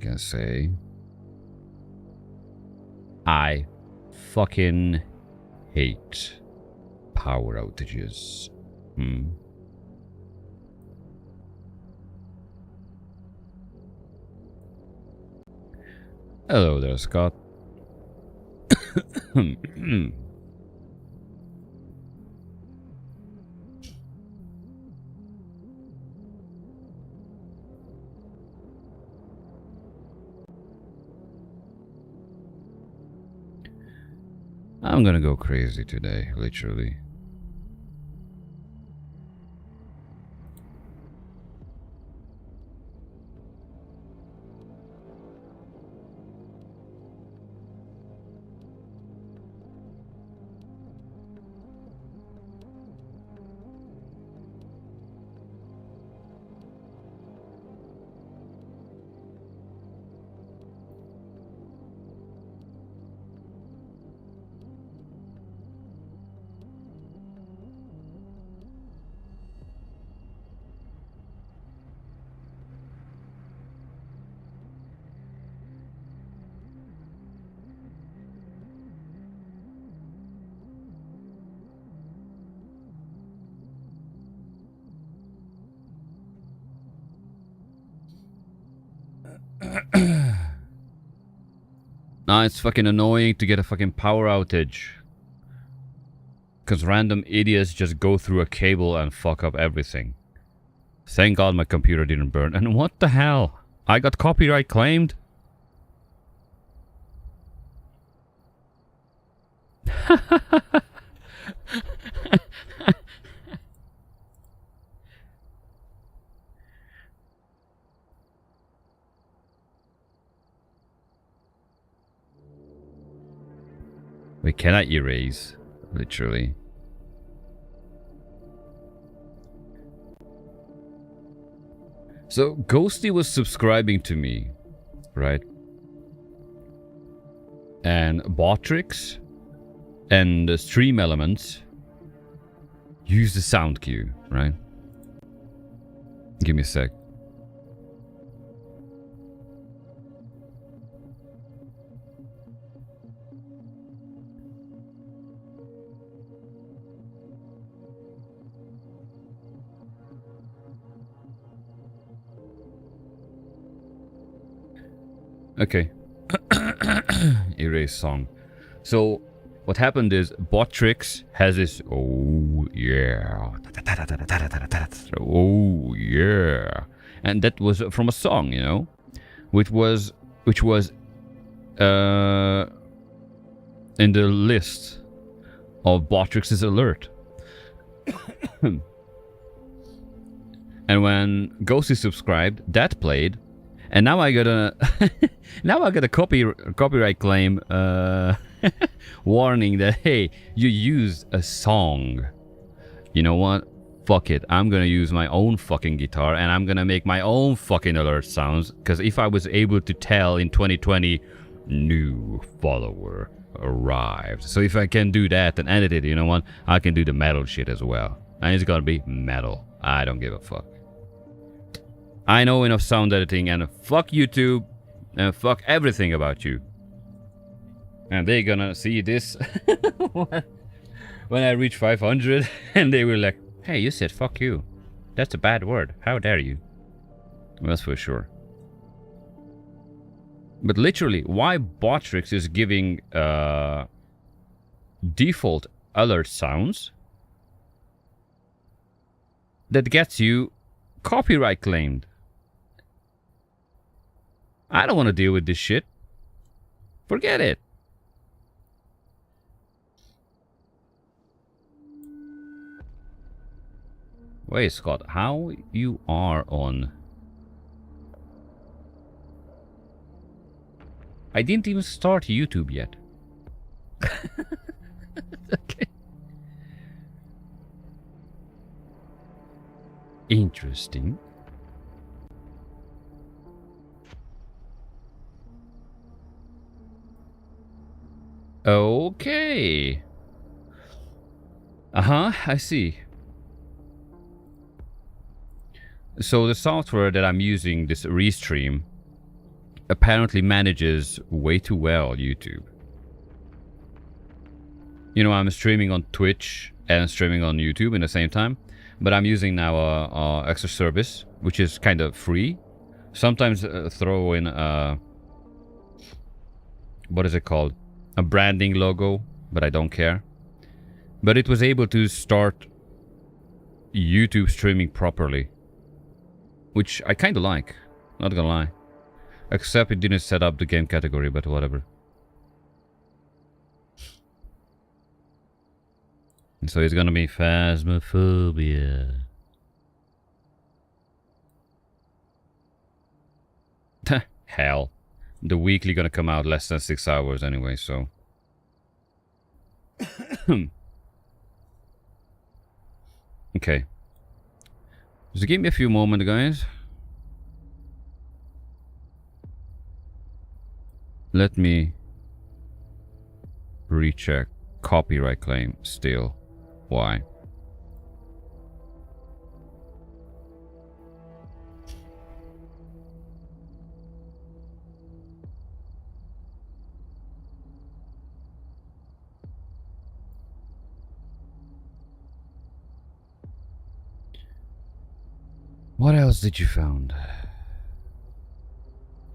can say. I fucking hate power outages. Hello there, Scott. I'm gonna go crazy today, literally. Nah, it's fucking annoying to get a fucking power outage. Because random idiots just go through a cable and fuck up everything. Thank God my computer didn't burn. And what the hell? I got copyright claimed? We cannot erase, literally. So Ghosty was subscribing to me, right? And Botrix and Stream Elements use the sound cue, right? Give me a sec. Okay. Erase song. So what happened is Botrix has this oh yeah. Oh yeah. And that was from a song, you know, which was in the list of Botrix's alert. And when Ghosty subscribed, that played. And now I got a copyright claim warning that hey, you used a song. You know what? Fuck it. I'm gonna use my own fucking guitar and I'm gonna make my own fucking alert sounds. Because if I was able to tell in 2020, new follower arrived. So if I can do that and edit it, you know what? I can do the metal shit as well. And it's gonna be metal. I don't give a fuck. I know enough sound editing and fuck YouTube and fuck everything about you. And they're gonna see this when I reach 500 and they will like, hey, you said fuck you. That's a bad word. How dare you? That's for sure. But literally, why Botrix is giving default alert sounds that gets you copyright claimed. I don't want to deal with this shit. Forget it. Wait, Scott, how you are on? I didn't even start YouTube yet. Okay. Interesting. Okay. I see. So the software that I'm using, this Restream, apparently manages way too well YouTube. You know, I'm streaming on Twitch and streaming on YouTube in the same time, but I'm using now a extra service, which is kind of free. Sometimes throw in what is it called? A branding logo, but I don't care. But it was able to start YouTube streaming properly, which I kind of like, not gonna lie. Except it didn't set up the game category, but whatever. So it's gonna be Phasmophobia. Hell. The weekly gonna come out less than 6 hours anyway, so... Okay. Just give me a few moments, guys. Let me recheck copyright claim still. Why? What else did you found?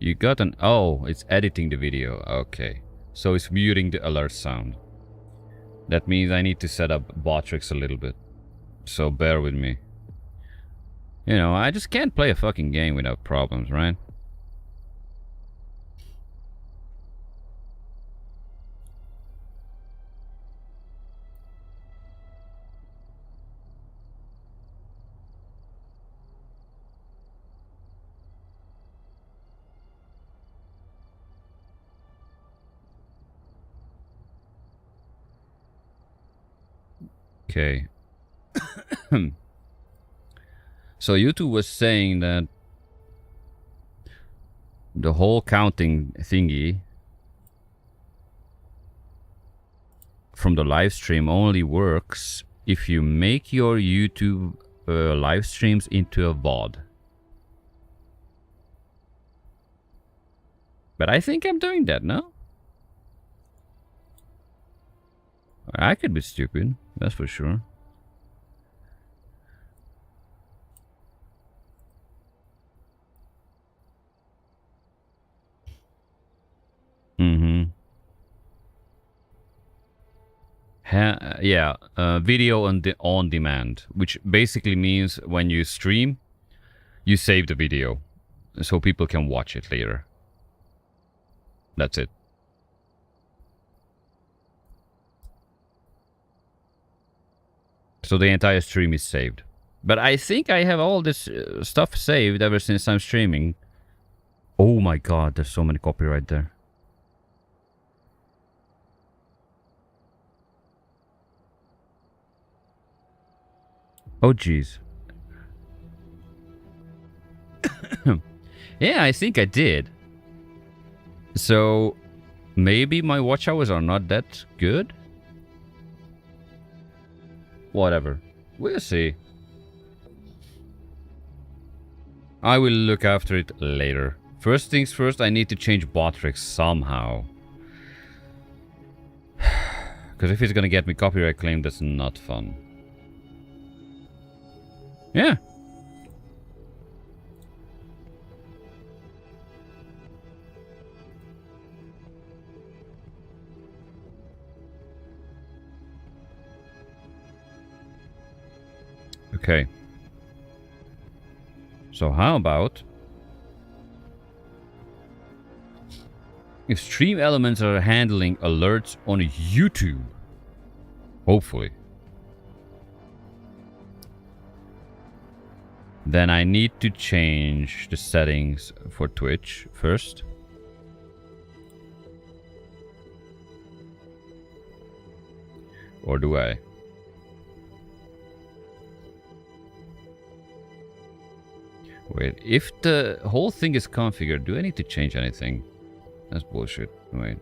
You got an... Oh, it's editing the video. Okay. So it's muting the alert sound. That means I need to set up Botrix a little bit. So bear with me. You know, I just can't play a fucking game without problems, right? Okay. So YouTube was saying that the whole counting thingy from the live stream only works if you make your YouTube live streams into a VOD. But I think I'm doing that, no? I could be stupid, that's for sure. Yeah, video on demand, which basically means when you stream, you save the video so people can watch it later. That's it. So the entire stream is saved. But I think I have all this stuff saved ever since I'm streaming. Oh my god, there's so many copyright there. Oh jeez. Yeah, I think I did. So maybe my watch hours are not that good? Whatever. We'll see. I will look after it later. First things first, I need to change Botrix somehow. Because if it's gonna get me copyright claim, that's not fun. Yeah. Okay. So how about if stream elements are handling alerts on YouTube? Hopefully. Then I need to change the settings for Twitch first. Or do I? Wait, if the whole thing is configured, do I need to change anything? That's bullshit. Wait.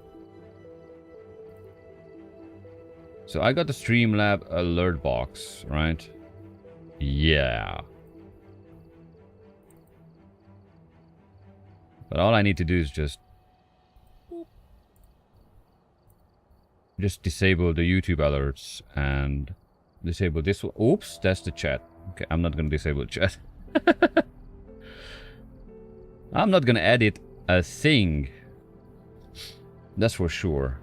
So I got the Streamlab alert box, right? Yeah. But all I need to do is just disable the YouTube alerts and disable this one. Oops, that's the chat. Okay, I'm not gonna disable the chat. I'm not gonna edit a thing. That's for sure.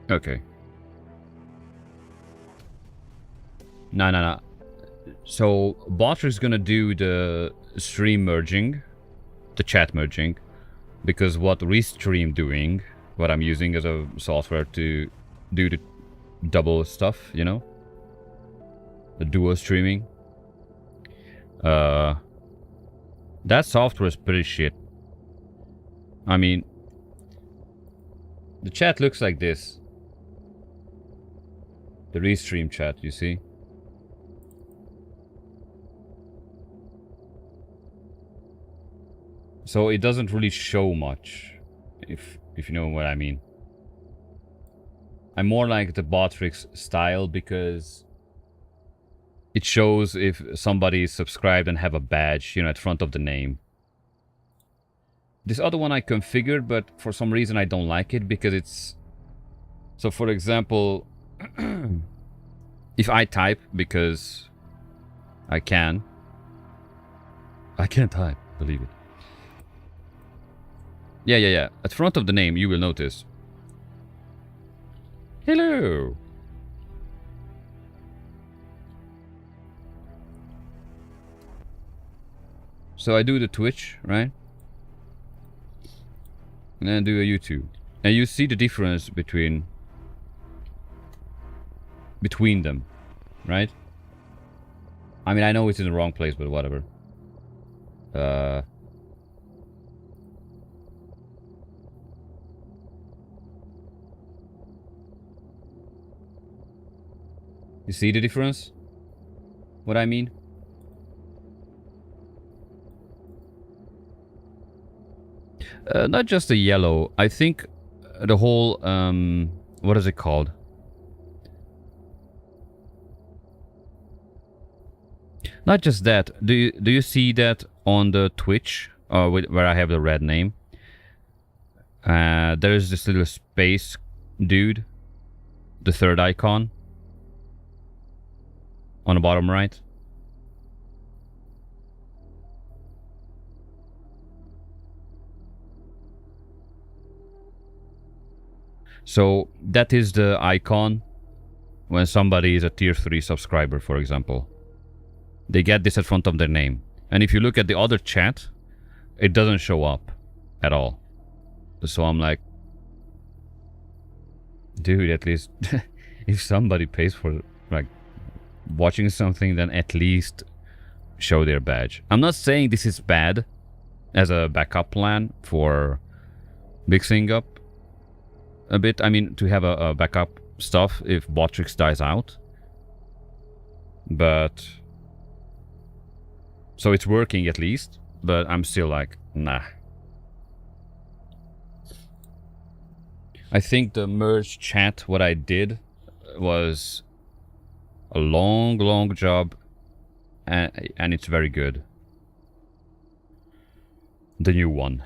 Okay. No. So Botrix gonna do the stream merging, the chat merging, because what Restream doing, what I'm using as a software to do the double stuff, you know, the dual streaming. That software is pretty shit. I mean, the chat looks like this. The Restream chat, you see? So it doesn't really show much, if you know what I mean. I'm more like the Botrix style because it shows if somebody is subscribed and have a badge, you know, at front of the name. This other one I configured, but for some reason I don't like it because it's... So for example, if I type, because I can't type, believe it. Yeah. At front of the name, you will notice. Hello. So I do the Twitch, right? And then do a YouTube. And you see the difference between them, right? I mean, I know it's in the wrong place, but whatever. You see the difference? What I mean? Not just the yellow. I think the whole what is it called? Not just that. Do you see that on the Twitch, where I have the red name? There's this little space dude, the third icon on the bottom right. So that is the icon when somebody is a tier 3 subscriber, for example. They get this at front of their name. And if you look at the other chat, it doesn't show up at all. So I'm like, dude, at least if somebody pays for like watching something, then at least show their badge. I'm not saying this is bad as a backup plan for mixing up a bit. I mean, to have a backup stuff if Botrix dies out. But so it's working at least, but I'm still like, nah. I think the merge chat, what I did was a long job, and it's very good. The new one.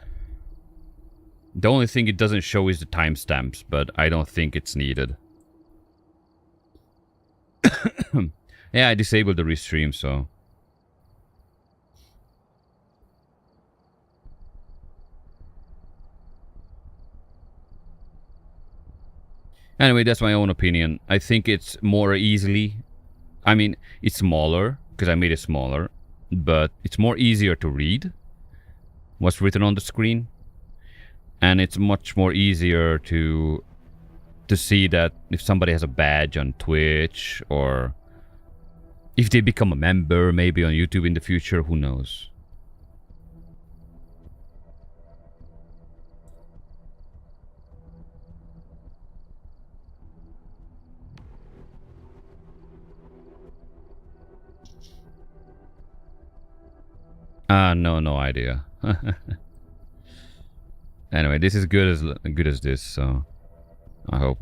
The only thing it doesn't show is the timestamps, but I don't think it's needed. Yeah, I disabled the restream, so... Anyway, that's my own opinion. I think it's more easily... I mean, it's smaller, because I made it smaller, but it's more easier to read what's written on the screen. And it's much more easier to see that if somebody has a badge on Twitch, or if they become a member, maybe on YouTube in the future, who knows. No idea. Anyway, this is good as this, so I hope.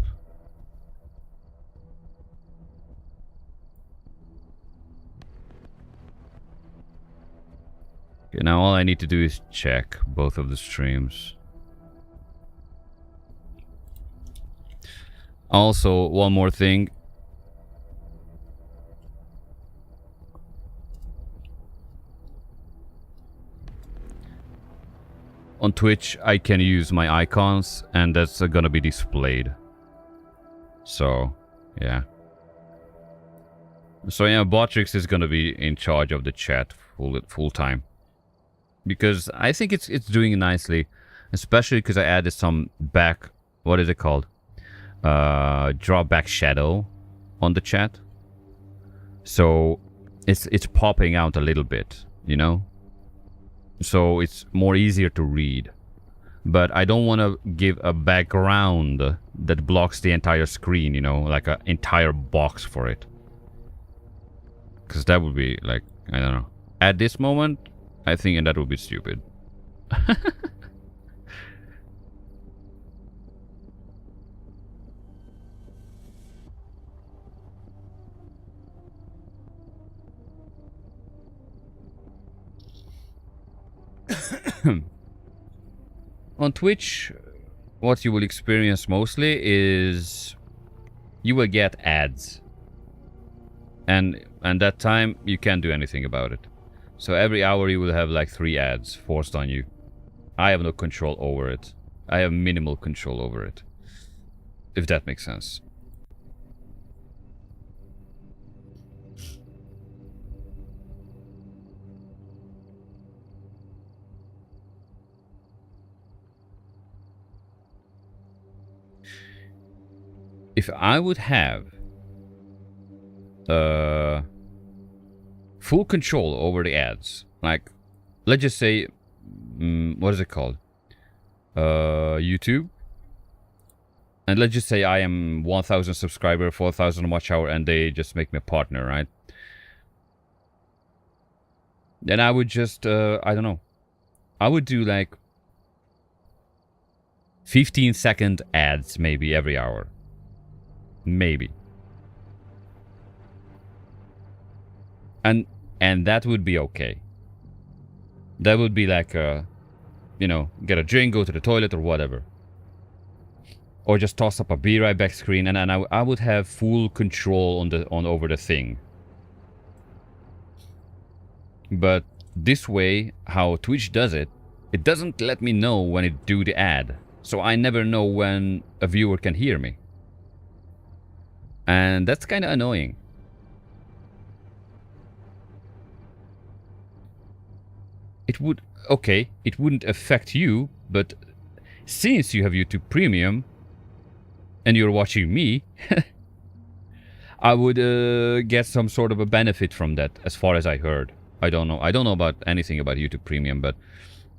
Okay, now all I need to do is check both of the streams. Also, one more thing. On Twitch, I can use my icons, and that's gonna be displayed. So, yeah. So yeah, Botrix is gonna be in charge of the chat full time. Because I think it's doing nicely, especially because I added some back, what is it called? Drawback shadow on the chat. So it's popping out a little bit, you know? So it's more easier to read. But I don't want to give a background that blocks the entire screen, you know, like an entire box for it. Because that would be like, I don't know. At this moment, I think that would be stupid. On Twitch, what you will experience mostly is you will get ads. And that time, you can't do anything about it. So every hour you will have like 3 ads forced on you. I have no control over it. I have minimal control over it. If that makes sense. If I would have full control over the ads, like let's just say what is it called, YouTube, and let's just say I am 1,000 subscriber, 4,000 watch hour, and they just make me a partner, right? Then I would just I don't know, I would do like 15-second ads maybe every hour. Maybe. And that would be okay. That would be like you know, get a drink, go to the toilet or whatever. Or just toss up a be right back screen, and I would have full control on over the thing. But this way, how Twitch does it, it doesn't let me know when it do the ad. So I never know when a viewer can hear me. And that's kind of annoying. It would, okay, it wouldn't affect you, but since you have YouTube Premium and you're watching me, I would get some sort of a benefit from that, as far as I heard. I don't know. I don't know about anything about YouTube Premium, but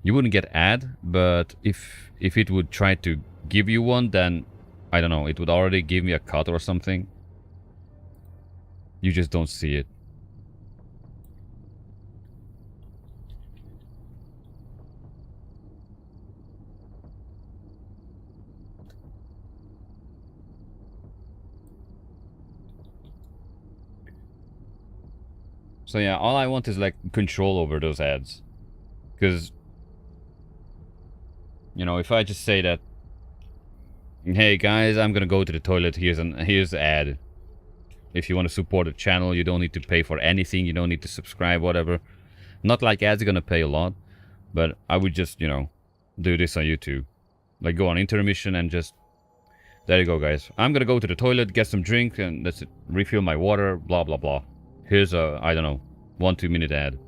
you wouldn't get ad. But if it would try to give you one, then I don't know. It would already give me a cut or something. You just don't see it. So yeah, all I want is like control over those ads. Because, you know, if I just say that, hey guys, I'm gonna go to the toilet, here's the ad. If you want to support the channel, you don't need to pay for anything, you don't need to subscribe, whatever. Not like ads are gonna pay a lot, but I would just, you know, do this on YouTube. Like go on intermission and just, there you go guys. I'm gonna go to the toilet, get some drink, and that's it. Refill my water, blah blah blah. Here's a, I don't know, 1-2 minute ad.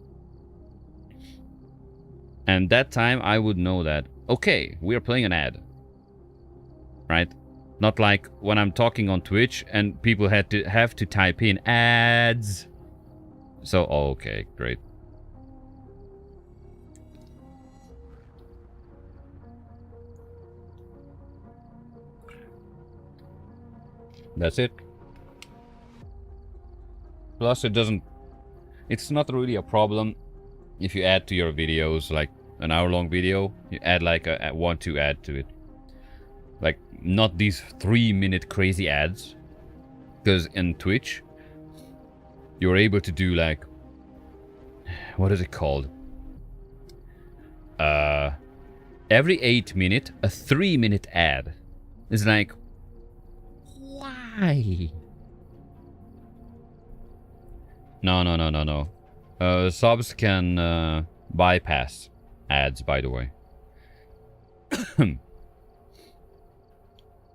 And that time I would know that, okay, we are playing an ad. Right? Not like when I'm talking on Twitch and people have to type in ads. So, oh, okay, great. That's it. Plus, it's not really a problem if you add to your videos, like an hour-long video, you add like a 1-2 ad to it. Like, not these 3-minute crazy ads. Because in Twitch, you're able to do like, what is it called? Every 8 minute, a 3-minute ad. It's like, why? No. Subs can bypass ads, by the way.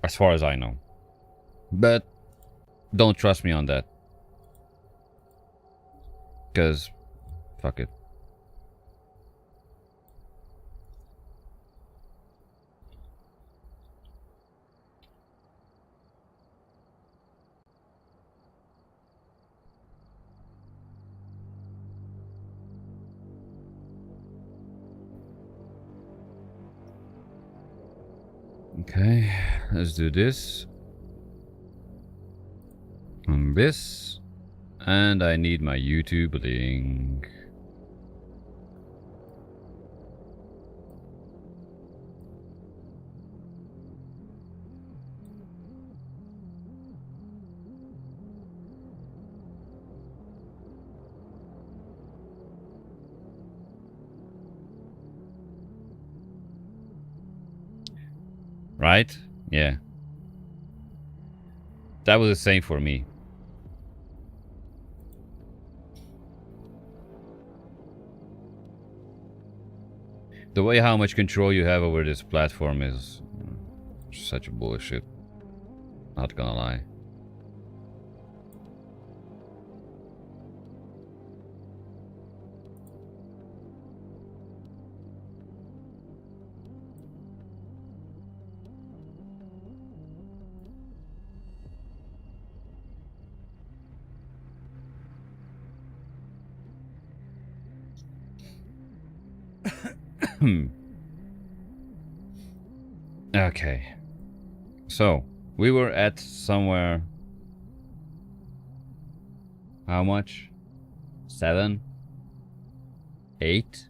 As far as I know. But don't trust me on that. Because, fuck it. Okay, let's do this. And this. And I need my YouTube link. Right? Yeah. That was the same for me. The way how much control you have over this platform is such bullshit. Not gonna lie. Okay. So, we were at somewhere... How much? 7? 8?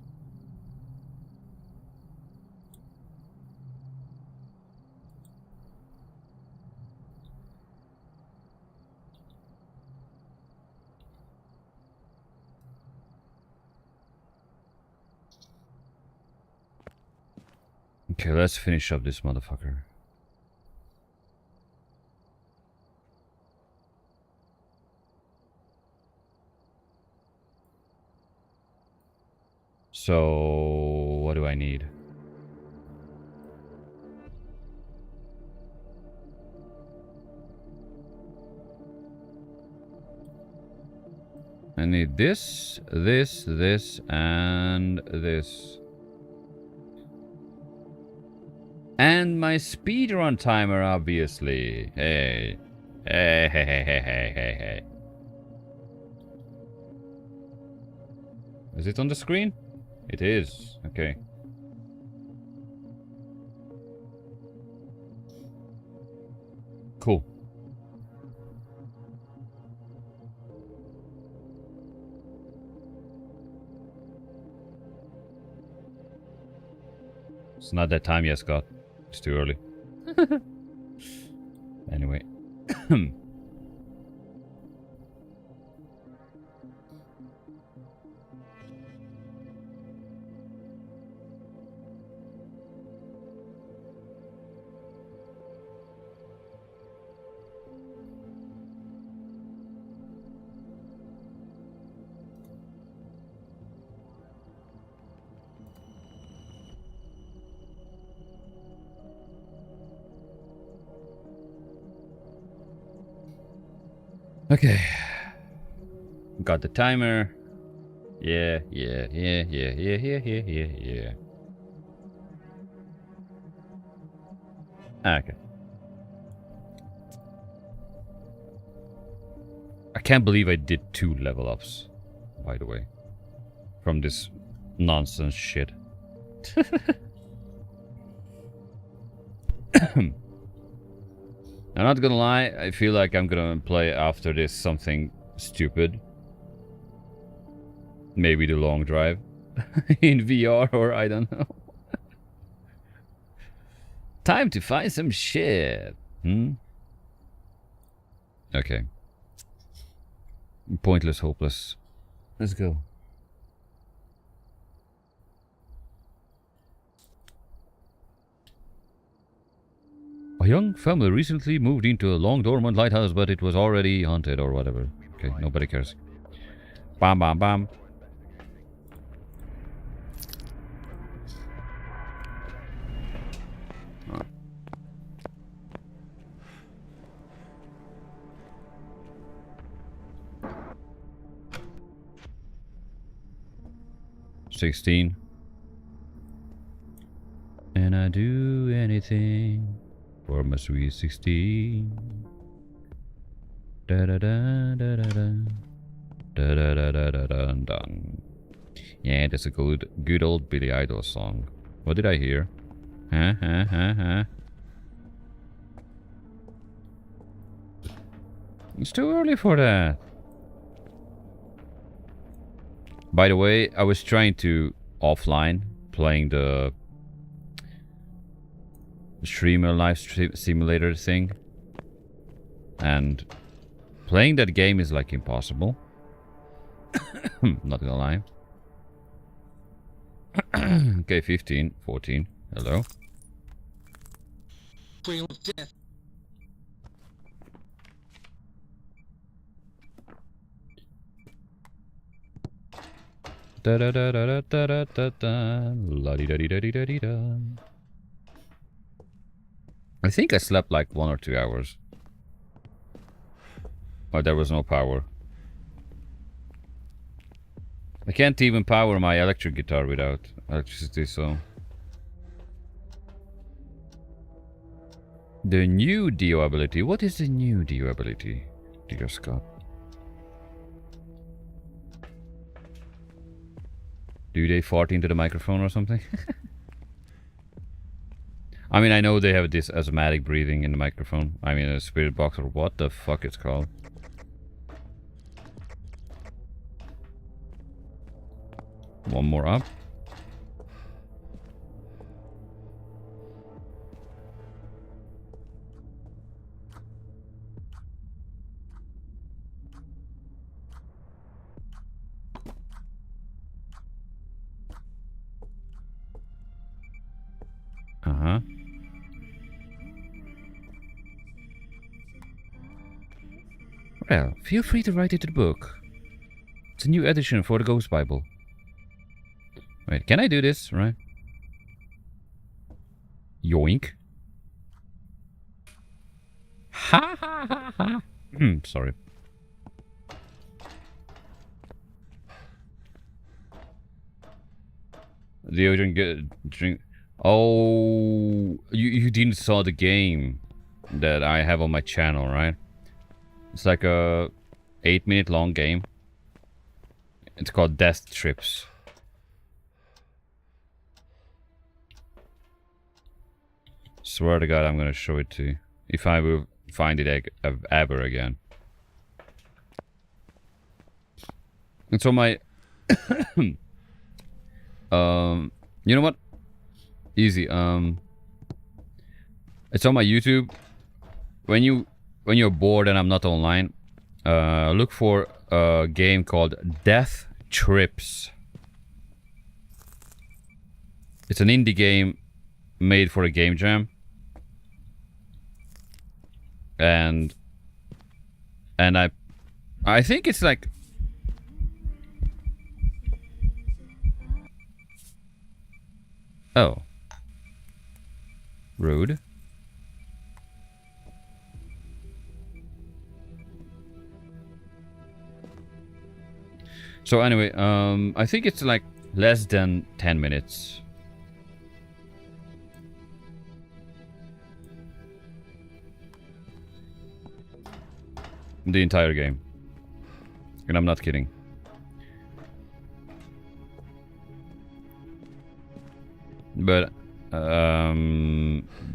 Okay, let's finish up this motherfucker. So, what do I need? I need this, this, this, and this. And my speedrun timer, obviously. Hey. Hey. Is it on the screen? It is. Okay. Cool. It's not that time yet, Scott. It's too early. Anyway. Okay. Got the timer. Yeah. Okay. I can't believe I did 2 level ups, by the way. From this nonsense shit. I'm not gonna lie, I feel like I'm gonna play after this something stupid. Maybe the long drive. in VR, or I don't know. Time to find some shit. Okay. Pointless, hopeless. Let's go. A young family recently moved into a long dormant lighthouse, but it was already haunted or whatever. Okay, nobody cares. Bam, bam, bam. Oh. 16. And I do anything for my sweet 16. Da da da da da da. Da da da da da da da. Yeah, that's a good old Billy Idol song. What did I hear? Huh, huh, huh, huh. It's too early for that. By the way, I was trying to offline playing the streamer live simulator thing, and playing that game is like impossible. Not gonna lie. Okay, 15, 14. Hello. Da da da da da da da da. La di da di da di da di da. I think I slept like 1 or 2 hours. Or there was no power. I can't even power my electric guitar without electricity, so... The new Dio ability. What is the new Dio ability, dear Scott? Do they fart into the microphone or something? I mean, I know they have this asthmatic breathing in the microphone. I mean, a spirit box or what the fuck it's called. One more up. Uh-huh. Well, feel free to write it in the book. It's a new edition for the Ghost Bible. Wait, can I do this, right? Yoink. Ha ha ha ha. Sorry. The ocean drink. Oh, you didn't saw the game that I have on my channel, right? It's like a 8-minute long game. It's called Death Trips. Swear to God, I'm gonna show it to you if I will find it ever again. And so my, you know what? Easy. It's on my YouTube. When you're bored and I'm not online, look for a game called Death Trips. It's an indie game made for a game jam. And I think it's like oh, rude. So anyway, I think it's like less than 10 minutes. The entire game. And I'm not kidding. But,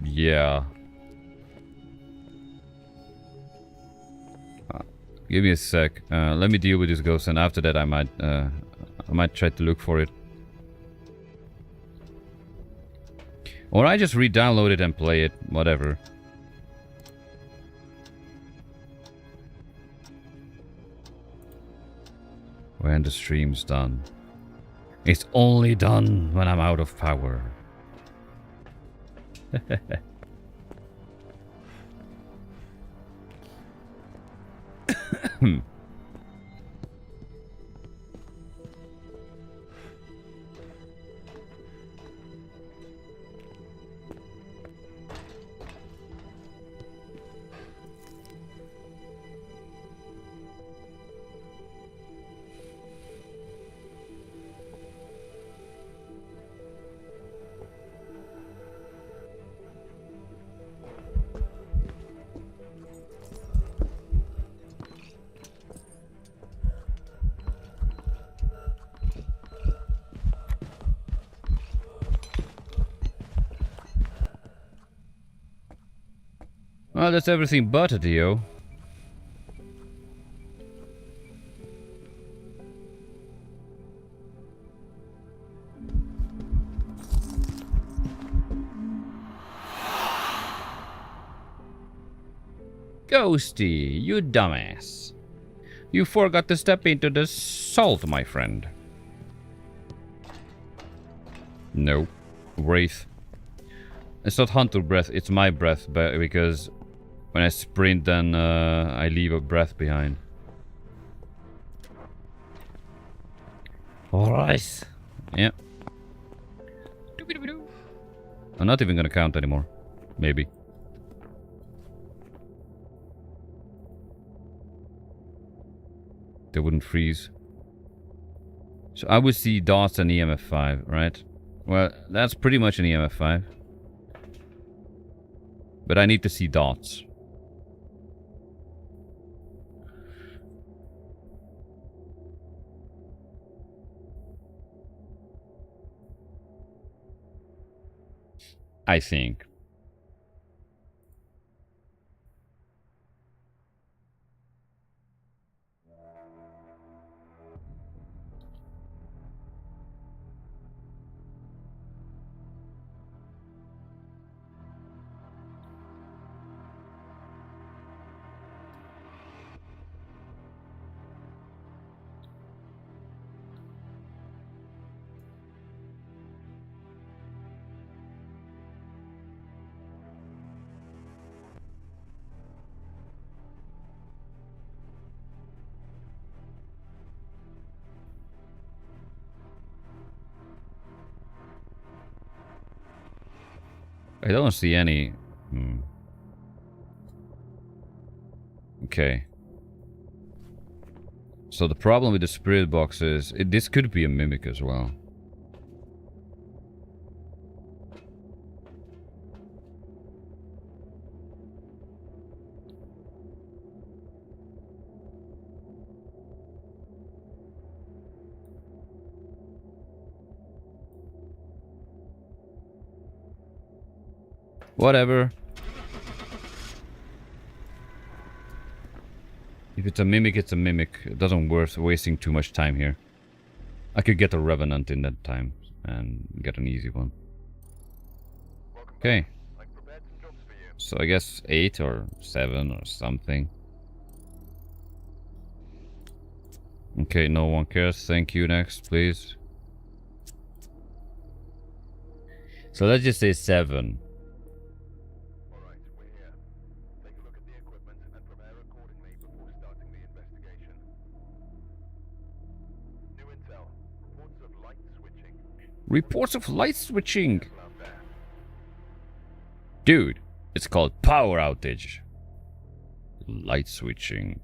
yeah. Give me a sec. Let me deal with this ghost, and after that I might try to look for it. Or I just re-download it and play it, whatever. When the stream's done. It's only done when I'm out of power. Well, that's everything but a Dio. Ghosty, you dumbass. You forgot to step into the salt, my friend. No. Wraith. It's not Hunter breath, it's my breath, but because when I sprint, then I leave a breath behind. Alright. Yeah. I'm not even gonna count anymore. Maybe. They wouldn't freeze. So I would see dots and EMF 5, right? Well, that's pretty much an EMF 5. But I need to see dots. I think. I don't see any. Okay. So the problem with the spirit box is this could be a mimic as well. Whatever. If it's a mimic, it's a mimic. It doesn't worth wasting too much time here. I could get a revenant in that time and get an easy one. Okay. So I guess 8 or 7 or something. Okay, no one cares. Thank you. Next, please. So let's just say 7. Reports of light switching. Dude, it's called power outage. Light switching.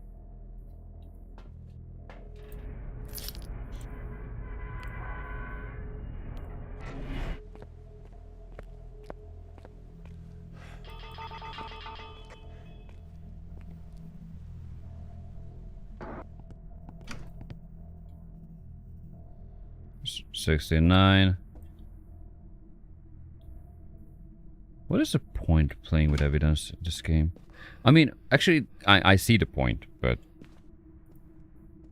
$69. What is the point playing with evidence in this game? I mean, actually, I see the point, but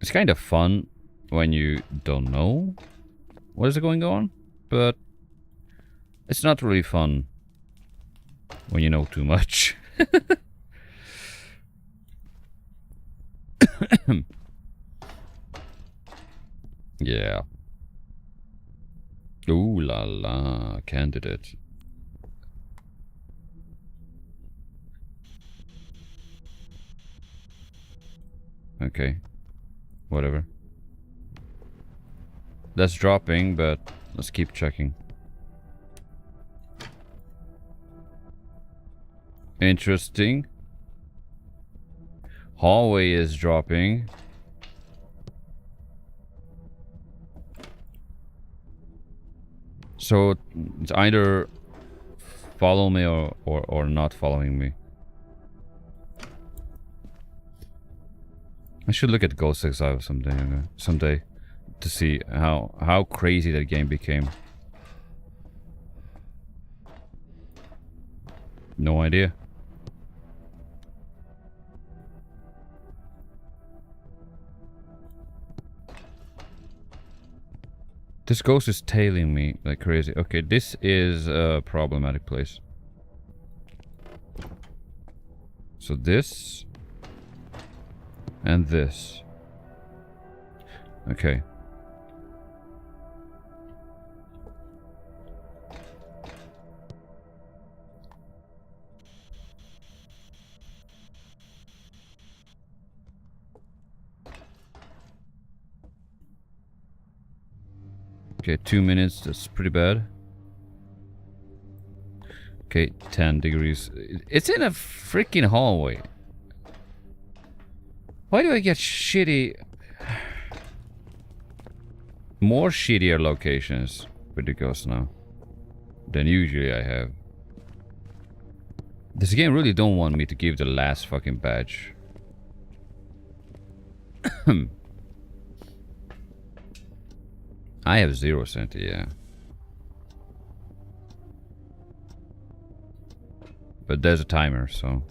it's kind of fun when you don't know what is going on. But It's not really fun when you know too much. Yeah. Ooh la la, candidate. Okay. Whatever. That's dropping, but let's keep checking. Interesting. Hallway is dropping. So it's either follow me or not following me. I should look at Ghost Exile someday to see how crazy that game became. No idea. This ghost is tailing me like crazy. Okay, this is a problematic place. So this and this. Okay. Okay, 2 minutes, that's pretty bad. Okay, 10 degrees. It's in a freaking hallway. Why do I get shitty... more shittier locations with the ghost now than usually I have. This game really don't want me to give the last fucking badge. I have 0 centi, yeah. But there's a timer, so...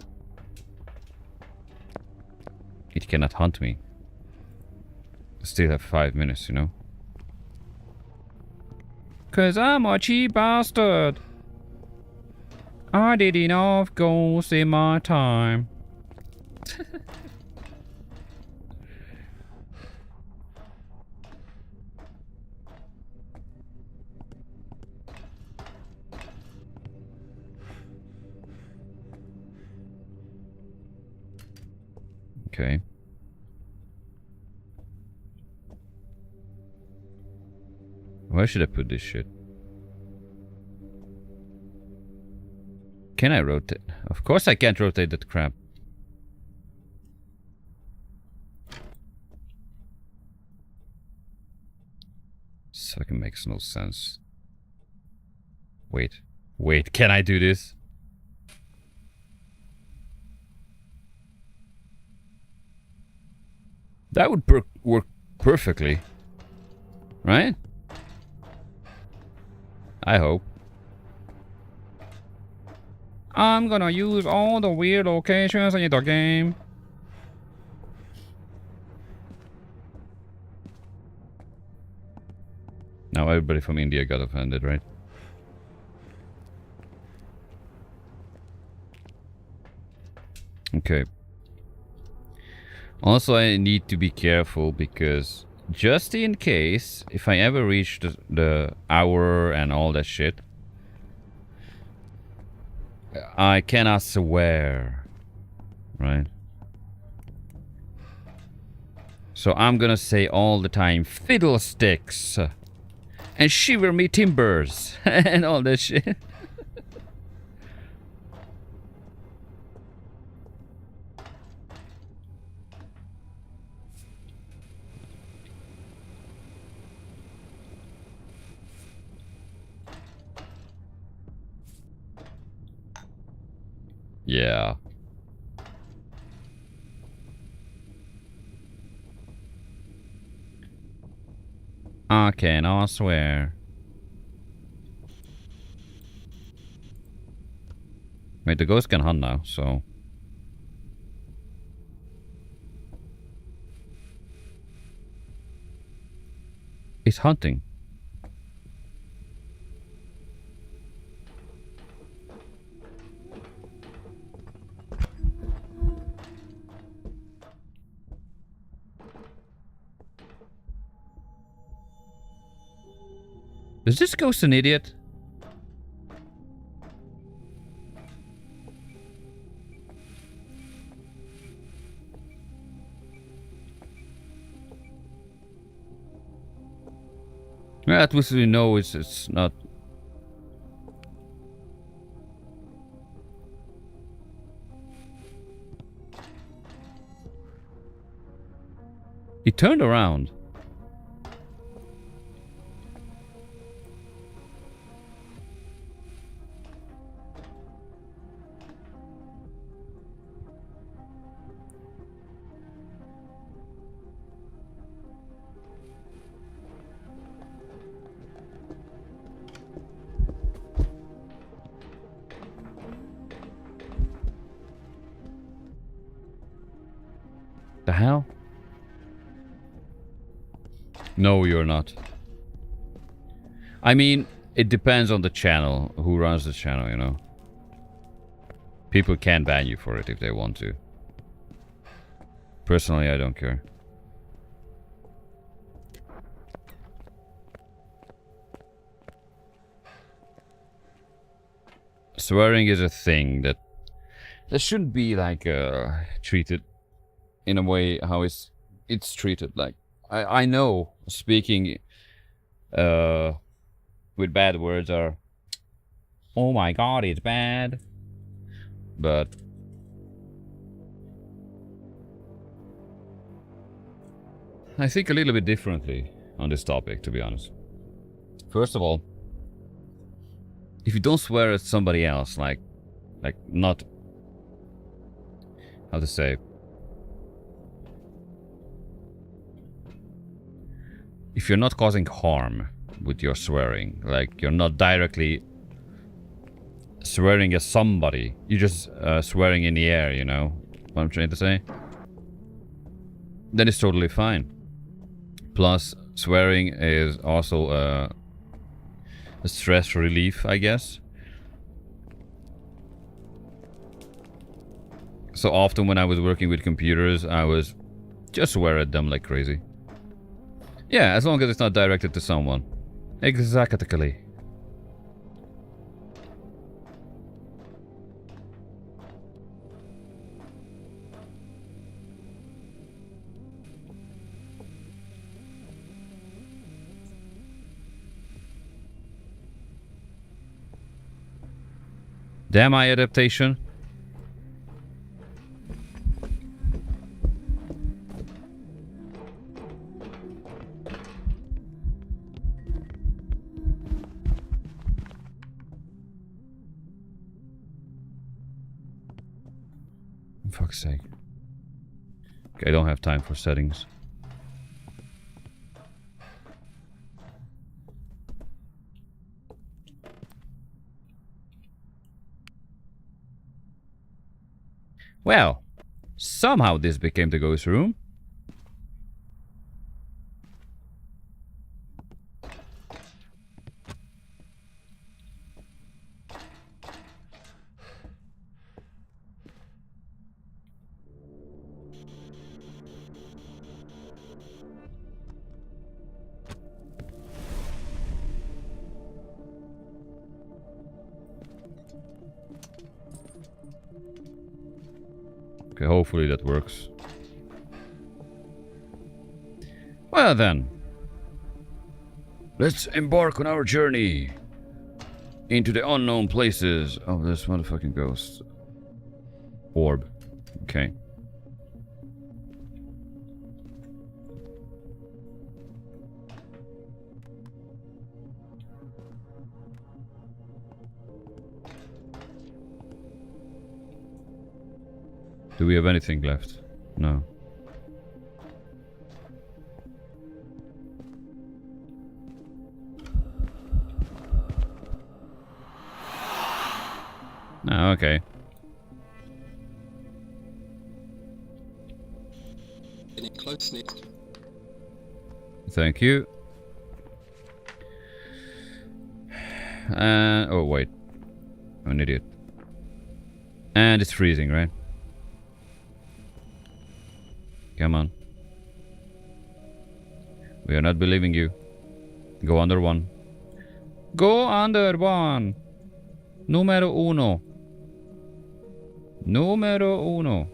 it cannot hunt me. I still have 5 minutes, you know? 'Cause I'm a cheap bastard. I did enough goals in my time. Okay. Where should I put this shit? Can I rotate? Of course I can't rotate that crap. This fucking makes no sense. Wait. Wait, can I do this? That would work perfectly. Right? I hope. I'm gonna use all the weird locations in the game. Now everybody from India got offended, right? Okay. Also, I need to be careful because just in case, if I ever reach the hour and all that shit, I cannot swear, right? So I'm gonna say all the time, fiddlesticks, and shiver me timbers, and all that shit. Yeah. I cannot swear. Wait, the ghost can hunt now, so... it's hunting. Is this ghost an idiot? Yeah, at least we know it's not. He turned around. The hell? No, you're not. I mean, it depends on the channel, who runs the channel, you know. People can ban you for it if they want to. Personally, I don't care. Swearing is a thing that shouldn't be like treated in a way how it's treated. Like I know speaking with bad words are, oh my god, it's bad. But I think a little bit differently on this topic, to be honest. First of all, if you don't swear at somebody else, like not, how to say, if you're not causing harm with your swearing, like you're not directly swearing at somebody, you're just swearing in the air, you know what I'm trying to say, then it's totally fine. Plus, swearing is also a stress relief, I guess. So often when I was working with computers, I was just swear at them like crazy. Yeah, as long as it's not directed to someone. Exactly. Damn my adaptation. For fuck's sake. Okay, I don't have time for settings. Well, somehow this became the ghost room. Okay, hopefully that works. Well then, let's embark on our journey into the unknown places of this motherfucking ghost orb. Okay. Do we have anything left? No. Oh, okay. Getting close next. Thank you. Oh wait. I'm an idiot. And it's freezing, right? Come on. We are not believing you. Go under one. Go under one. Numero uno. Numero uno.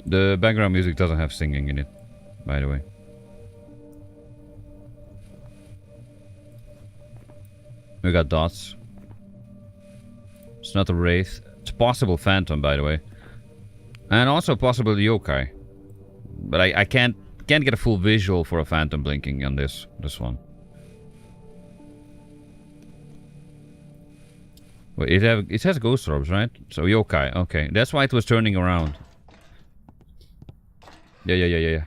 The background music doesn't have singing in it, by the way. We got dots. It's not a wraith. It's a possible phantom, by the way. And also possible yokai. But I can't get a full visual for a phantom blinking on this one. Well, it has ghost orbs, right? So yokai, okay. That's why it was turning around. Yeah.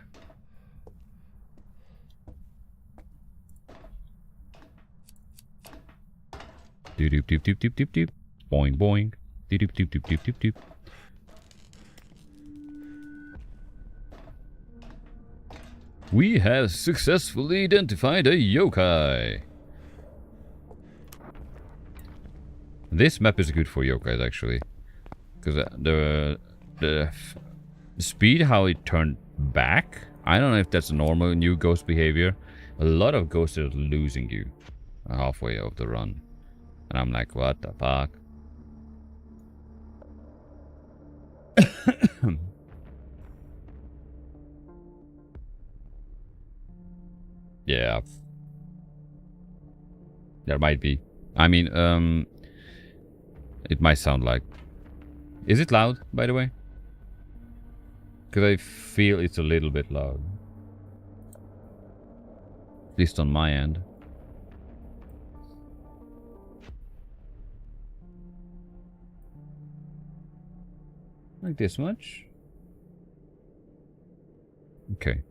Doop doop doop doop doop doop doop. Boing boing. Doop doop doop doop doop doop doop. We have successfully identified a yokai. This map is good for yokais actually, because the speed how it turned back. I don't know if that's normal new ghost behavior. A lot of ghosts are losing you halfway of the run, and I'm like, what the fuck? Yeah, there might be. I mean, it might sound like. Is it loud, by the way? Because I feel it's a little bit loud. At least on my end. Like this much? Okay.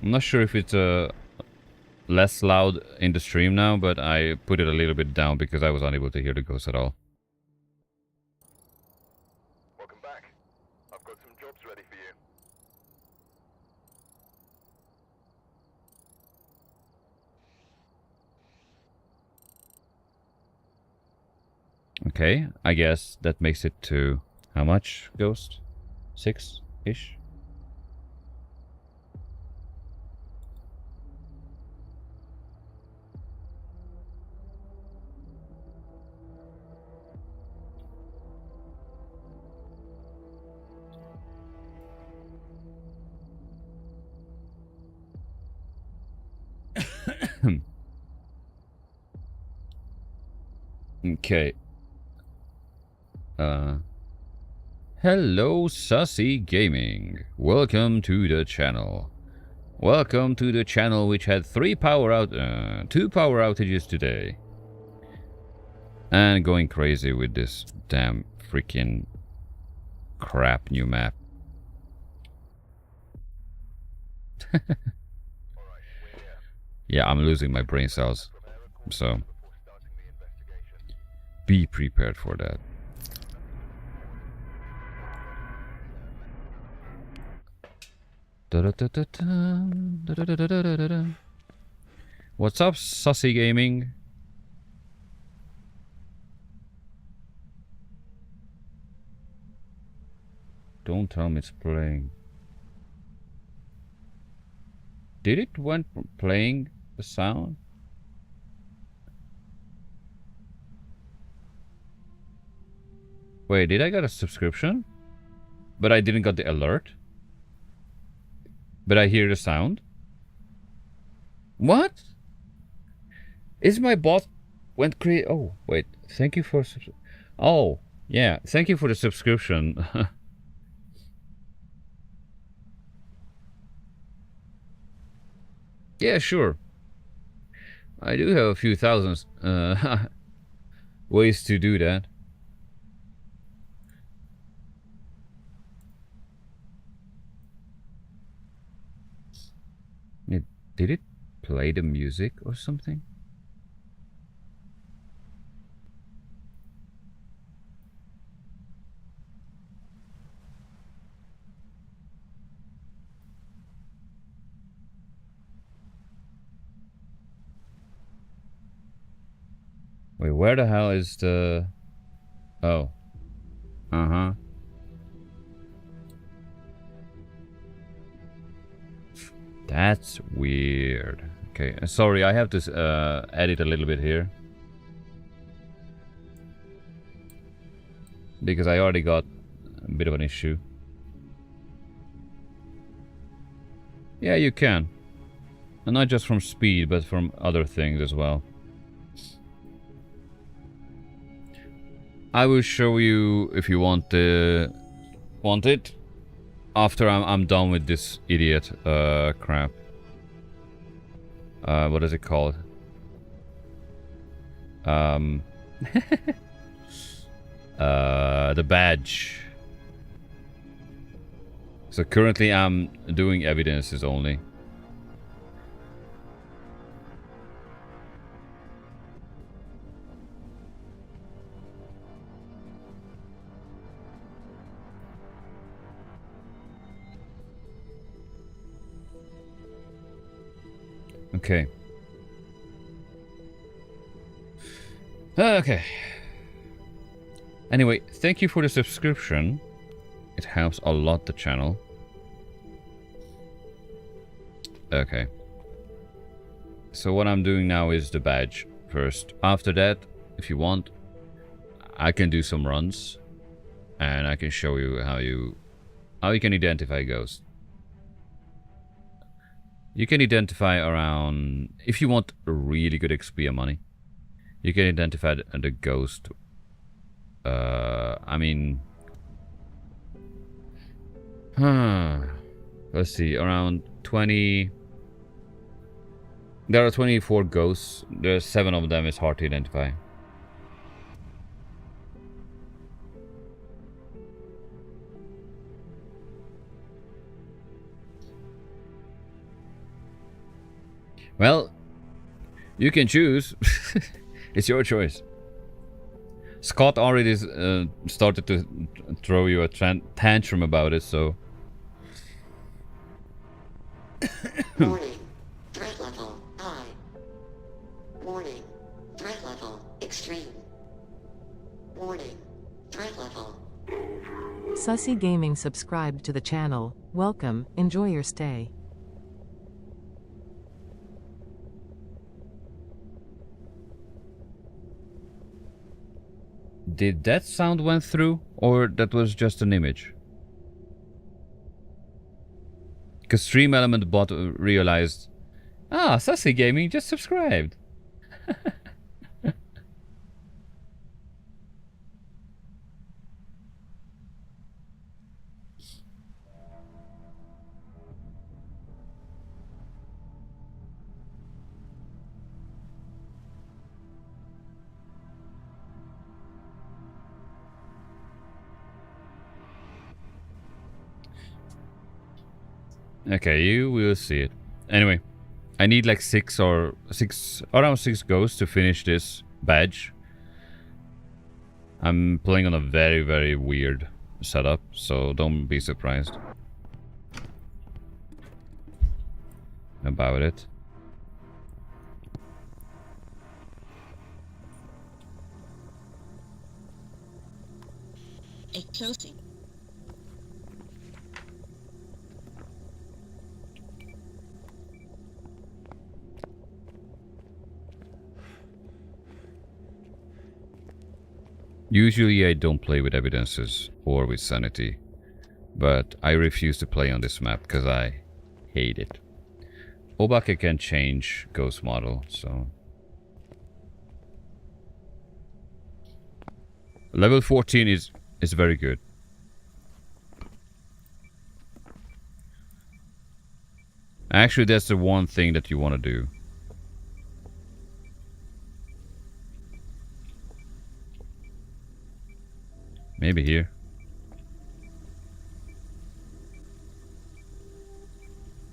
I'm not sure if it's less loud in the stream now, but I put it a little bit down because I was unable to hear the ghost at all. Welcome back. I've got some jobs ready for you. Okay, I guess that makes it to how much, Ghost? 6-ish? Okay. Hello, Sussy Gaming. Welcome to the channel. Welcome to the channel which had 2 power outages today. And going crazy with this damn freaking crap new map. Yeah, I'm losing my brain cells. So be prepared for that. What's up, Sussy Gaming? Don't tell me it's playing. Did it went playing the sound? Wait, did I get a subscription? But I didn't get the alert? But I hear the sound? What? Is my bot went crazy? Oh, wait. Thank you for... Oh, yeah. Thank you for the subscription. Yeah, sure. I do have a few thousands ways to do that. Did it play the music or something? Wait, where the hell is the... Oh. Uh-huh. That's weird. Okay, sorry, I have to edit a little bit here. Because I already got a bit of an issue. Yeah, you can. And not just from speed, but from other things as well. I will show you if you want it after I'm done with this idiot crap. What is it called? The badge. So currently I'm doing evidences only. Okay. Okay. Anyway, thank you for the subscription. It helps a lot the channel. Okay. So what I'm doing now is the badge first. After that, if you want, I can do some runs. And I can show you how you can identify ghosts. You can identify around, if you want really good XP and money, you can identify the ghost. I mean, let's see, around 20. There are 24 ghosts. There's 7 of them is hard to identify. Well, you can choose. It's your choice. Scott already started to throw you a tantrum about it, so... Warning. Threat level high. Warning. Threat level extreme. Warning. Threat level. Sussy Gaming subscribed to the channel. Welcome, enjoy your stay. Did that sound went through, or that was just an image? Because Stream Element bot realized, Sussy Gaming just subscribed. Okay, you will see it. Anyway, I need like around 6 ghosts to finish this badge. I'm playing on a very, very weird setup, so don't be surprised about it. A closing. Usually I don't play with evidences or with sanity, but I refuse to play on this map because I hate it. Obake can change ghost model, so... Level 14 is very good. Actually, that's the one thing that you want to do. Maybe here.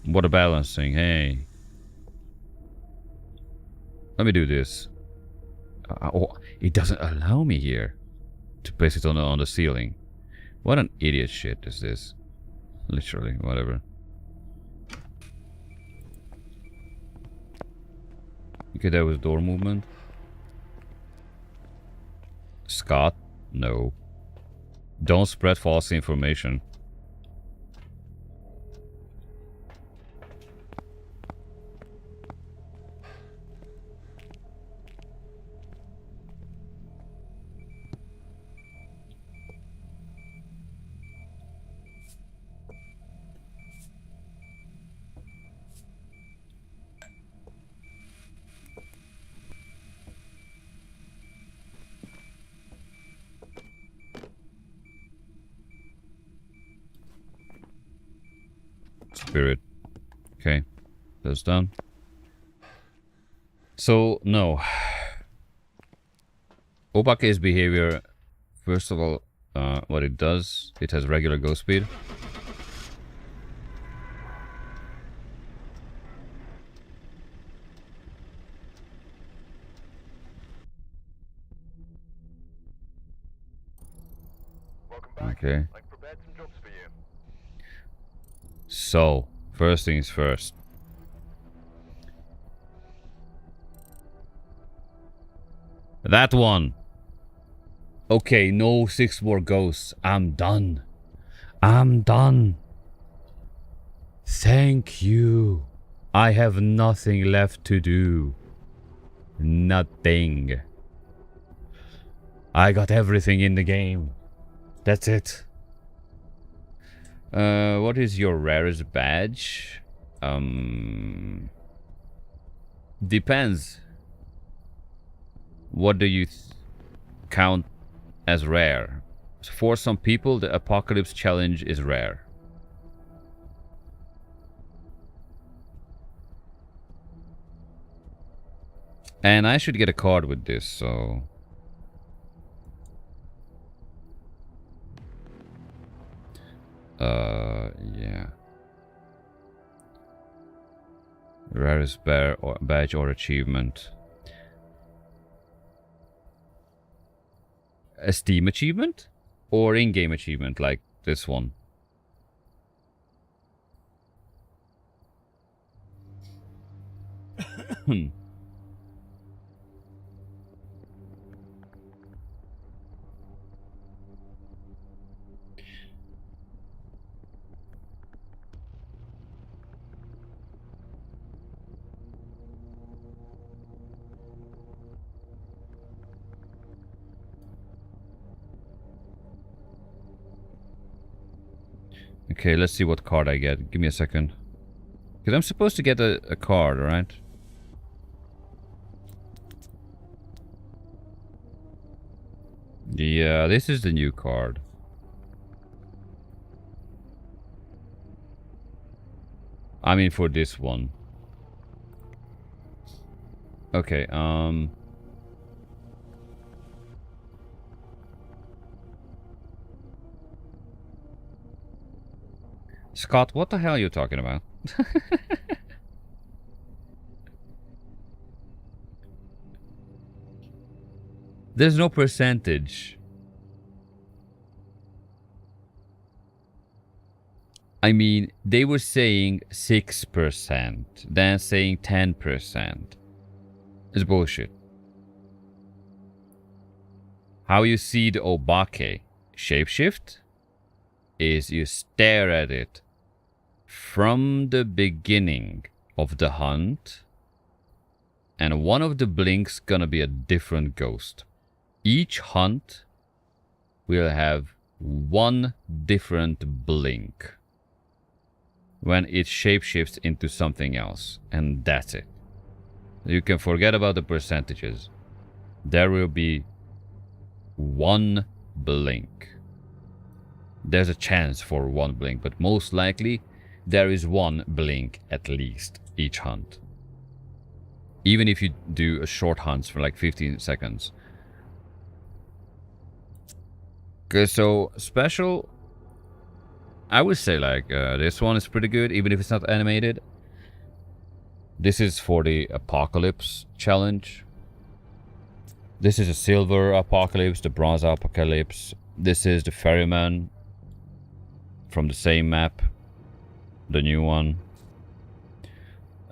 What a balancing, hey. Let me do this. Oh, it doesn't allow me here to place it on the ceiling. What an idiot shit is this. Literally, whatever. Okay, that was door movement. Scott? No. Don't spread false information. spirit. Okay, that's done. So, no. Obake's behavior, first of all, what it does, it has regular go speed. Welcome back. Okay. I've prepared some jobs for you. So, first things first. That one. Okay, no 6 more ghosts. I'm done. I'm done. Thank you. I have nothing left to do. Nothing. I got everything in the game. That's it. What is your rarest badge? Depends. What do you count as rare? For some people, the Apocalypse Challenge is rare. And I should get a card with this, so... yeah. Rarest badge or achievement. A Steam achievement? Or in-game achievement, like this one? Okay, let's see what card I get. Give me a second. Because I'm supposed to get a card, right? Yeah, this is the new card. I mean, for this one. Okay, Scott, what the hell are you talking about? There's no percentage. I mean, they were saying 6%, then saying 10%. It's bullshit. How you see the Obake shapeshift is you stare at it from the beginning of the hunt, and one of the blinks gonna be a different ghost. Each hunt will have one different blink when it shapeshifts into something else, and that's it. You can forget about the percentages. There will be one blink. There's a chance for one blink, but most likely there is one blink at least each hunt. Even if you do a short hunt for like 15 seconds. Okay, so special, I would say like this one is pretty good, even if it's not animated. This is for the Apocalypse Challenge. This is a Silver Apocalypse, the Bronze Apocalypse. This is the Ferryman from the same map, the new one.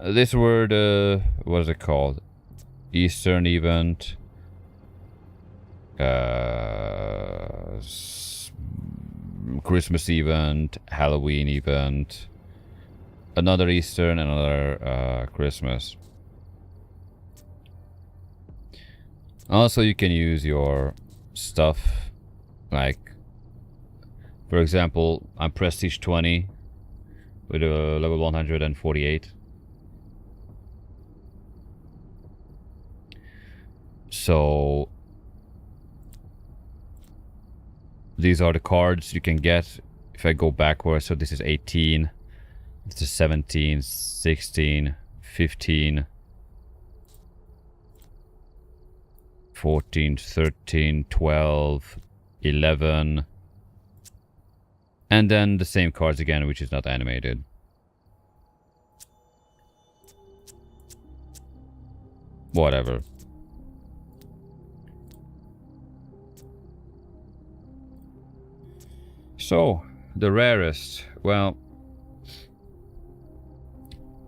These were the, what is it called? Eastern event. Christmas event, Halloween event. Another Eastern, another Christmas. Also, you can use your stuff, like, for example, I'm Prestige 20 with a level 148. So these are the cards you can get. If I go backwards, so this is 18. It's a 17, 16, 15, 14, 13, 12, 11. And then the same cards again, which is not animated. Whatever. So, the rarest. Well,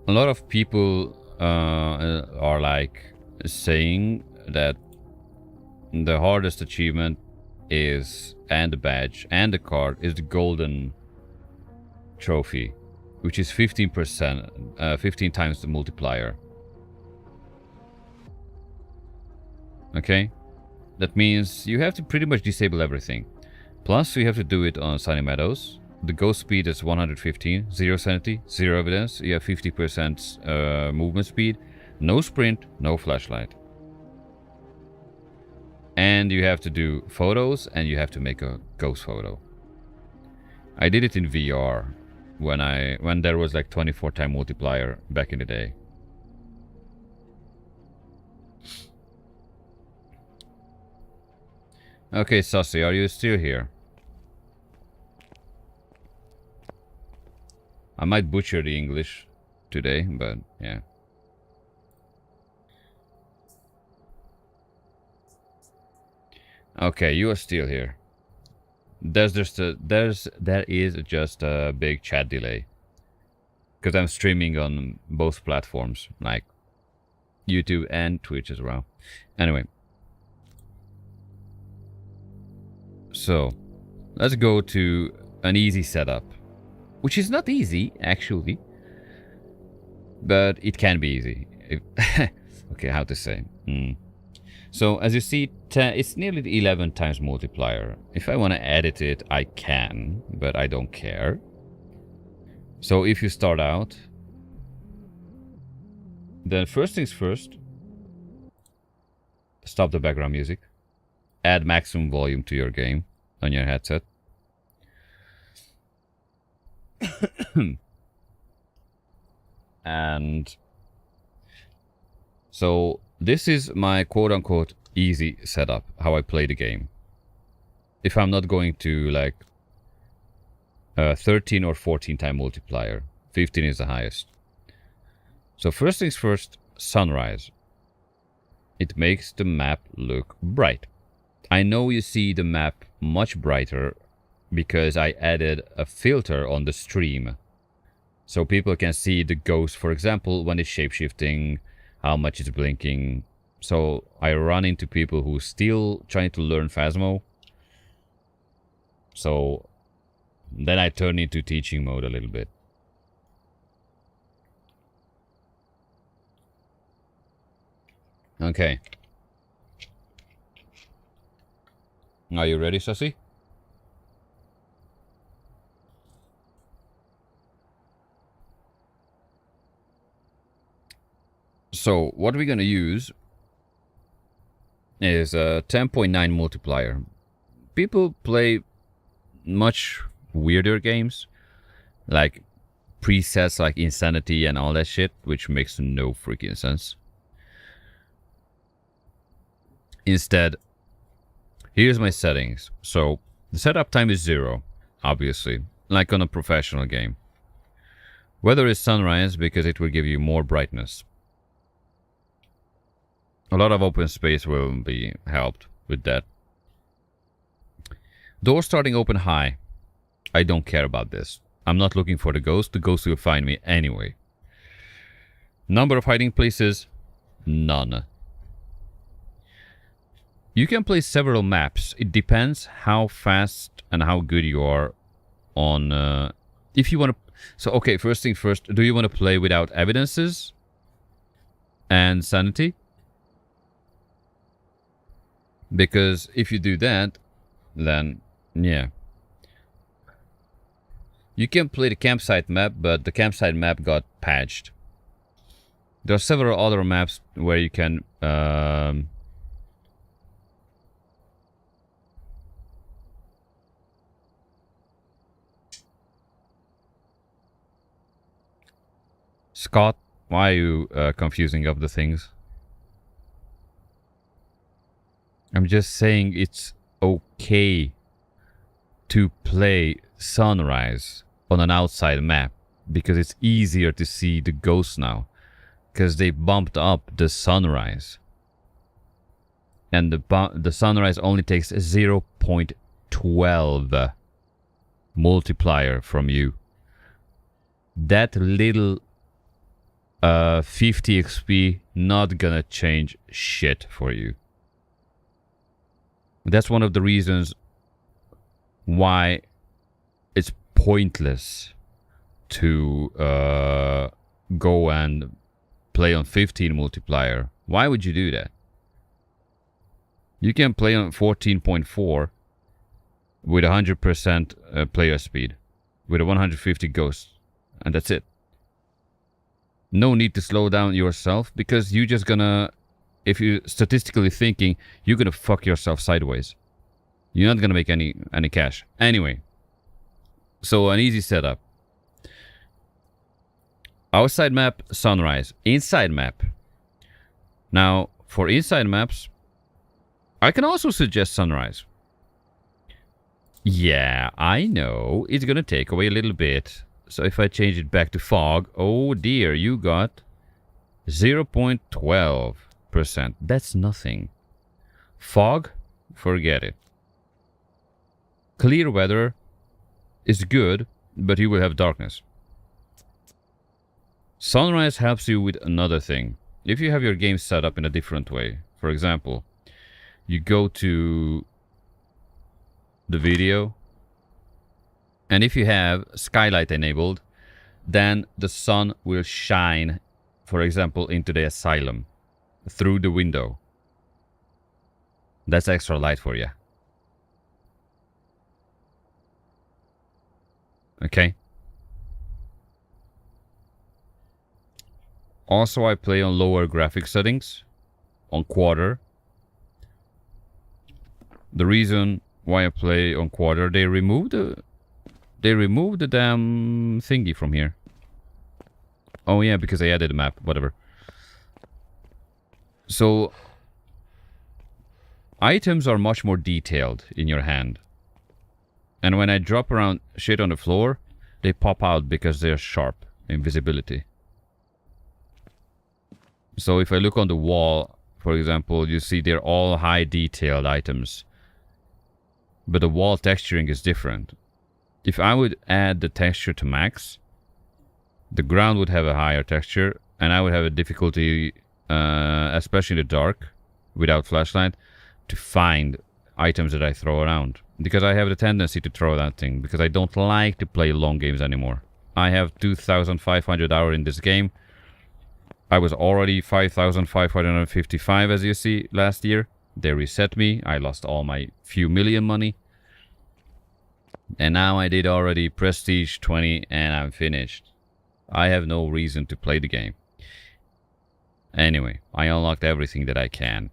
a lot of people are like saying that the hardest achievement is, and the badge and the card, is the golden trophy, which is 15%, 15 times the multiplier. Okay, that means you have to pretty much disable everything. Plus, you have to do it on Sunny Meadows. The ghost speed is 115, 0 sanity, 0 evidence. You have 50% movement speed, no sprint, no flashlight. And you have to do photos, and you have to make a ghost photo. I did it in VR when there was like 24-time multiplier back in the day. Okay, Sussy, are you still here? I might butcher the English today, but yeah. Okay, you are still here. There is just a big chat delay, because I'm streaming on both platforms, like YouTube and Twitch as well. Anyway, so let's go to an easy setup, which is not easy actually, but it can be easy. Okay, how to say? So as you see, it's nearly the 11 times multiplier. If I want to edit it, I can, but I don't care. So if you start out, then first things first, stop the background music, add maximum volume to your game on your headset. And so this is my quote-unquote easy setup, how I play the game. If I'm not going to like 13 or 14 time multiplier, 15 is the highest. So first things first, sunrise. It makes the map look bright. I know you see the map much brighter because I added a filter on the stream. So people can see the ghost, for example, when it's shapeshifting, how much it's blinking. So I run into people who still trying to learn Phasmo. So then I turn into teaching mode a little bit. Okay. Are you ready, Sussy? So what we're gonna use is a 10.9 multiplier. People play much weirder games, like presets like Insanity and all that shit, which makes no freaking sense. Instead, here's my settings. So the setup time is 0, obviously, like on a professional game. Weather is sunrise because it will give you more brightness. A lot of open space will be helped with that. Door starting open high. I don't care about this. I'm not looking for the ghost. The ghost will find me anyway. Number of hiding places? None. You can play several maps. It depends how fast and how good you are on... if you want to... So, okay, first thing first. Do you want to play without evidences and sanity? Because if you do that, then, yeah. You can play the campsite map, but the campsite map got patched. There are several other maps where you can... Scott, why are you confusing up the things? I'm just saying it's okay to play sunrise on an outside map because it's easier to see the ghosts now because they bumped up the sunrise. And the sunrise only takes 0.12 multiplier from you. That little 50 XP not gonna change shit for you. That's one of the reasons why it's pointless to go and play on 15 multiplier. Why would you do that? You can play on 14.4 with 100% player speed with a 150 ghosts, and that's it. No need to slow down yourself because you just gonna, if you statistically thinking, you're gonna fuck yourself sideways. You're not gonna make any cash. Anyway, so an easy setup. Outside map, sunrise. Inside map. Now, for inside maps, I can also suggest sunrise. Yeah, I know. It's gonna take away a little bit. So if I change it back to fog, oh dear, you got 0.12%. That's nothing. Fog, forget it. Clear weather is good, but you will have darkness. Sunrise helps you with another thing. If you have your game set up in a different way, for example, you go to the video, and if you have skylight enabled, then the sun will shine, for example, into the asylum through the window. That's extra light for you. Okay. Also, I play on lower graphic settings, on quarter. The reason why I play on quarter, they removed the damn thingy from here. Oh yeah, because I added a map, whatever. So items are much more detailed in your hand. And when I drop around shit on the floor, they pop out because they're sharp in visibility. So if I look on the wall, for example, you see they're all high detailed items. But the wall texturing is different. If I would add the texture to max, the ground would have a higher texture, and I would have a difficulty, especially in the dark, without flashlight, to find items that I throw around. Because I have the tendency to throw that thing, because I don't like to play long games anymore. I have 2,500 hours in this game. I was already 5,555, as you see, last year. They reset me. I lost all my few million money. And now I did already Prestige 20 and I'm finished. I have no reason to play the game. Anyway, I unlocked everything that I can.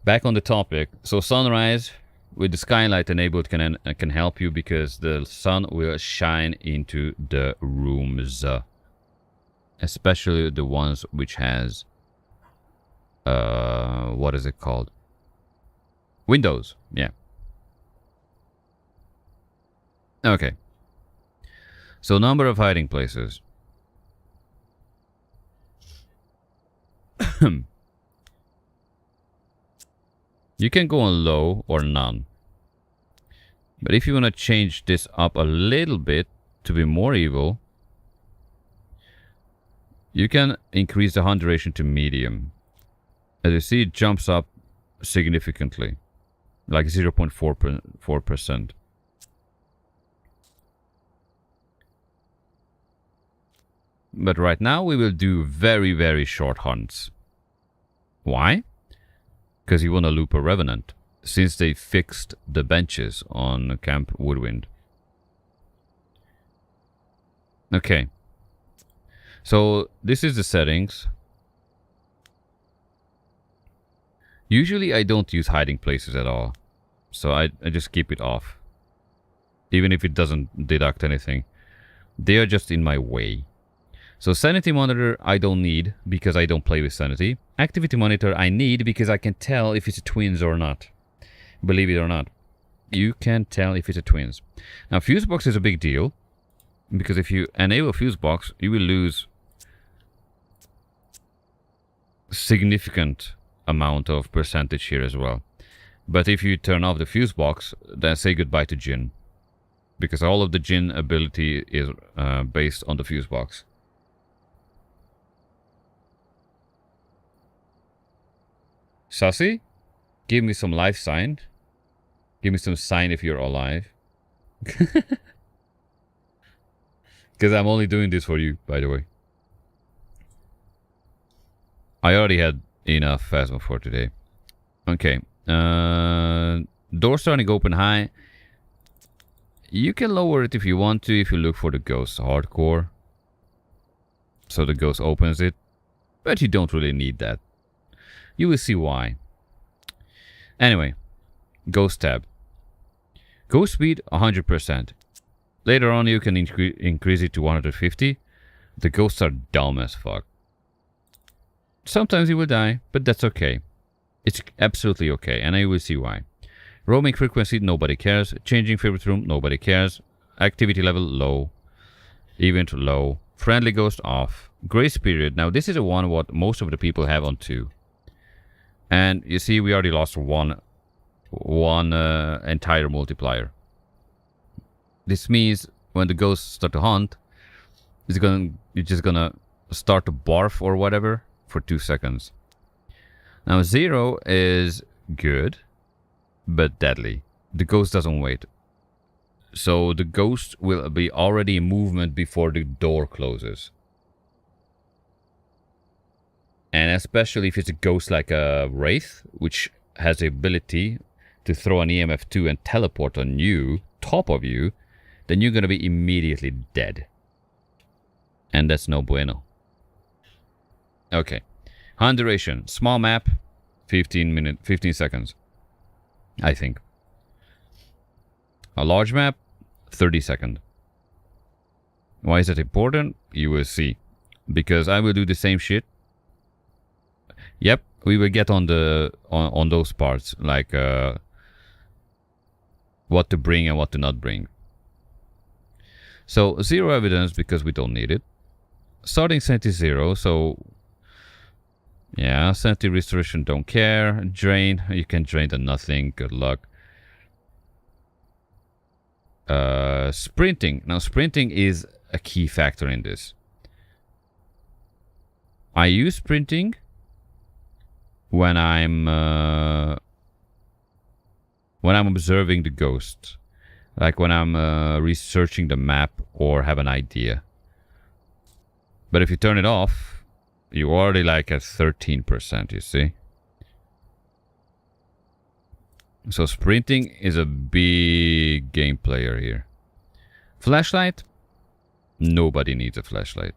Back on the topic. So sunrise with the skylight enabled can help you because the sun will shine into the rooms. Especially the ones which has what is it called? Windows, yeah. Okay. So number of hiding places. You can go on low or none. But if you want to change this up a little bit to be more evil, you can increase the hunt duration to medium. As you see, it jumps up significantly, like 0.4%. But right now we will do very, very short hunts. Why? Because you want to loop a Revenant, since they fixed the benches on Camp Woodwind. Okay. So this is the settings. Usually I don't use hiding places at all. So I just keep it off. Even if it doesn't deduct anything. They are just in my way. So sanity monitor I don't need because I don't play with sanity. Activity monitor I need because I can tell if it's a twins or not. Believe it or not, you can tell if it's a twins. Now fuse box is a big deal because if you enable fuse box, you will lose significant amount of percentage here as well. But if you turn off the fuse box, then say goodbye to Jin, because all of the Jin ability is based on the fuse box. Sussy, give me some life sign. Give me some sign if you're alive. Because I'm only doing this for you, by the way. I already had enough Phasmo for today. Okay. Door starting open high. You can lower it if you want to, if you look for the ghost hardcore. So the ghost opens it. But you don't really need that. You will see why. Anyway. Ghost tab. Ghost speed 100%. Later on you can increase it to 150. The ghosts are dumb as fuck. Sometimes you will die, but that's okay. It's absolutely okay, and I will see why. Roaming frequency, nobody cares. Changing favorite room, nobody cares. Activity level, low. Event, low. Friendly ghost, off. Grace period, now this is the one what most of the people have on 2. And you see, we already lost one entire multiplier. This means when the ghosts start to hunt, you're just gonna start to barf or whatever for 2 seconds. Now 0 is good, but deadly. The ghost doesn't wait. So the ghost will be already in movement before the door closes. And especially if it's a ghost like a Wraith, which has the ability to throw an EMF 2 and teleport on you, top of you, then you're gonna be immediately dead. And that's no bueno. Okay. Hunt duration. Small map, 15 seconds. I think. A large map, 30 seconds. Why is that important? You will see. Because I will do the same shit. Yep, we will get on the on those parts, like what to bring and what to not bring. So 0 evidence because we don't need it. Starting sanity 0, so yeah, sanity restoration, don't care. Drain, you can drain to nothing, good luck. Sprinting, now sprinting is a key factor in this. I use sprinting when I'm observing the ghost, like when I'm researching the map or have an idea. But if you turn it off, you're already like at 13%, you see. So sprinting is a big game player here. Flashlight? Nobody needs a flashlight.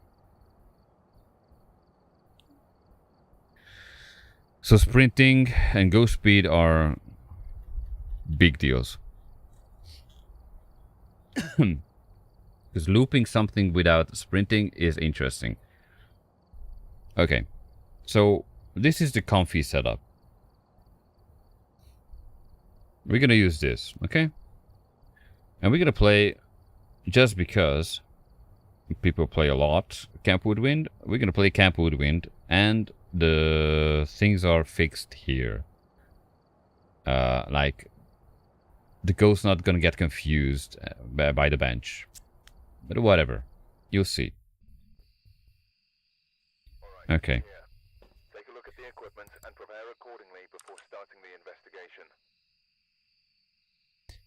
So sprinting and ghost speed are big deals. Because looping something without sprinting is interesting. Okay, so this is the comfy setup. We're gonna use this, okay? And we're gonna play, just because people play a lot Camp Woodwind, we're gonna play Camp Woodwind, and the things are fixed here. Like, the ghost's not gonna get confused by the bench. But whatever, you'll see. Okay. Take a look at the equipment and prepare accordingly before starting the investigation.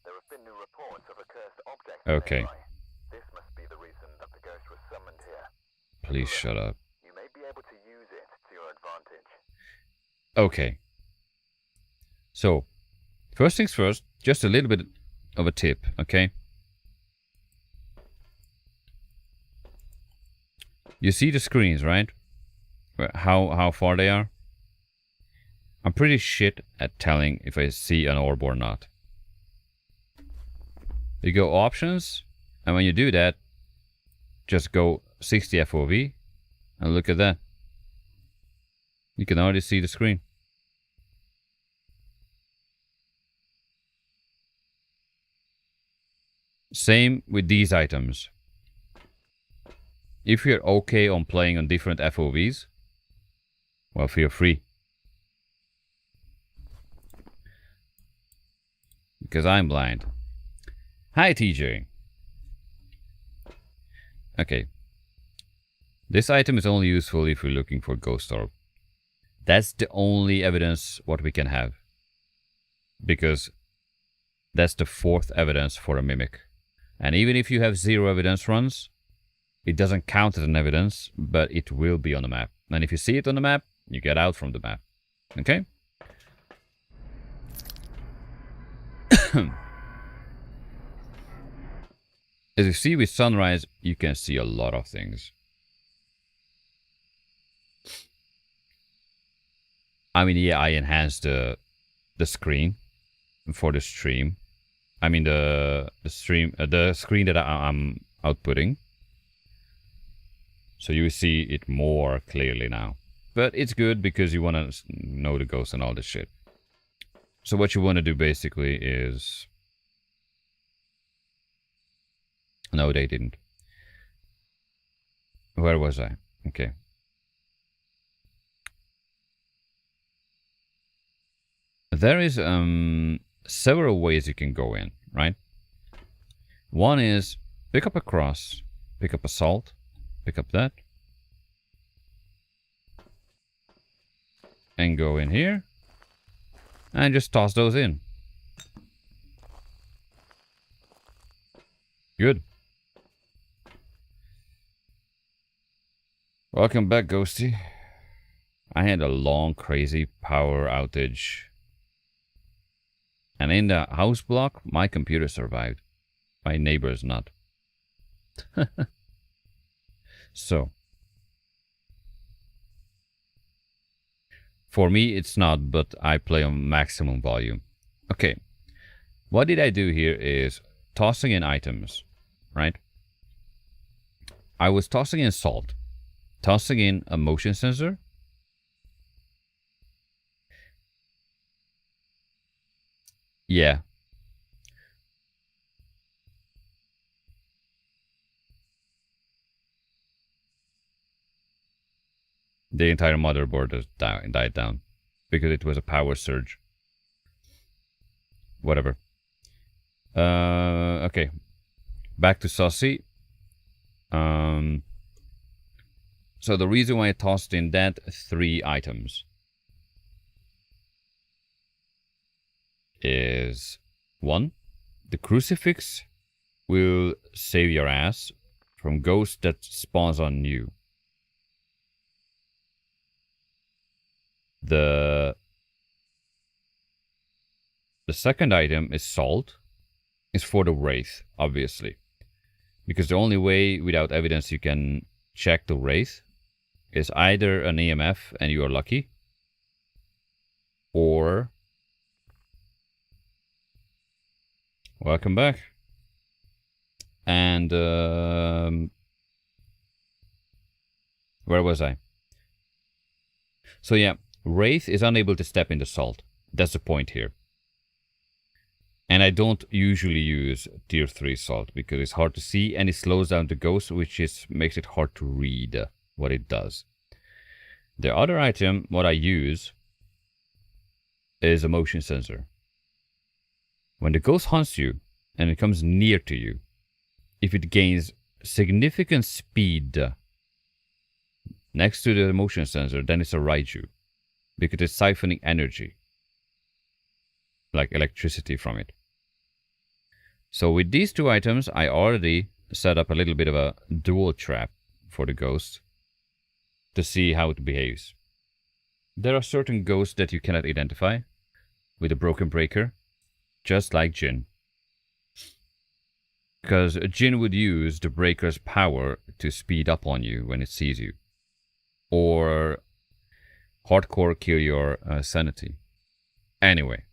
There have been new reports of a cursed object. Okay. This must be the reason that the ghost was summoned here. Please shut up. You may be able to use it to your advantage. Okay. So, first things first, just a little bit of a tip, okay? You see the screens, right? How far they are? I'm pretty shit at telling if I see an orb or not. You go options, and when you do that, just go 60 FOV, And look at that. You can already see the screen. Same with these items. If you're okay on playing on different FOVs, well, feel free. Because I'm blind. Hi, TJ. Okay. This item is only useful if you're looking for ghost orb. That's the only evidence what we can have. Because that's the 4th evidence for a mimic. And even if you have 0 evidence runs, it doesn't count as an evidence, but it will be on the map. And if you see it on the map, you get out from the map. Okay? As you see with sunrise, you can see a lot of things. I mean, yeah, I enhanced the screen for the stream. I mean the screen that I'm outputting. So you see it more clearly now. But it's good because you want to know the ghost and all this shit. So what you want to do basically is... No, they didn't. Where was I? Okay. There is several ways you can go in, right? One is pick up a cross, pick up a salt, pick up that, and go in here, and just toss those in. Good. Welcome back, Ghosty. I had a long, crazy power outage. And in the house block, my computer survived. My neighbor's not. So. For me, it's not, but I play on maximum volume. Okay. What did I do here is tossing in items, right? I was tossing in salt. Tossing in a motion sensor. Yeah. The entire motherboard has died down because it was a power surge. Whatever. Okay. Back to Saucy. So the reason why I tossed in that 3 items is 1, the crucifix will save your ass from ghosts that spawns on you. The second item is salt. Is for the wraith, obviously. Because the only way without evidence you can check the wraith is either an EMF and you are lucky, or... Welcome back. And where was I? So yeah, wraith is unable to step into salt. That's the point here. And I don't usually use tier 3 salt because it's hard to see and it slows down the ghost, which makes it hard to read what it does. The other item, what I use, is a motion sensor. When the ghost hunts you and it comes near to you, if it gains significant speed next to the motion sensor, then it's a Raiju. Because it's siphoning energy, like electricity from it. So with these 2 items, I already set up a little bit of a dual trap for the ghost to see how it behaves. There are certain ghosts that you cannot identify with a broken breaker, just like Jinn. Because Jinn would use the breaker's power to speed up on you when it sees you. Or hardcore kill your sanity. Anyway.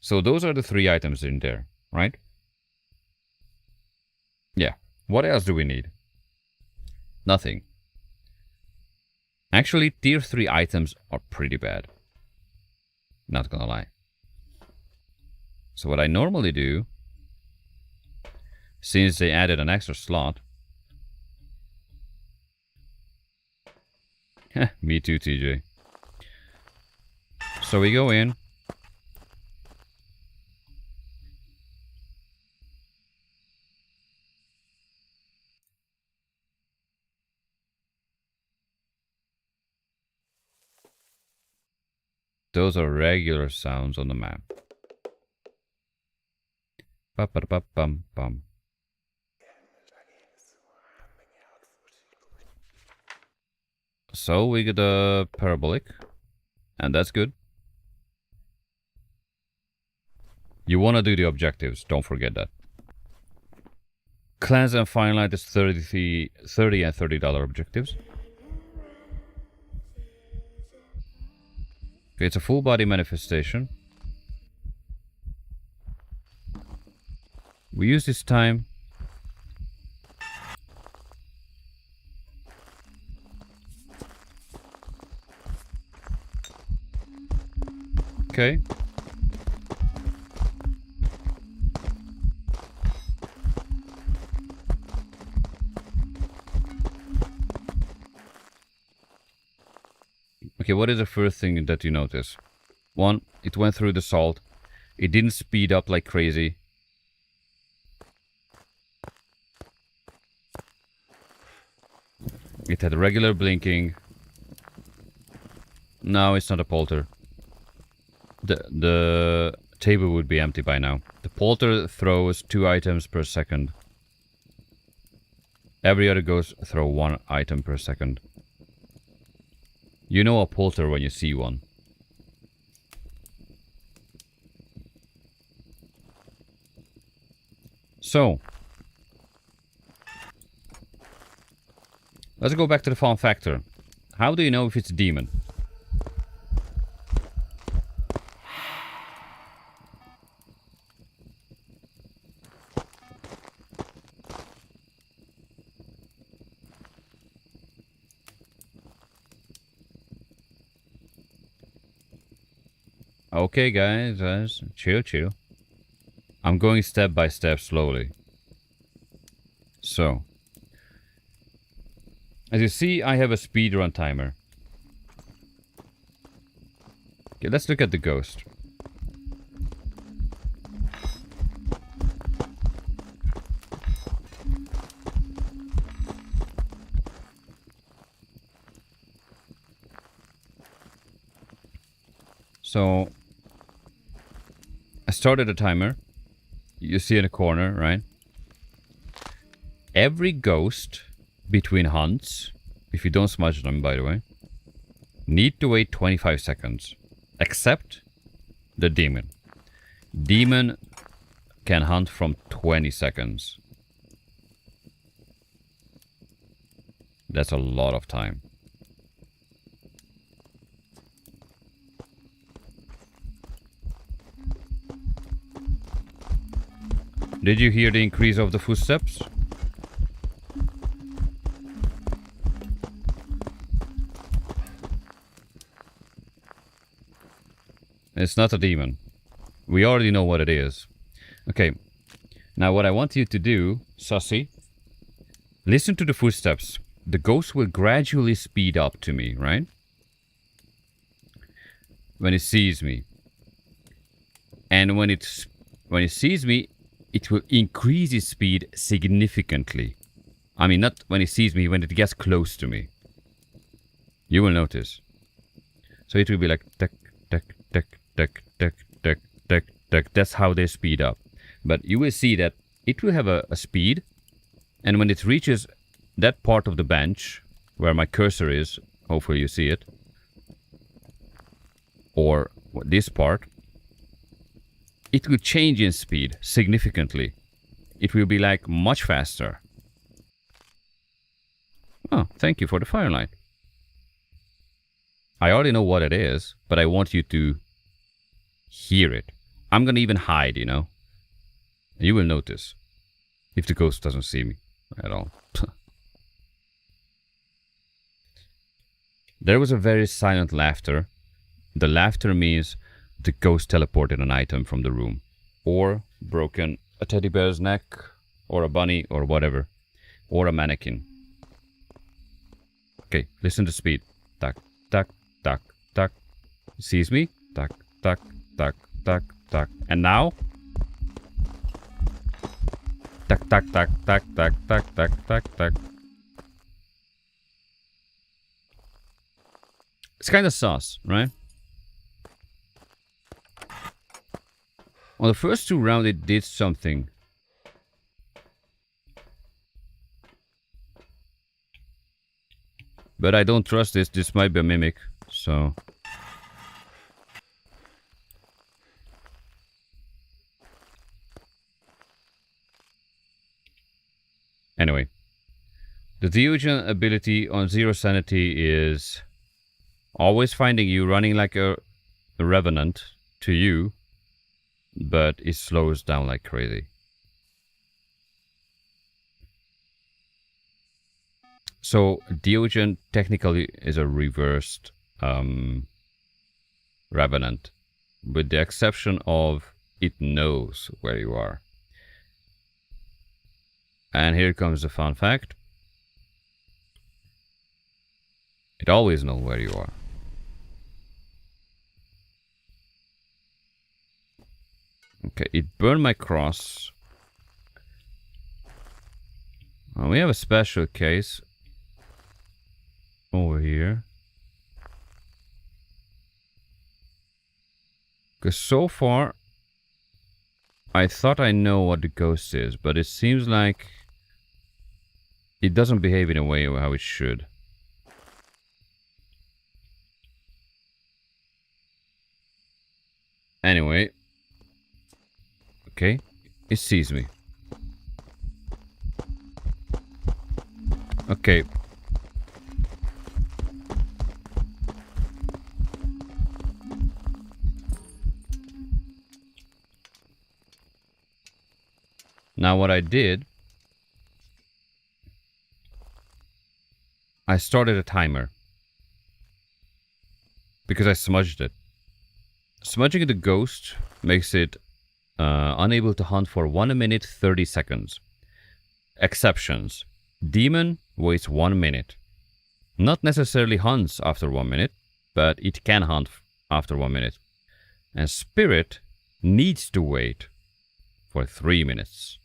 So those are the 3 items in there, right? Yeah. What else do we need? Nothing. Actually, tier 3 items are pretty bad. Not gonna lie. So what I normally do, since they added an extra slot... Me too, TJ. So we go in. Those are regular sounds on the map. Ba-ba-ba-bum-bum. So we get a parabolic, and that's good. You want to do the objectives, don't forget that. Cleanse and Finalight is $30 and $30 objectives. Okay, it's a full body manifestation. We use this time. Okay. Okay, what is the first thing that you notice? One, it went through the salt. It didn't speed up like crazy. It had regular blinking. No, it's not a polter. The table would be empty by now. The polter throws 2 items per second. Every other ghost throw 1 item per second. You know a polter when you see one. So, let's go back to the fun factor. How do you know if it's a demon? Okay, guys, chill. I'm going step by step slowly. So, as you see, I have a speedrun timer. Okay, let's look at the ghost. So, I started a timer. You see in the corner, right? Every ghost between hunts, if you don't smudge them, by the way, need to wait 25 seconds. Except the demon. Demon can hunt from 20 seconds. That's a lot of time. Did you hear the increase of the footsteps? It's not a demon. We already know what it is. Okay. Now what I want you to do, Sussy, listen to the footsteps. The ghost will gradually speed up to me, right? When it sees me. And when it sees me, it will increase its speed significantly. I mean, not when it sees me, when it gets close to me. You will notice. So it will be like tuck, tuck, tuck, tuck, tuck, tuck, tuck, tuck. That's how they speed up. But you will see that it will have a speed. And when it reaches that part of the bench where my cursor is, hopefully you see it, or this part, it will change in speed significantly. It will be like much faster. Oh, thank you for the firelight. I already know what it is, but I want you to hear it. I'm gonna even hide, you know. You will notice if the ghost doesn't see me at all. There was a very silent laughter. The laughter means the ghost teleported an item from the room, or broken a teddy bear's neck, or a bunny, or whatever, or a mannequin. Okay, listen to speed. Tuck, tuck, tuck, tuck. Sees me? Tuck, tuck, tuck, tuck, tuck. And now? Tuck, tuck, tuck, tuck, tuck, tuck, tuck, tuck, tuck. It's kind of sus, right? On the first two rounds, it did something. But I don't trust this. This might be a mimic, so... Anyway. The Diogen ability on zero sanity is... always finding you running like a revenant to you, but it slows down like crazy. So Diogen technically is a reversed revenant, with the exception of it knows where you are. And here comes the fun fact. It always knows where you are. Okay, it burned my cross. We have a special case over here. Because so far, I thought I know what the ghost is, but it seems like it doesn't behave in a way how it should. Anyway. Okay, it sees me. Okay. Now what I did, I started a timer. Because I smudged it. Smudging the ghost makes it unable to hunt for 1 minute 30 seconds. Exceptions. Demon waits 1 minute. Not necessarily hunts after 1 minute, but it can hunt after 1 minute. And Spirit needs to wait for 3 minutes.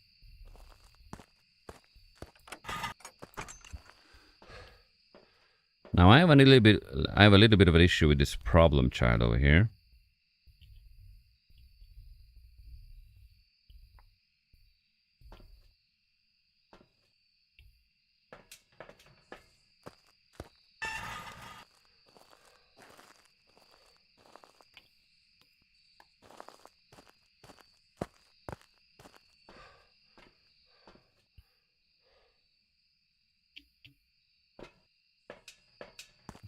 Now I have a little bit of an issue with this problem child over here.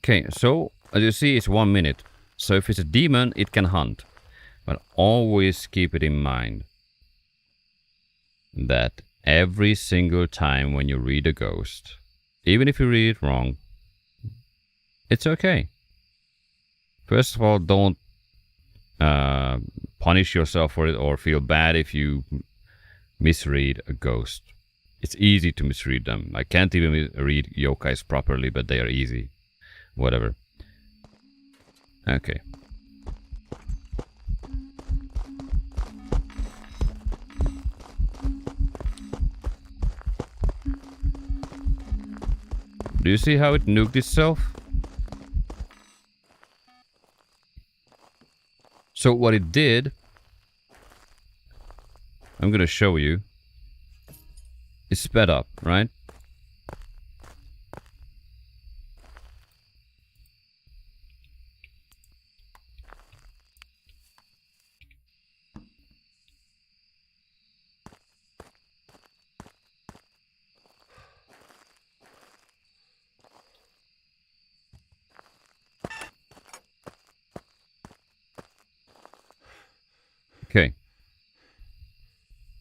Okay, so as you see, it's 1 minute. So if it's a demon, it can hunt. But always keep it in mind that every single time when you read a ghost, even if you read it wrong, it's okay. First of all, don't punish yourself for it or feel bad if you misread a ghost. It's easy to misread them. I can't even read yokais properly, but they are easy. Whatever. Okay. Do you see how it nuked itself? So what it did, I'm gonna show you. It sped up, right? Okay.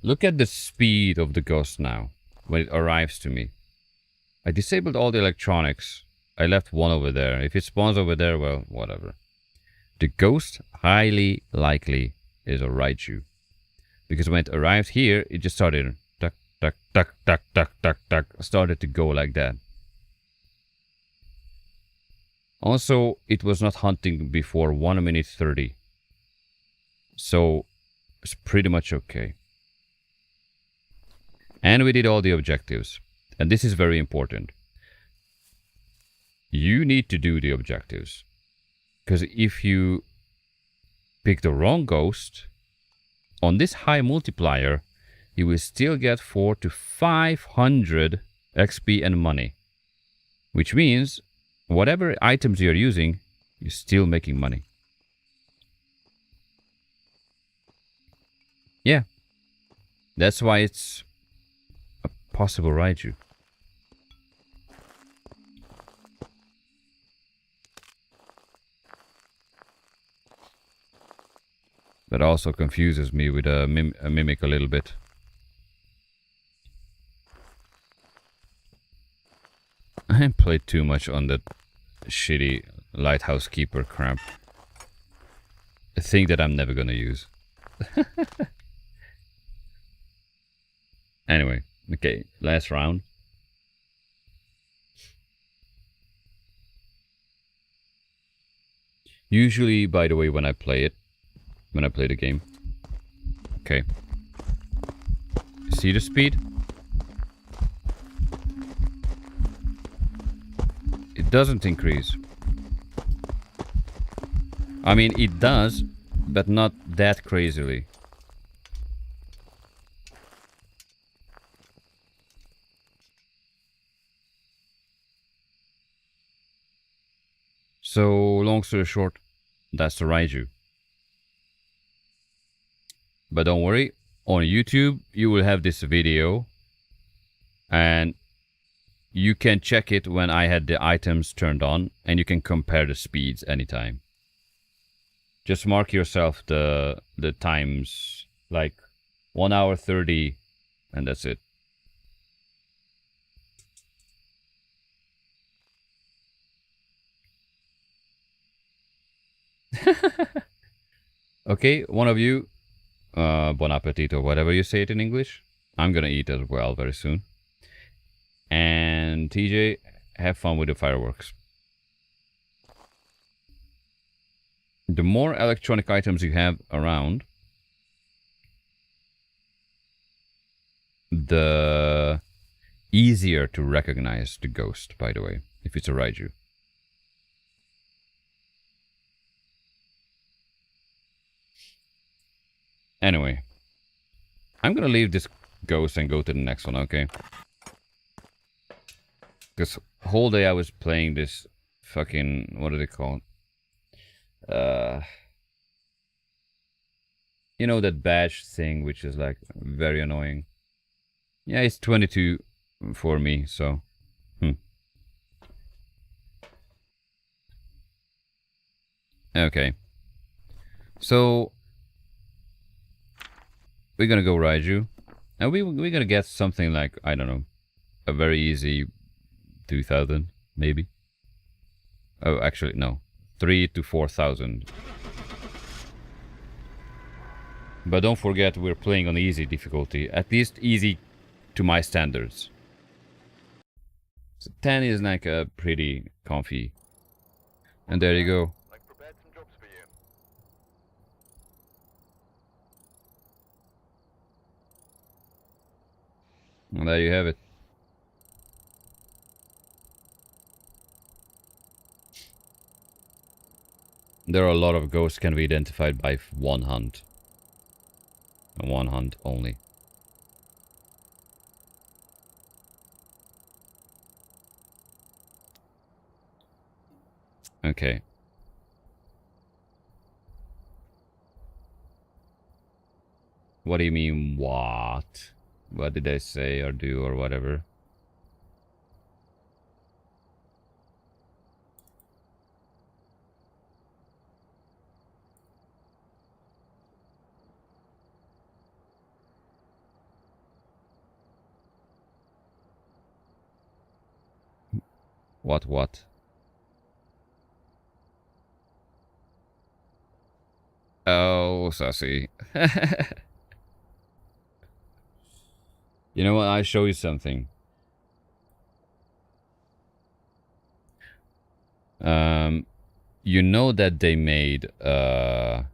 Look at the speed of the ghost now when it arrives to me. I disabled all the electronics I left one over there. If it spawns over there, well, whatever. The ghost highly likely is a Raichu. Because when it arrived here, it just started tuck, tuck, tuck, tuck, tuck, tuck, tuck, started to go like that. Also, it was not hunting before 1 minute 30. So, it's pretty much okay. And we did all the objectives. And this is very important. You need to do the objectives. Because if you pick the wrong ghost, on this high multiplier, you will still get 400 to 500 XP and money. Which means, whatever items you're using, you're still making money. Yeah. That's why it's a possible Raichu. That also confuses me with a mimic a little bit. I played too much on that shitty Lighthouse Keeper crap. A thing that I'm never gonna use. Anyway, okay, last round. Usually, by the way, when I play the game. Okay. See the speed? It doesn't increase. I mean, it does, but not that crazily. So, long story short, that's the Raichu. But don't worry, on YouTube you will have this video and you can check it when I had the items turned on and you can compare the speeds anytime. Just mark yourself the times, like 1 hour 30, and that's it. Okay, one of you, bon appetit or whatever you say it in English. I'm gonna eat as well very soon. And TJ, have fun with the fireworks. The more electronic items you have around, the easier to recognize the ghost, by the way, if it's a Raichu. Anyway, I'm gonna leave this ghost and go to the next one, okay? Because whole day I was playing this fucking, what do they call it? You know, that badge thing, which is like very annoying. Yeah, it's 22 for me, so. Okay. So, we're gonna go Raiju. And we're gonna get something like, I don't know, a very easy 2000, maybe. Oh, actually, no. 3 to 4,000. But don't forget, we're playing on easy difficulty. At least easy to my standards. So 10 is like a pretty comfy. And there you go. I've prepared some jobs for you. And there you have it. There are a lot of ghosts can be identified by one hunt. And one hunt only. Okay. What do you mean, what? What did I say or do or whatever? What? Oh, sassy. You know what? I'll show you something. You know that they made oh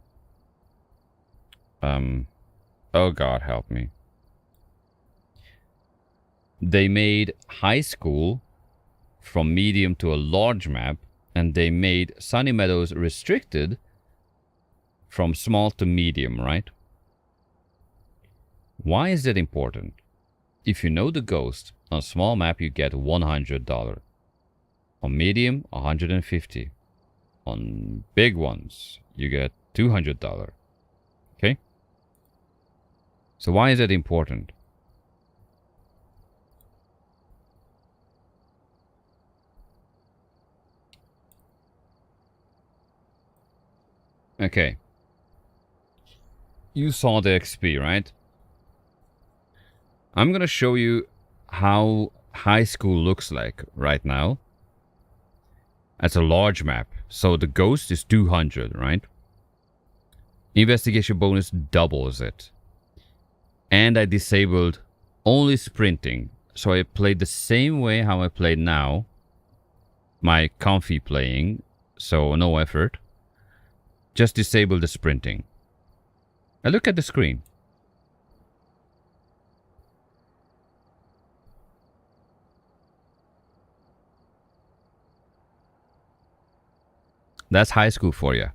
God, help me. They made high school from medium to a large map, and they made Sunny Meadows restricted from small to medium, right? Why is that important? If you know the ghost, on small map you get $100. On medium, $150. On big ones, you get $200. Okay? So why is that important? Okay. You saw the XP, right? I'm gonna show you how high school looks like right now. That's a large map. So the ghost is 200, right? Investigation bonus doubles it. And I disabled only sprinting. So I played the same way how I played now. My comfy playing. So no effort. Just disable the sprinting. Now look at the screen. That's high school for you.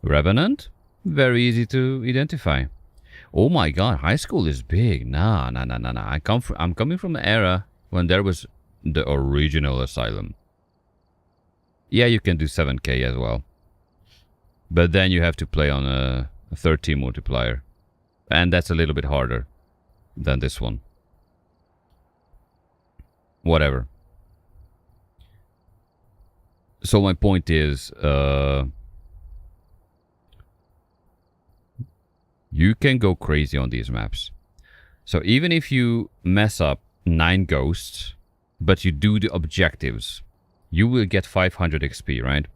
Revenant? Very easy to identify. Oh my god, high school is big. Nah. I'm coming from an era when there was the original asylum. Yeah, you can do 7K as well. But then you have to play on a 13 multiplier. And that's a little bit harder than this one. Whatever. So my point is, you can go crazy on these maps. So even if you mess up 9 ghosts, but you do the objectives, you will get 500 XP, right?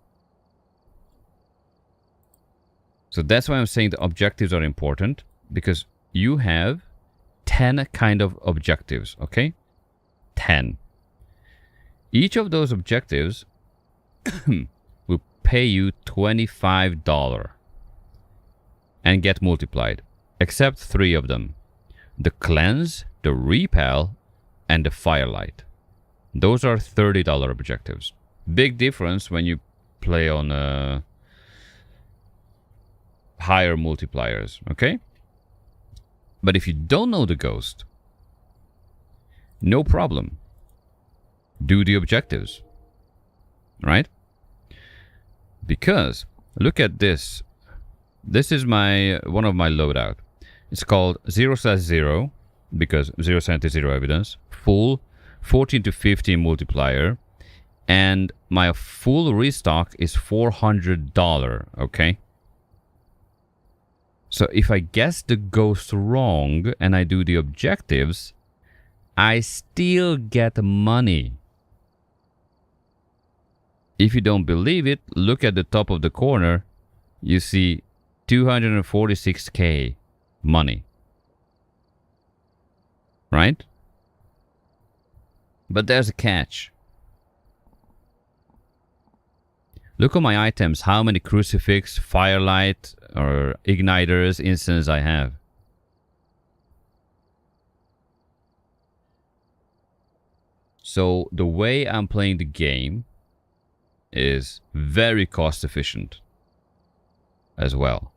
So that's why I'm saying the objectives are important, because you have 10 kind of objectives, okay? 10. Each of those objectives will pay you $25 and get multiplied, except 3 of them. The cleanse, the repel, and the firelight. Those are $30 objectives. Big difference when you play on higher multipliers, okay? But if you don't know the ghost, no problem. Do the objectives, right? Because look at this. This is my one of my loadout. It's called 0/0 because 0 is 0 evidence. Full 14 to 15 multiplier, and my full restock is $400. Okay. So if I guess the ghost wrong and I do the objectives, I still get money. If you don't believe it, look at the top of the corner. You see 246k money. Right? But there's a catch. Look at my items, how many crucifix, firelight, or igniters, incense I have. So the way I'm playing the game is very cost efficient as well.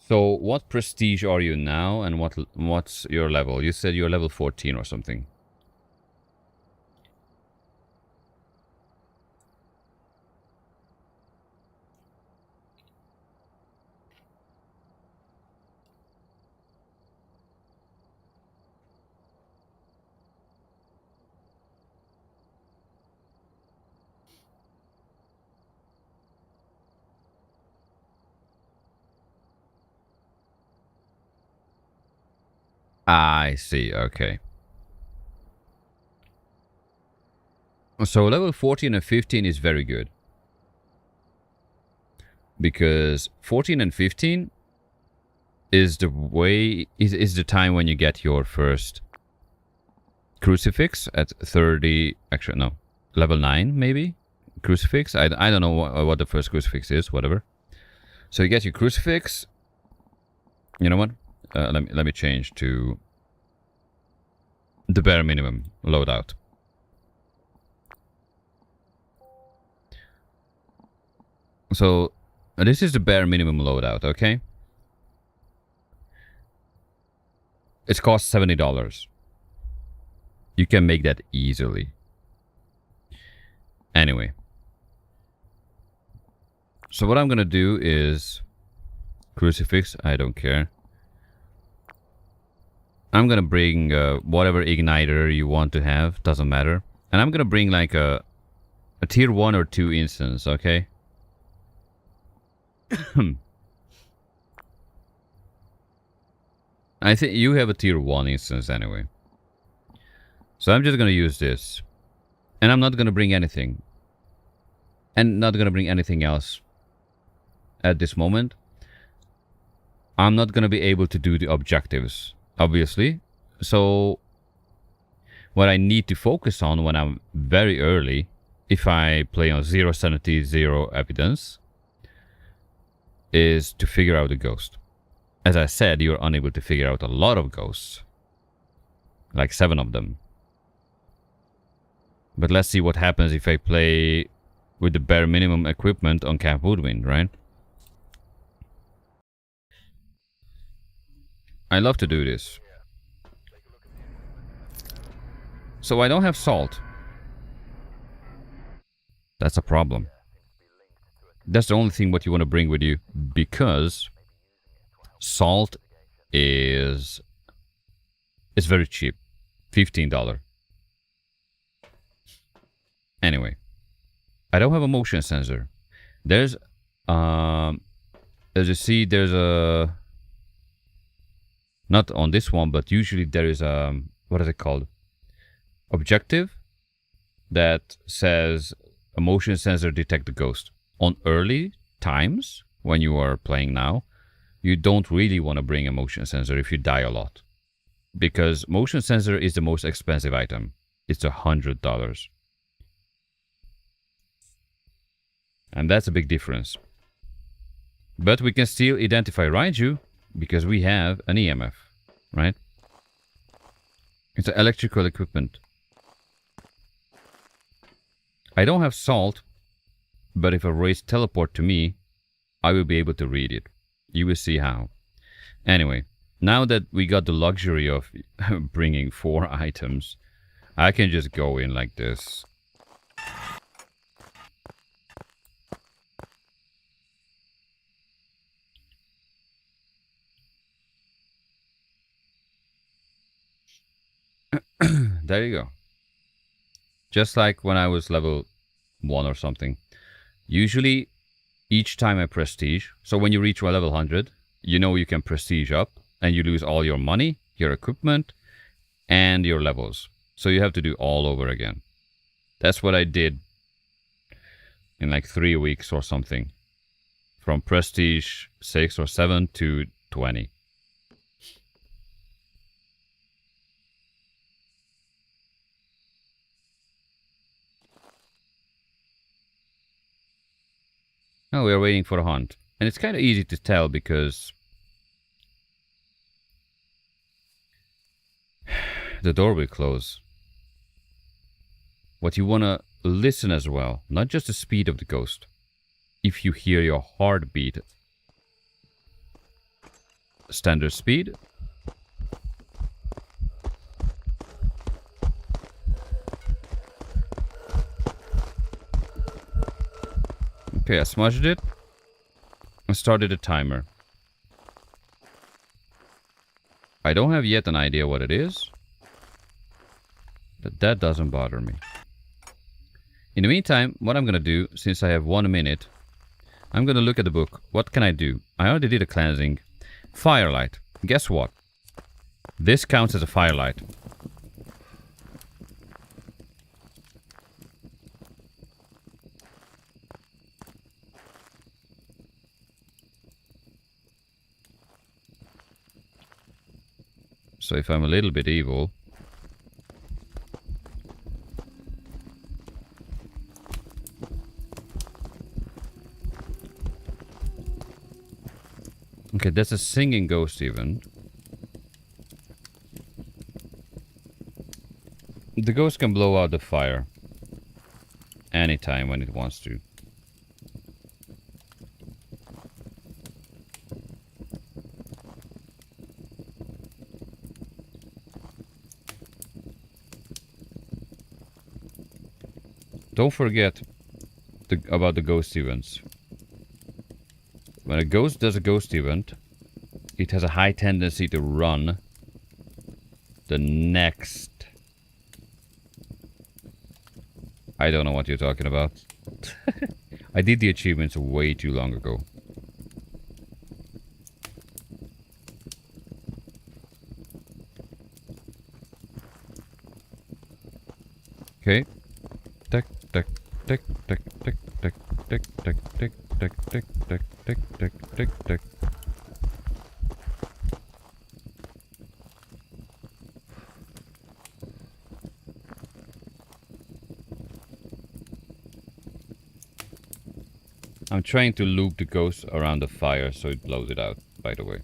So what prestige are you now, and what's your level? You said you're level 14 or something. I see, okay. So level 14 and 15 is very good. Because 14 and 15 is the way, is the time when you get your first crucifix at 30, actually no, level 9 maybe? Crucifix? I don't know what the first crucifix is, whatever. So you get your crucifix. You know what? Let me change to the bare minimum loadout. So this is the bare minimum loadout, okay? It costs $70. You can make that easily. Anyway. So what I'm gonna do is crucifix, I don't care. I'm gonna bring whatever igniter you want to have, doesn't matter. And I'm gonna bring like a tier 1 or 2 instance, okay? I think you have a tier 1 instance anyway. So I'm just gonna use this. And I'm not gonna bring anything. And not gonna bring anything else at this moment. I'm not gonna be able to do the objectives, obviously. So what I need to focus on when I'm very early, if I play on 0 sanity, 0 evidence, is to figure out the ghost. As I said, you're unable to figure out a lot of ghosts. Like 7 of them. But let's see what happens if I play with the bare minimum equipment on Camp Woodwind, right? I love to do this. So I don't have salt. That's a problem. That's the only thing what you want to bring with you, because salt is very cheap. $15. Anyway, I don't have a motion sensor. There's as you see, there's a, not on this one, but usually there is a, what is it called? Objective that says a motion sensor detect the ghost. On early times, when you are playing now, you don't really want to bring a motion sensor if you die a lot. Because motion sensor is the most expensive item. It's $100. And that's a big difference. But we can still identify Raiju because we have an EMF, right? It's an electrical equipment. I don't have salt, but if a race teleport to me, I will be able to read it. You will see how. Anyway, now that we got the luxury of bringing 4 items, I can just go in like this. There you go. Just like when I was level 1 or something. Usually, each time I prestige, so when you reach level 100, you know you can prestige up, and you lose all your money, your equipment, and your levels. So you have to do all over again. That's what I did in like 3 weeks or something. From prestige 6 or 7 to 20. Oh, we are waiting for a hunt. And it's kind of easy to tell because the door will close. What you want to listen as well, not just the speed of the ghost. If you hear your heartbeat, standard speed. Okay, I smudged it and started a timer. I don't have yet an idea what it is, but that doesn't bother me. In the meantime, what I'm gonna do, since I have 1 minute, I'm gonna look at the book. What can I do? I already did a cleansing. Firelight. Guess what? This counts as a firelight. So if I'm a little bit evil... Okay, that's a singing ghost even. The ghost can blow out the fire anytime when it wants to. Don't forget about the ghost events. When a ghost does a ghost event, it has a high tendency to run the next... I don't know what you're talking about. I did the achievements way too long ago. Okay. Tick, tick, tick, tick, tick, tick, tick, tick, tick, tick, tick, tick, tick, tick, tick, tick. I'm trying to loop the ghost around the fire so it blows it out, by the way.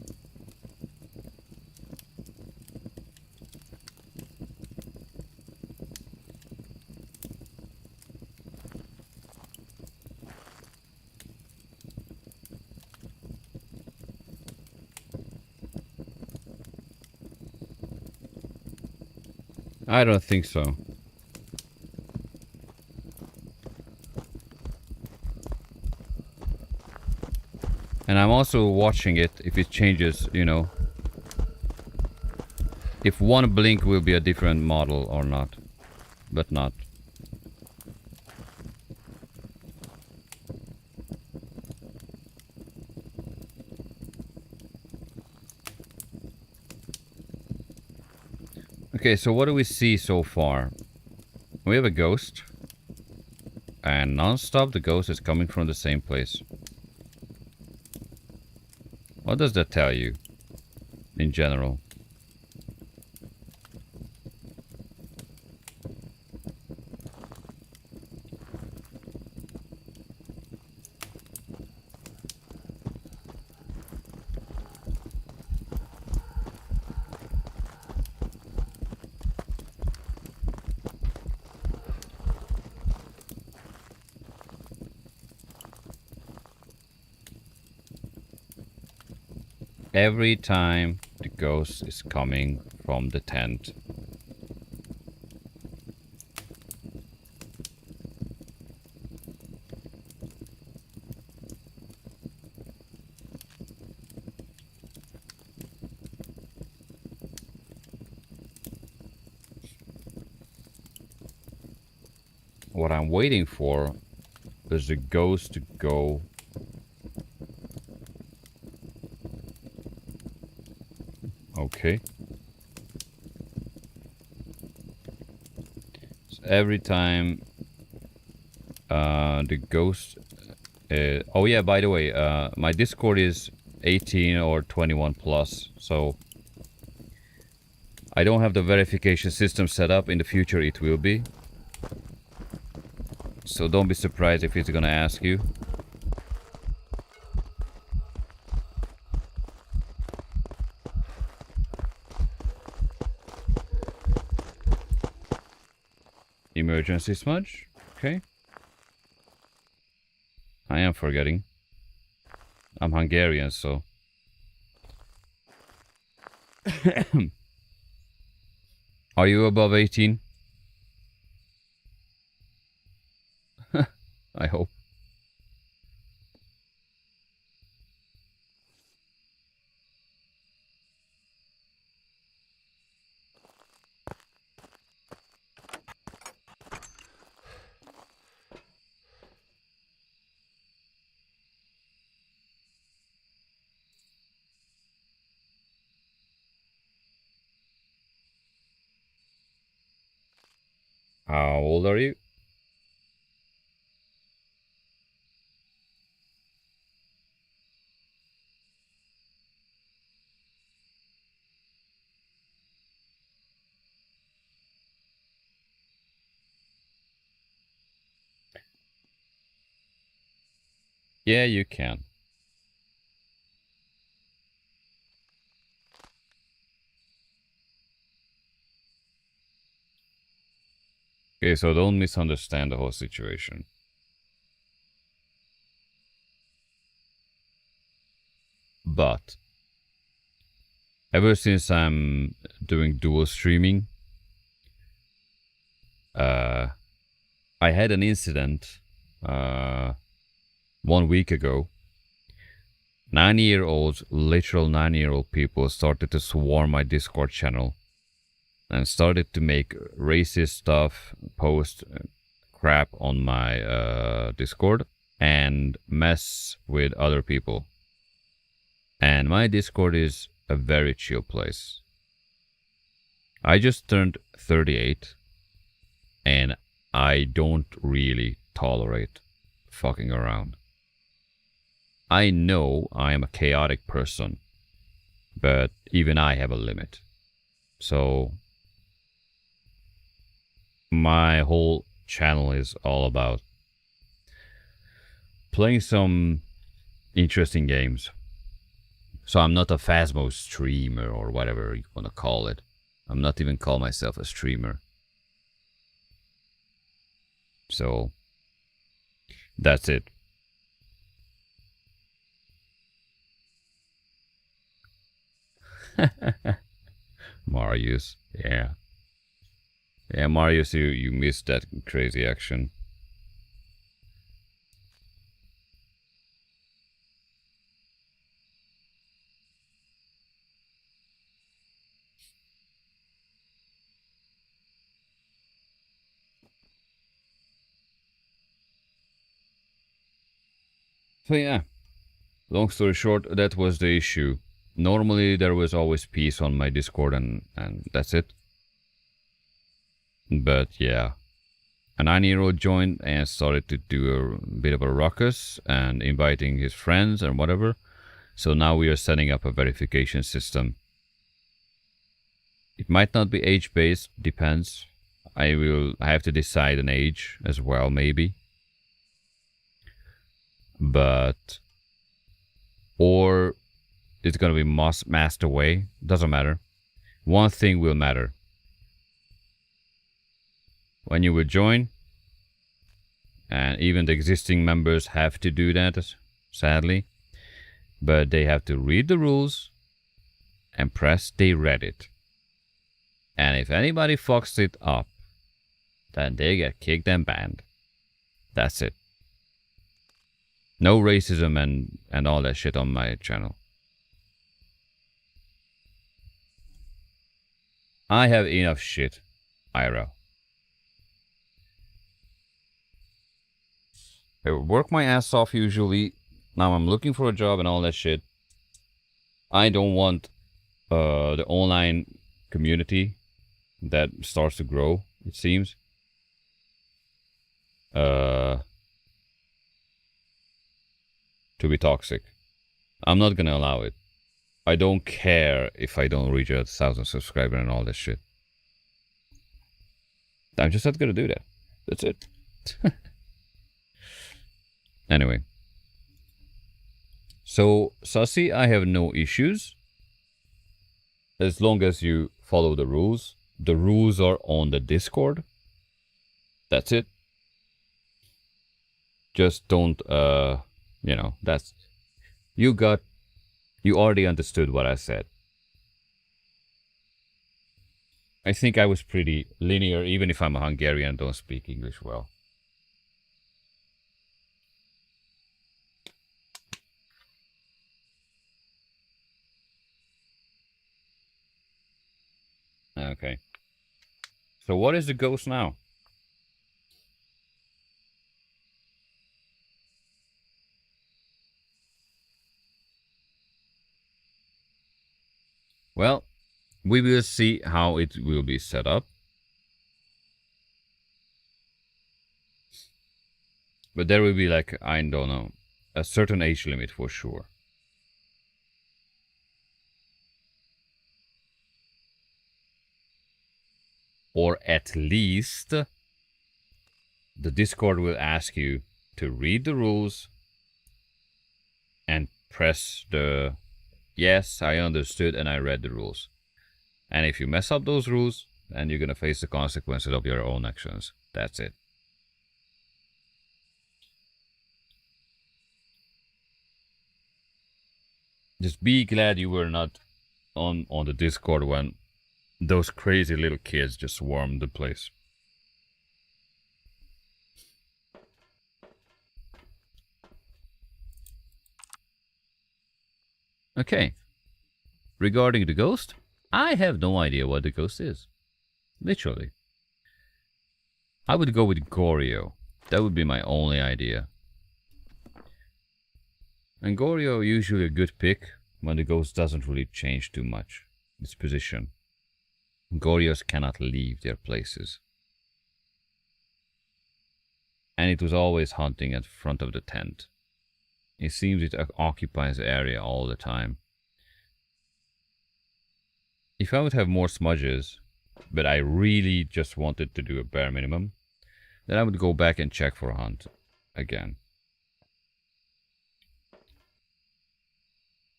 I don't think so. And I'm also watching it if it changes, you know. If one blink will be a different model or not. But not. Okay, so what do we see so far? We have a ghost. And non-stop the ghost is coming from the same place. What does that tell you? In general. Every time the ghost is coming from the tent. What I'm waiting for is the ghost to go okay. So every time the ghost oh yeah, by the way, my Discord is 18 or 21 plus, so I don't have the verification system set up. In the future it will be. So don't be surprised if it's gonna ask you. Emergency smudge? Okay. I am forgetting. I'm Hungarian, so... Are you above 18? I hope. How old are you? Yeah, you can. Okay, so don't misunderstand the whole situation. But ever since I'm doing dual streaming, I had an incident 1 week ago. 9-year-olds, literal 9-year-old people started to swarm my Discord channel and started to make racist stuff, post crap on my Discord and mess with other people. And my Discord is a very chill place. I just turned 38 and I don't really tolerate fucking around. I know I am a chaotic person, but even I have a limit. So my whole channel is all about playing some interesting games. So I'm not a Phasmo streamer or whatever you want to call it. I'm not even call myself a streamer. So that's it. Marius, yeah. Yeah, Marius, you missed that crazy action. So yeah, long story short, that was the issue. Normally there was always peace on my Discord and that's it. But yeah, a 9-year-old joined and started to do a bit of a ruckus and inviting his friends and whatever. So now we are setting up a verification system. It might not be age-based, depends. I have to decide an age as well, maybe. But or it's gonna be masked away. Doesn't matter. One thing will matter. When you will join, and even the existing members have to do that, sadly, but they have to read the rules and press they read it. And if anybody fucks it up, then they get kicked and banned. That's it. No racism and all that shit on my channel. I have enough shit, Ira. I work my ass off usually. Now I'm looking for a job and all that shit. I don't want the online community that starts to grow, it seems. To be toxic. I'm not gonna allow it. I don't care if I don't reach 1,000 subscribers and all that shit. I'm just not gonna do that. That's it. Anyway. So, Sussy, I have no issues. As long as you follow the rules. The rules are on the Discord. That's it. Just don't, you know, that's... You already understood what I said. I think I was pretty linear, even if I'm a Hungarian and don't speak English well. Okay. So what is the ghost now? Well, we will see how it will be set up. But there will be like, I don't know, a certain age limit for sure. Or at least the Discord will ask you to read the rules and press the yes, I understood and I read the rules. And if you mess up those rules, then you're gonna face the consequences of your own actions. That's it. Just be glad you were not on the Discord when those crazy little kids just swarmed the place. Okay. Regarding the ghost, I have no idea what the ghost is. Literally. I would go with Goryo. That would be my only idea. And Goryo usually a good pick when the ghost doesn't really change too much its position. Goryos cannot leave their places. And it was always hunting at front of the tent. It seems it occupies the area all the time. If I would have more smudges, but I really just wanted to do a bare minimum, then I would go back and check for a hunt again.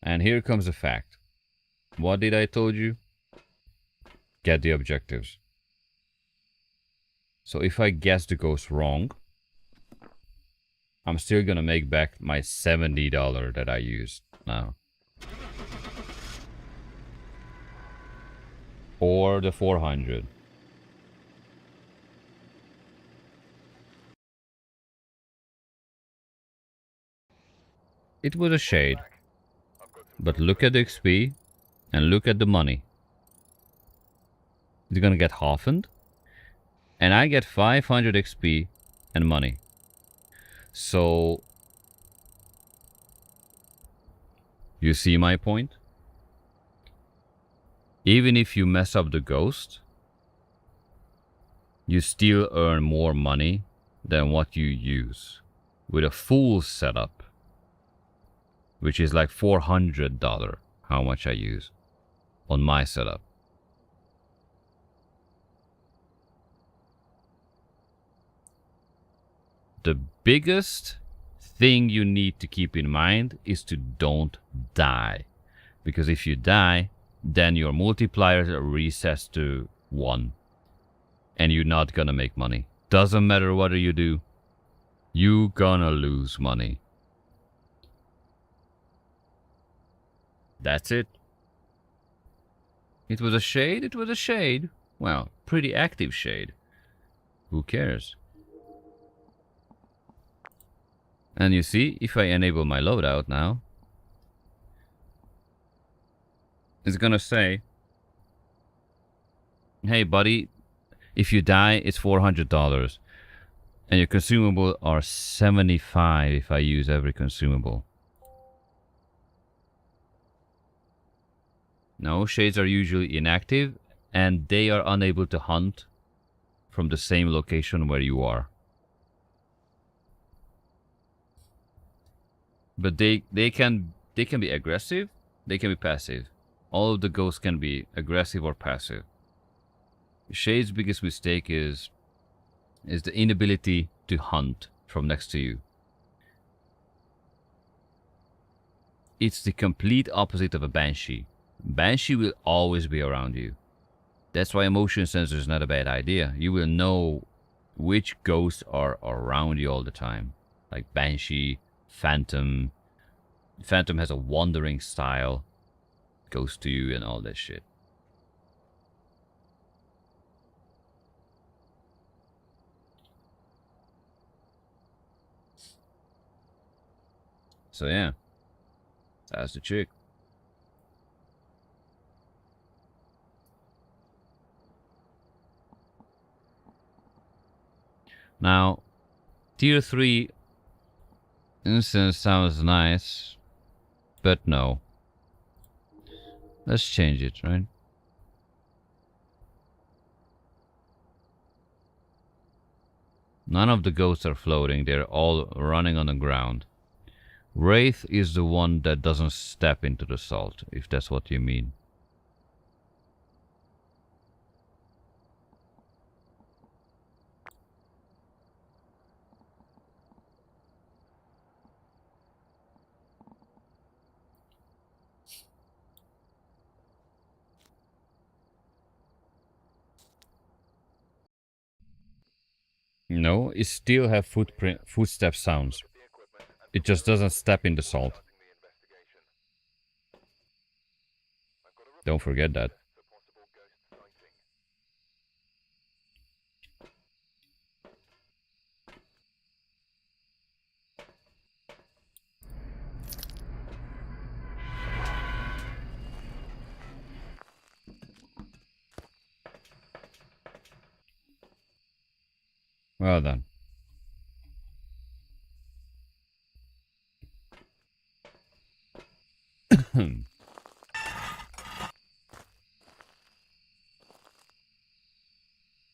And here comes the fact. What did I told you? Get the objectives. So if I guess the ghost wrong, I'm still gonna make back my $70 that I used now. Or the 400. It was a shade. But look at the XP and look at the money. It's gonna get halved. And I get 500 XP and money. So, you see my point? Even if you mess up the ghost, you still earn more money than what you use with a full setup, which is like $400 how much I use on my setup. The biggest thing you need to keep in mind is to don't die. Because if you die, then your multiplier resets to 1. And you're not gonna make money. Doesn't matter what you do, you gonna lose money. That's it. It was a shade, it was a shade. Well, pretty active shade. Who cares? And you see, if I enable my loadout now, it's gonna say, hey buddy, if you die, it's $400. And your consumable are 75 if I use every consumable. No, shades are usually inactive and they are unable to hunt from the same location where you are. But they can be aggressive, they can be passive. All of the ghosts can be aggressive or passive. Shade's biggest mistake is the inability to hunt from next to you. It's the complete opposite of a Banshee. Banshee will always be around you. That's why a motion sensor is not a bad idea. You will know which ghosts are around you all the time. Like Banshee, Phantom. Phantom has a wandering style. Goes to you and all that shit. So yeah. That's the trick. Now, tier 3 instance sounds nice, but no. Let's change it, right? None of the ghosts are floating, they're all running on the ground. Wraith is the one that doesn't step into the salt, if that's what you mean. No, it still have footstep sounds. It just doesn't step in the salt. Don't forget that. Well done.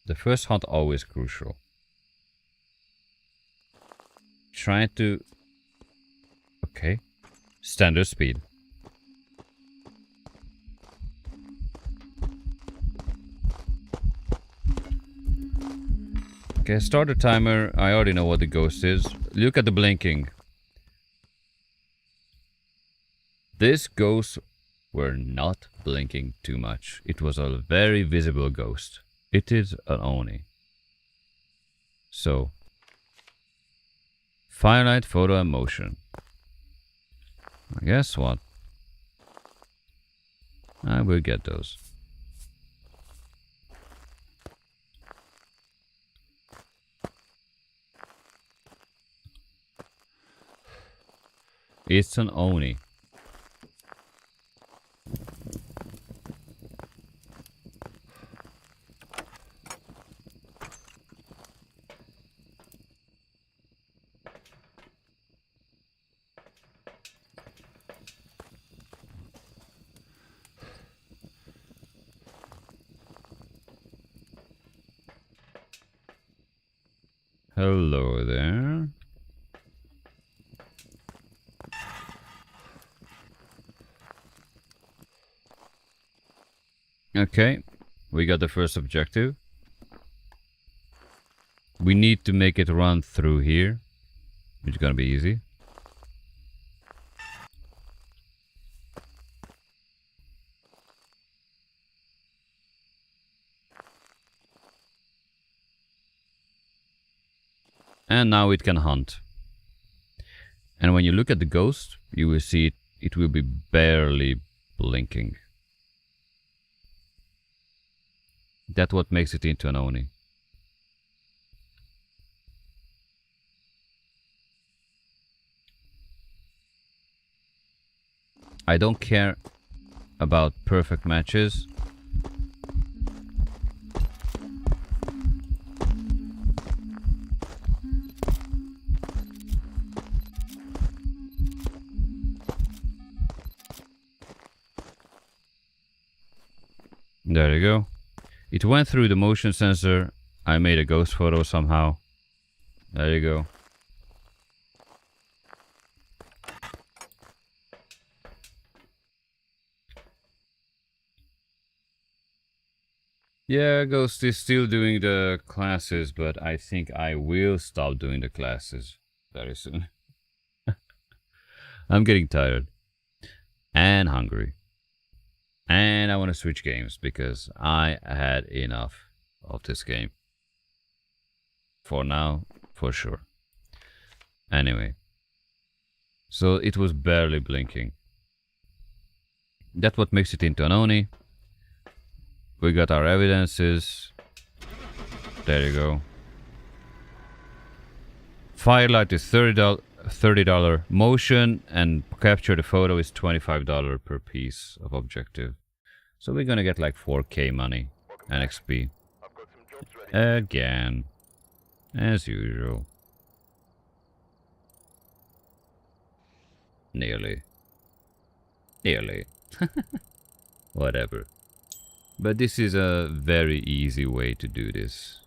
The first hunt always crucial. Trying to... Okay. Standard speed. Okay, start the timer. I already know what the ghost is. Look at the blinking. This ghost were not blinking too much. It was a very visible ghost. It is an Oni. So, finite photo and motion. Guess what? I will get those. It's an Oni. Hello there. Okay, we got the first objective. We need to make it run through here, which is gonna be easy. And now it can hunt. And when you look at the ghost, you will see it will be barely blinking. That's what makes it into an Oni. I don't care about perfect matches. There you go. It went through the motion sensor. I made a ghost photo somehow. There you go. Yeah, Ghost is still doing the classes, but I think I will stop doing the classes very soon. I'm getting tired. And hungry. And I want to switch games because I had enough of this game. For now, for sure. Anyway. So it was barely blinking. That's what makes it into an Oni. We got our evidences. There you go. Firelight is $30 motion, and capture the photo is $25 per piece of objective. So we're gonna get like 4K money and XP. Again. As usual. Nearly. Nearly. Whatever. But this is a very easy way to do this.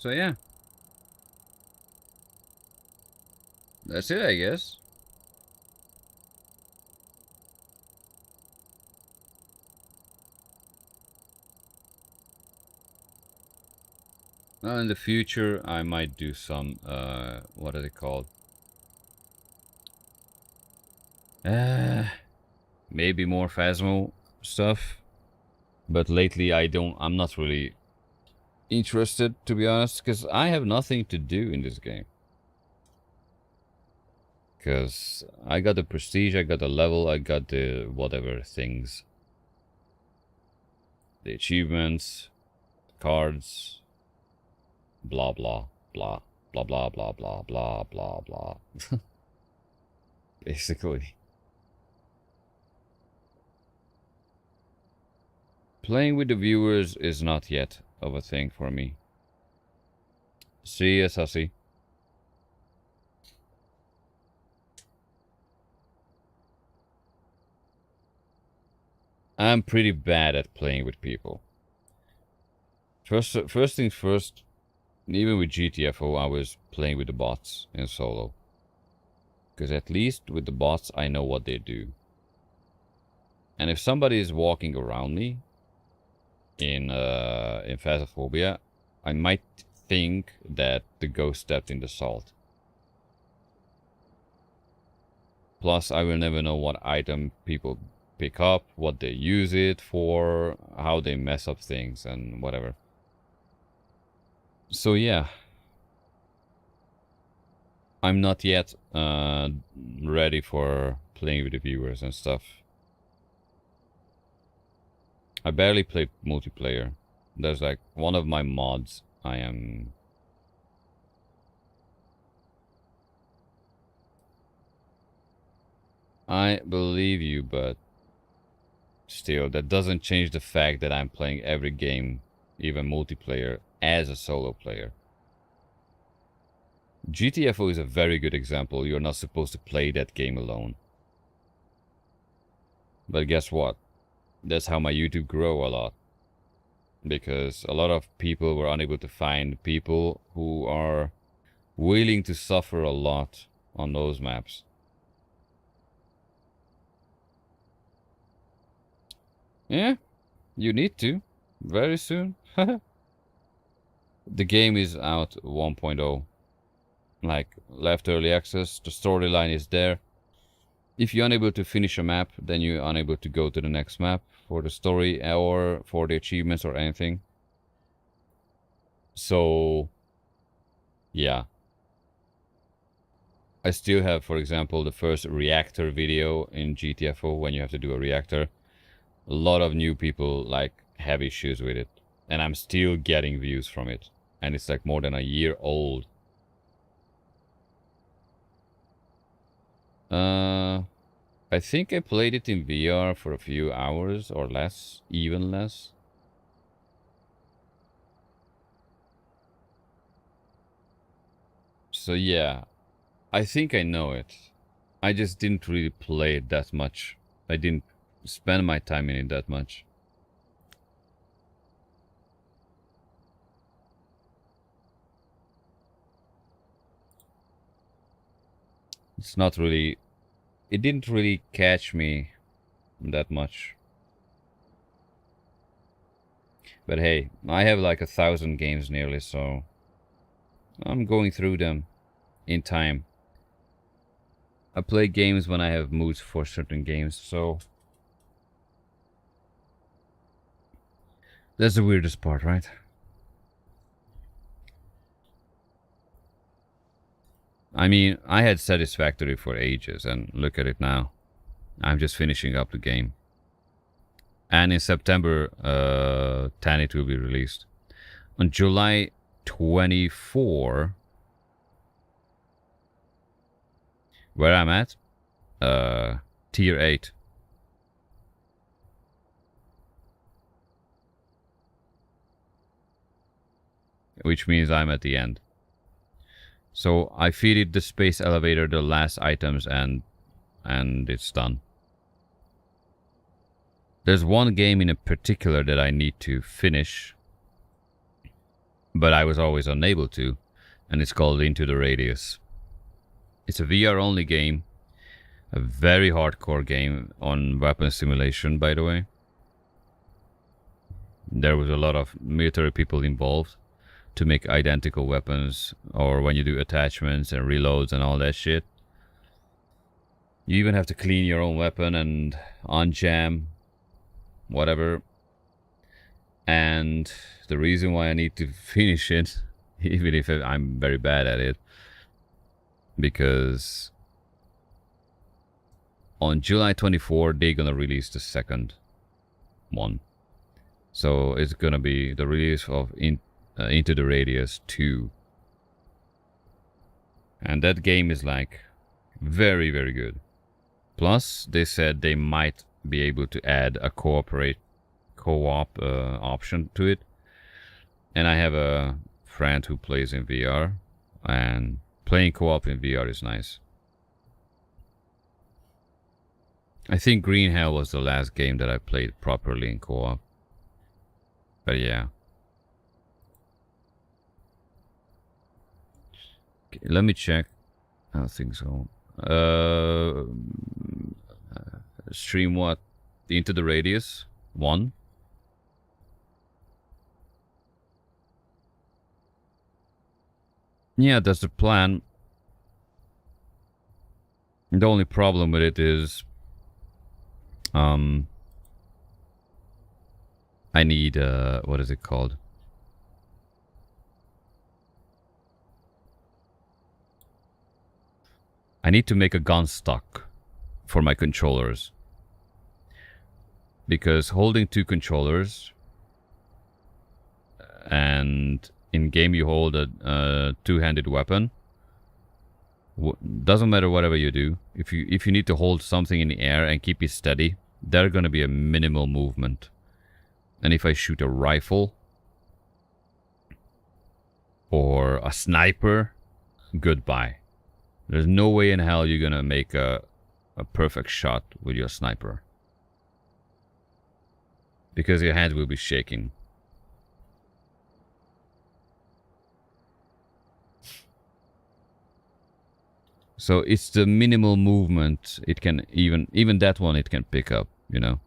So yeah. That's it, I guess. Well, in the future, I might do some, what are they called? Maybe more Phasmo stuff. But lately, I'm not really interested, to be honest, because I have nothing to do in this game. Because I got the prestige, I got the level, I got the whatever things. The achievements, cards, blah blah blah blah blah blah blah blah blah blah. Basically. Playing with the viewers is not yet of a thing for me. See ya, Sussy. I'm pretty bad at playing with people. First things first, even with GTFO, I was playing with the bots in solo. Because at least with the bots, I know what they do. And if somebody is walking around me in Phasmophobia, I might think that the ghost stepped in the salt. Plus, I will never know what item people pick up, what they use it for, how they mess up things, and whatever. So yeah. I'm not yet ready for playing with the viewers and stuff. I barely play multiplayer. There's like one of my mods I believe you, but still, that doesn't change the fact that I'm playing every game, even multiplayer, as a solo player. GTFO is a very good example. You're not supposed to play that game alone. But guess what? That's how my YouTube grew a lot. Because a lot of people were unable to find people who are willing to suffer a lot on those maps. Yeah, you need to. Very soon. The game is out 1.0. Like, left early access, the storyline is there. If you're unable to finish a map, then you're unable to go to the next map for the story or for the achievements or anything. So, yeah. I still have, for example, the first reactor video in GTFO when you have to do a reactor. A lot of new people like have issues with it. And I'm still getting views from it. And it's like more than a year old. I think I played it in VR for a few hours or less, even less. So yeah, I think I know it. I just didn't really play it that much. I didn't spend my time in it that much. It's not really... It didn't really catch me that much. But hey, I have like 1,000 games nearly, so... I'm going through them in time. I play games when I have moods for certain games, so... That's the weirdest part, right? I mean, I had Satisfactory for ages, and look at it now. I'm just finishing up the game. And in September 10 it will be released. On July 24, where I'm at, tier 8. Which means I'm at the end. So I feed it the space elevator, the last items, and it's done. There's one game in particular that I need to finish, but I was always unable to, and it's called Into the Radius. It's a VR only game, a very hardcore game on weapon simulation, by the way. There was a lot of military people involved to make identical weapons, or when you do attachments and reloads and all that shit. You even have to clean your own weapon and unjam, whatever. And the reason why I need to finish it, even if I'm very bad at it, because on July 24, they're gonna release the second one. So it's gonna be the release of Into the Radius 2. And that game is like very, very good. Plus, they said they might be able to add a co-op option to it. And I have a friend who plays in VR, and playing co-op in VR is nice. I think Green Hell was the last game that I played properly in co-op. But yeah. Okay, let me check. I don't think so. Stream what? Into the Radius 1. Yeah, that's the plan. The only problem with it is I need what is it called? I need to make a gun stock for my controllers, because holding two controllers, and in game you hold a two-handed weapon, doesn't matter whatever you do. If you need to hold something in the air and keep it steady, there's gonna be a minimal movement. And if I shoot a rifle or a sniper, goodbye. There's no way in hell you're gonna make a perfect shot with your sniper, because your hands will be shaking. So it's the minimal movement it can even that one it can pick up, you know.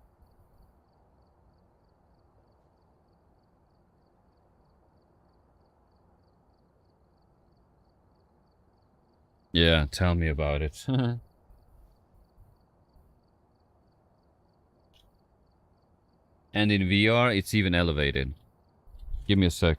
Yeah, tell me about it. And in VR, it's even elevated. Give me a sec.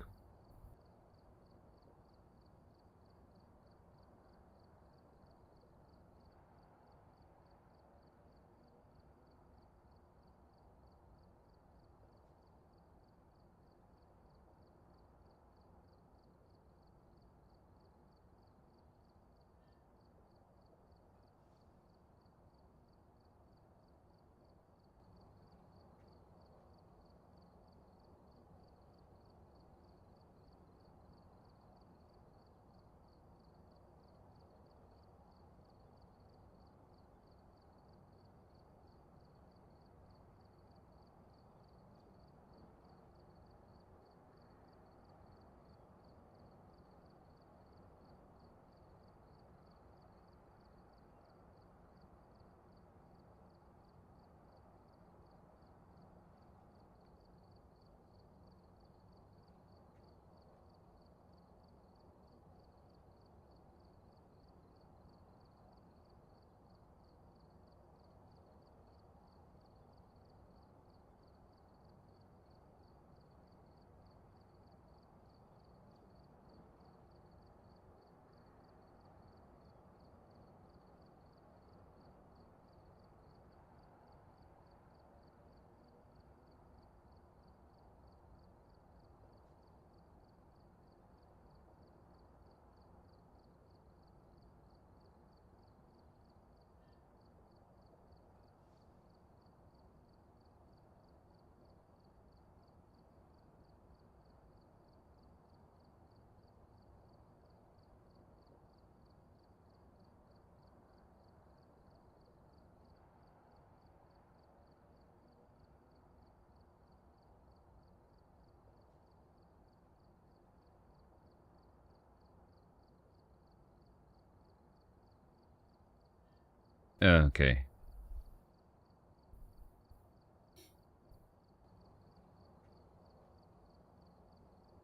Okay.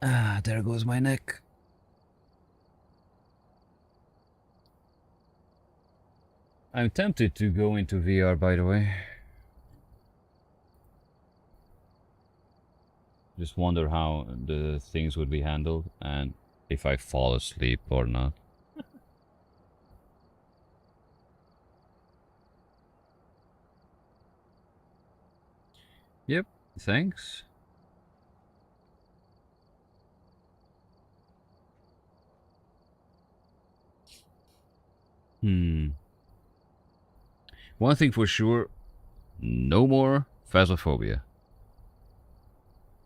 Ah, there goes my neck. I'm tempted to go into VR, by the way. Just wonder how the things would be handled and if I fall asleep or not. Yep, thanks. One thing for sure, no more Phasmophobia.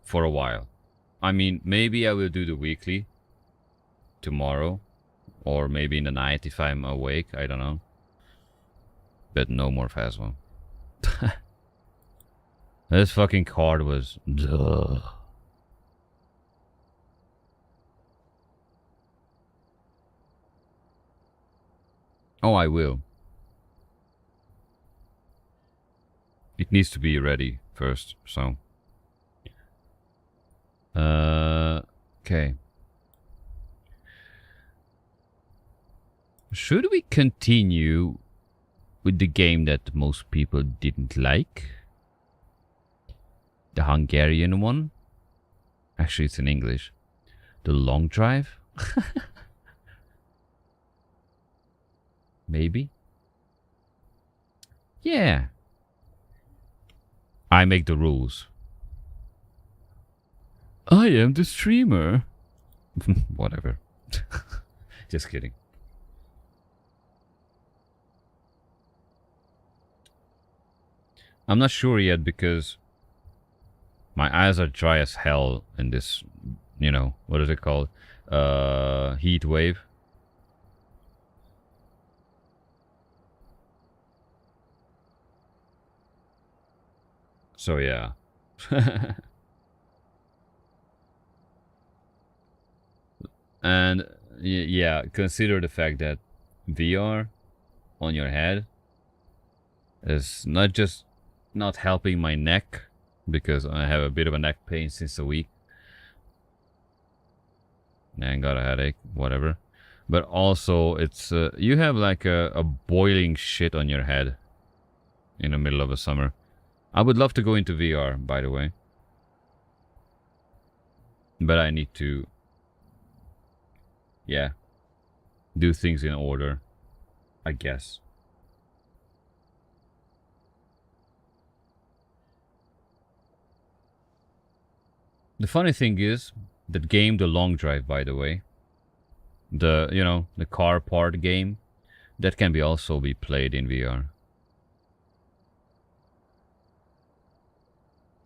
For a while. I mean, maybe I will do the weekly tomorrow, or maybe in the night if I'm awake, I don't know. But no more Phasmo. This fucking card was... Duh. Oh, I will. It needs to be ready first, so... Okay. Should we continue with the game that most people didn't like? The Hungarian one? Actually, it's in English. The long drive? Maybe? Yeah. I make the rules. I am the streamer. Whatever. Just kidding. I'm not sure yet because my eyes are dry as hell in this, you know, what is it called? Heat wave. So yeah. And yeah, consider the fact that VR on your head is not just not helping my neck, because I have a bit of a neck pain since a week and got a headache, whatever. But also it's you have like a boiling shit on your head in the middle of the summer. I would love to go into VR, by the way, but I need to, yeah, do things in order, I guess. The funny thing is, that game, The Long Drive, by the way, the, you know, the car part game, that can be also be played in VR.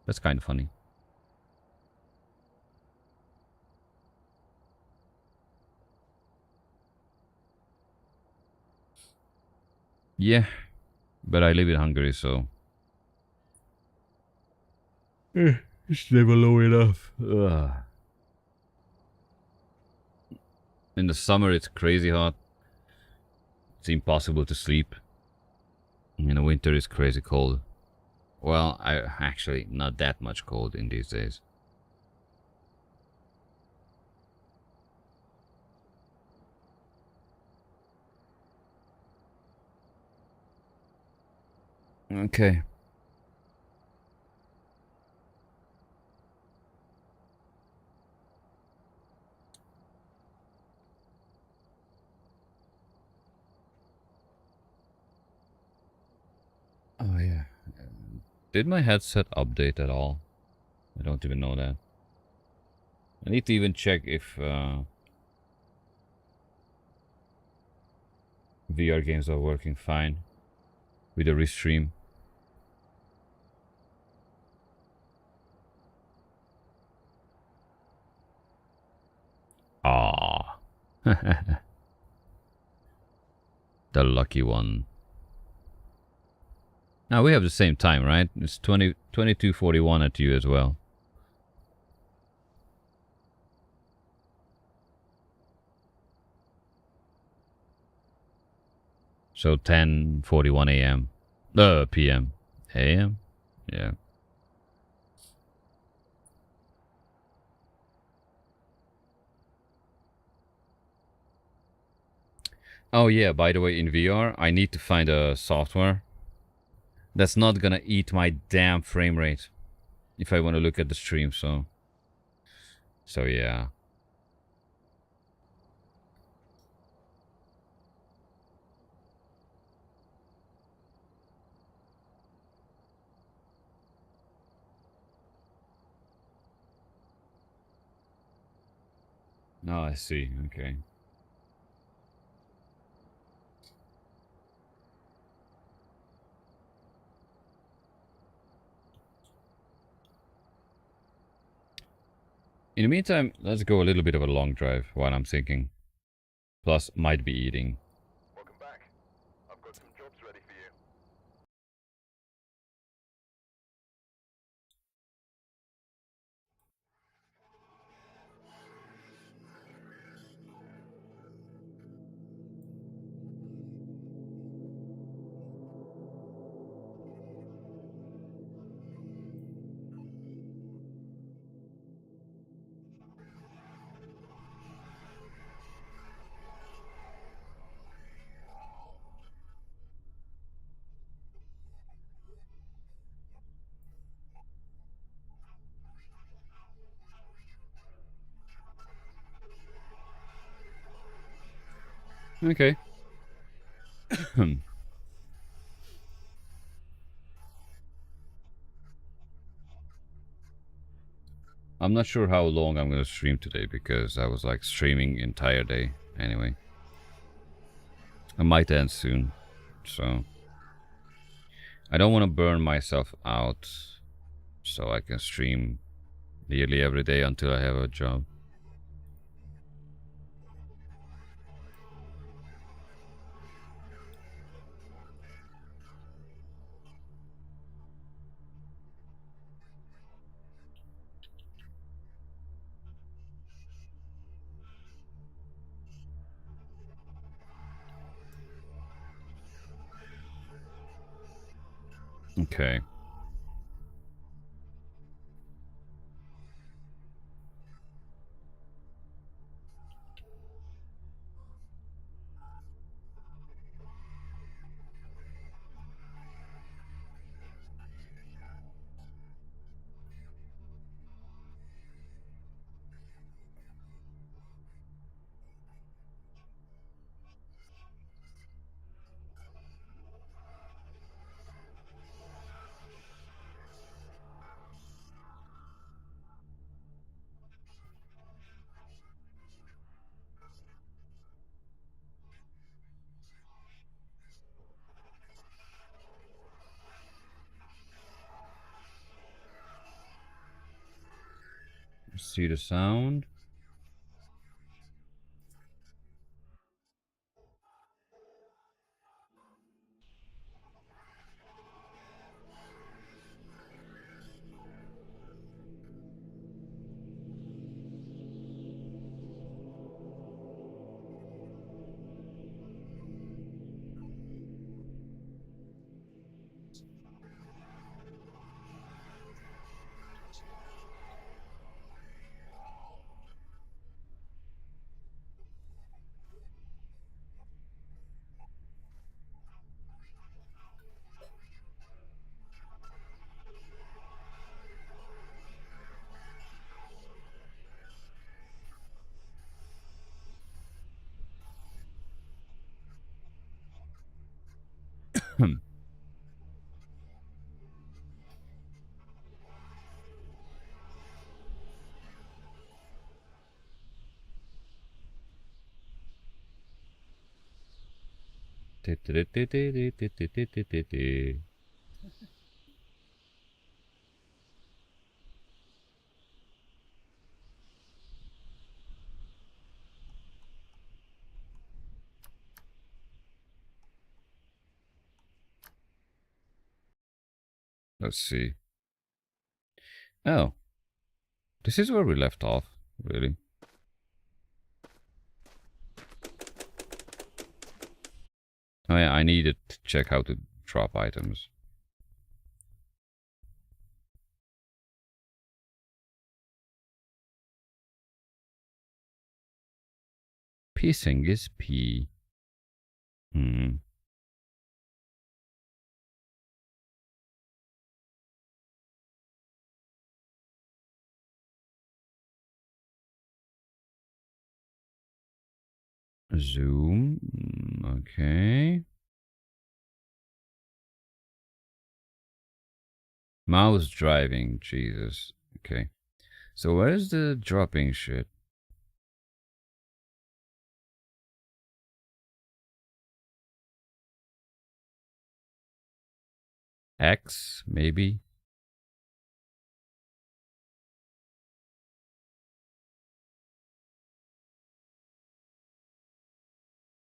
That's kind of funny. Yeah, but I live in Hungary, so it's never low enough. Ugh. In the summer, it's crazy hot. It's impossible to sleep. In the winter, it's crazy cold. Well, I actually not that much cold in these days. Okay. Oh yeah. Did my headset update at all? I don't even know that. I need to even check if VR games are working fine with the restream. Ah. The lucky one. Now we have the same time, right? It's 22:41 at you as well. So 10:41 a.m. p.m. a.m. Yeah. Oh yeah, by the way, in VR, I need to find a software that's not gonna eat my damn frame rate if I want to look at the stream, so yeah. Oh, I see. Okay. In the meantime, let's go a little bit of a long drive while I'm thinking. Plus, might be eating. Welcome back. I've got some jobs ready for you. Okay. I'm not sure how long I'm gonna stream today because I was like streaming entire day anyway. I might end soon, so I don't want to burn myself out, so I can stream nearly every day until I have a job. Okay. See the sound? Let's see. Oh, this is where we left off, really. Oh yeah, I needed to check how to drop items. Pissing is P. Zoom. Okay. Mouse driving. Jesus. Okay. So where's the dropping shit? X, maybe?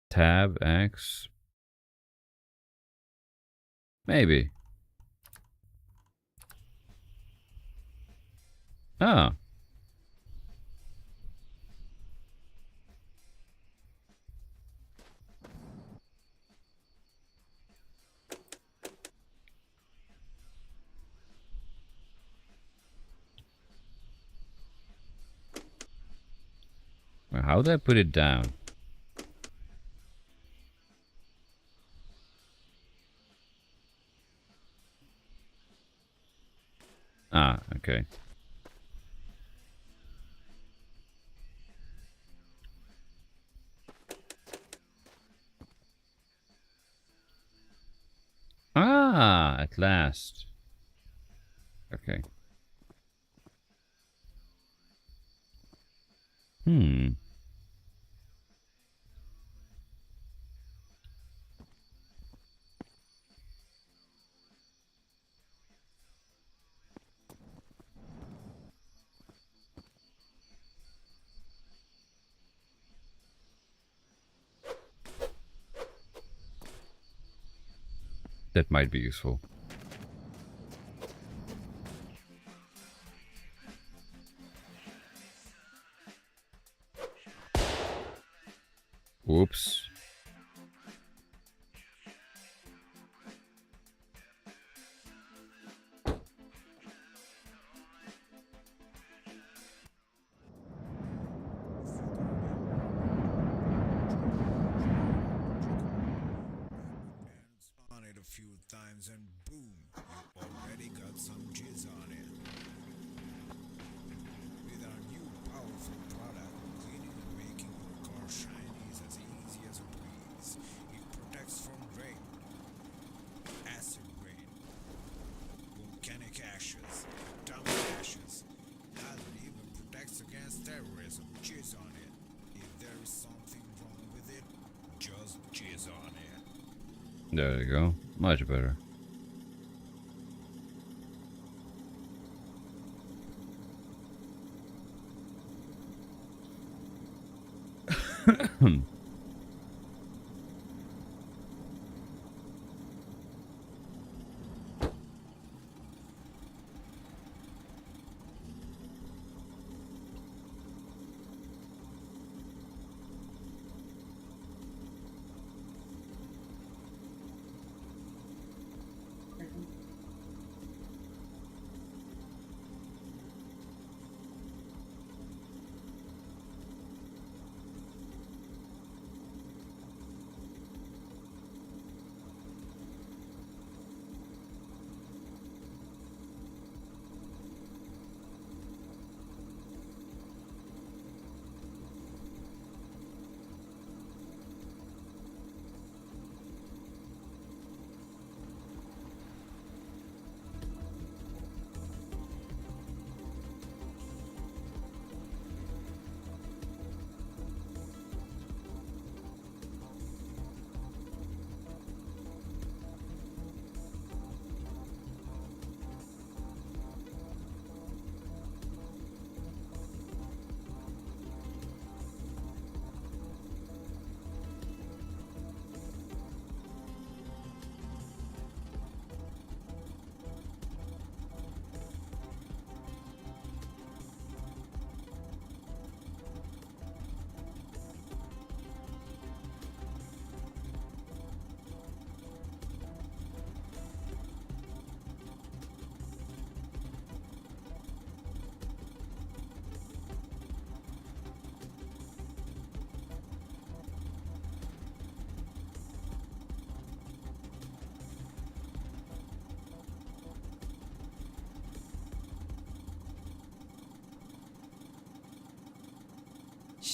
Tab, X? Maybe. Ah. Well, how did I put it down? Ah, okay. Ah, at last. Okay. That might be useful. Whoops. On it a few times and boom, you already got some jizz on it. With our new powerful product, cleaning and making your car shiny is as easy as a breeze. It protects from rain, acid rain, volcanic ashes, atomic ashes, and even protects against terrorism. Jizz on it. If there is something wrong with it, just jizz on it. There you go. Much better.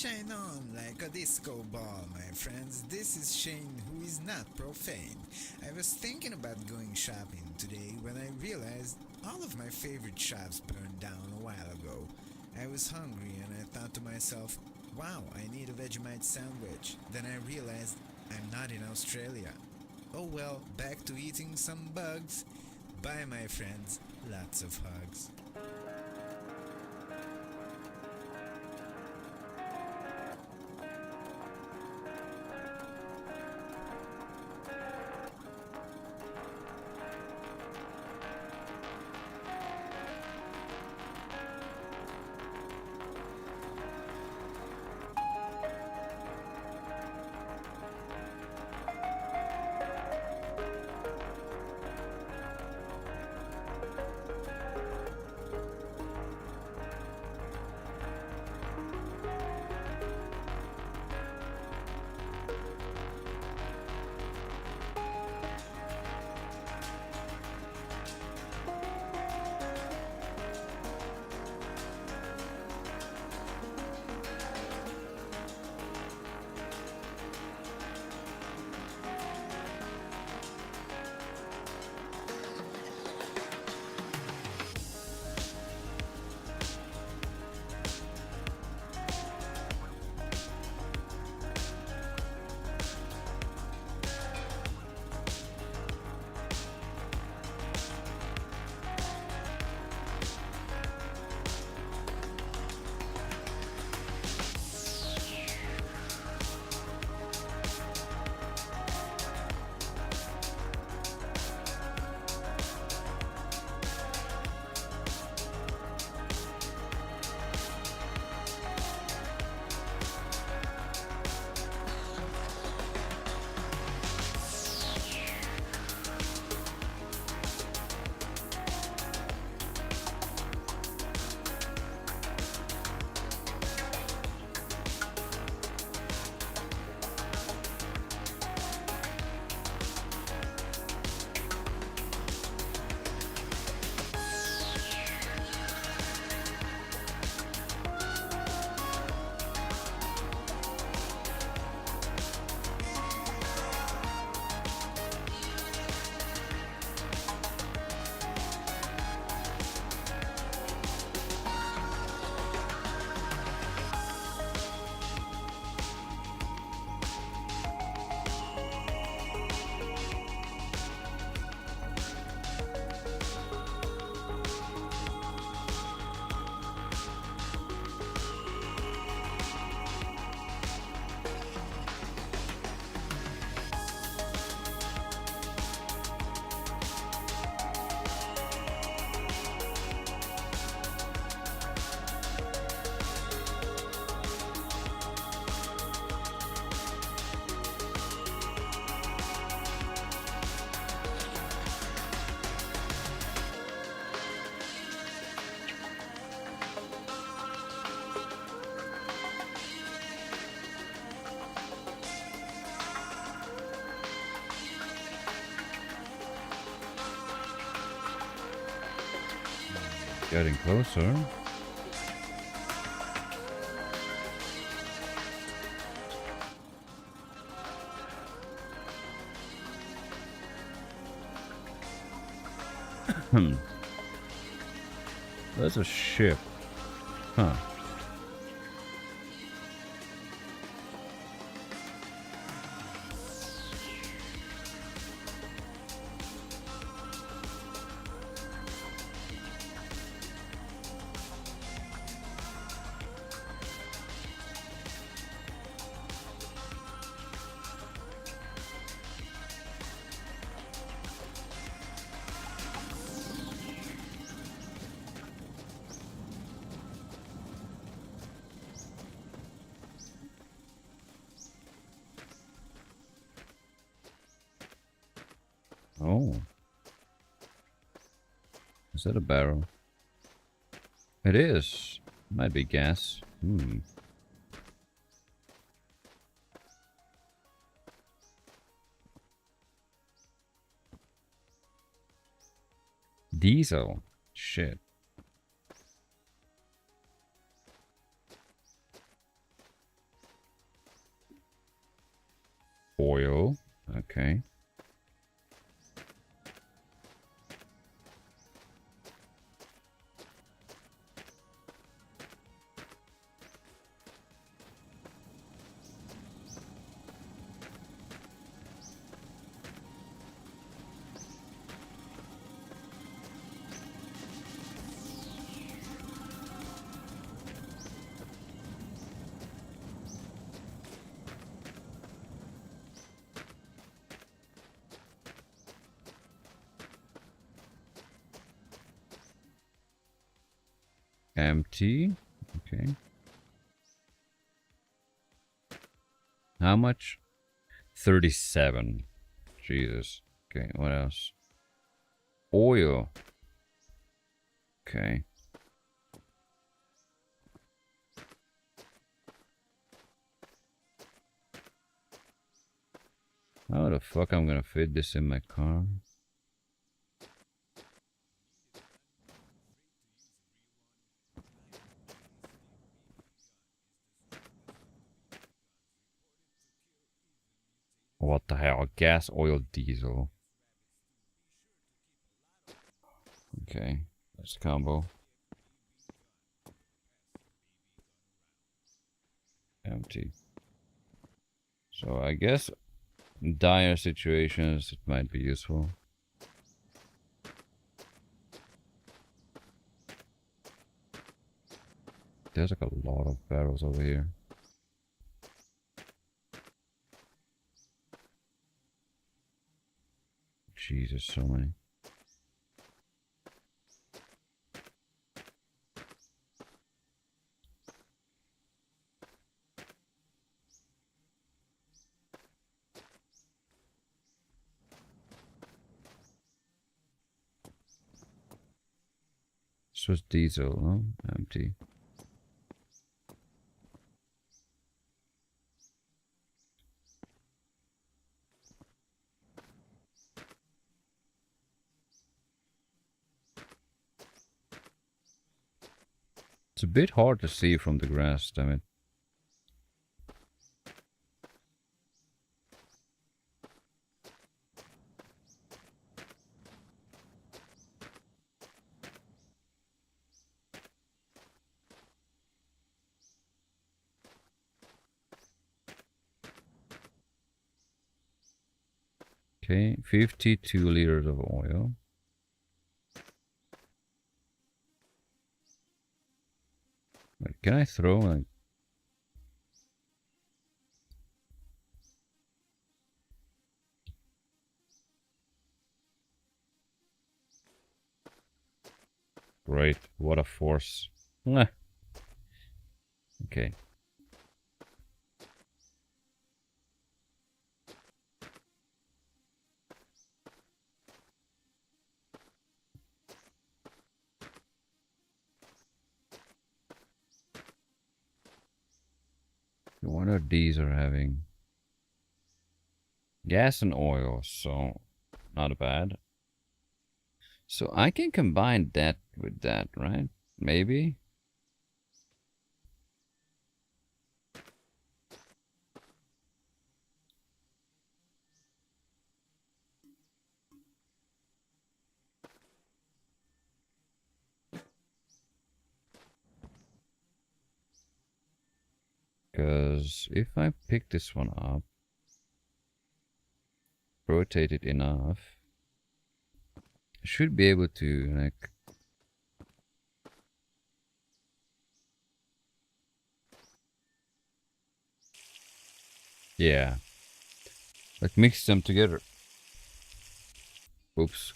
shine on like a disco ball, my friends. This is Shane, who is not profane. I was thinking about going shopping today when I realized all of my favorite shops burned down a while ago. I was hungry and I thought to myself, wow, I need a Vegemite sandwich. Then I realized I'm not in Australia. Oh well, back to eating some bugs. Bye, my friends. Lots of hugs. Getting closer. That's a ship. Huh. Oh. Is that a barrel? It is. Might be gas. Diesel. Shit. Okay. Empty. Okay. How much? 37. Jesus. Okay, what else? Oil. Okay. How the fuck I'm gonna fit this in my car? What the hell? Gas, oil, diesel. Okay, that's the combo. Empty. So I guess in dire situations it might be useful. There's like a lot of barrels over here. Jesus, so many. This was diesel, no? Empty. It's a bit hard to see from the grass, damn it. Okay, 52 liters of oil. Wait, can I throw like... Great, what a force. Mwah. Okay. I wonder if these are having gas and oil, so not bad. So I can combine that with that, right? Maybe? Because if I pick this one up, rotate it enough, I should be able to, like... Yeah. Like mix them together. Oops.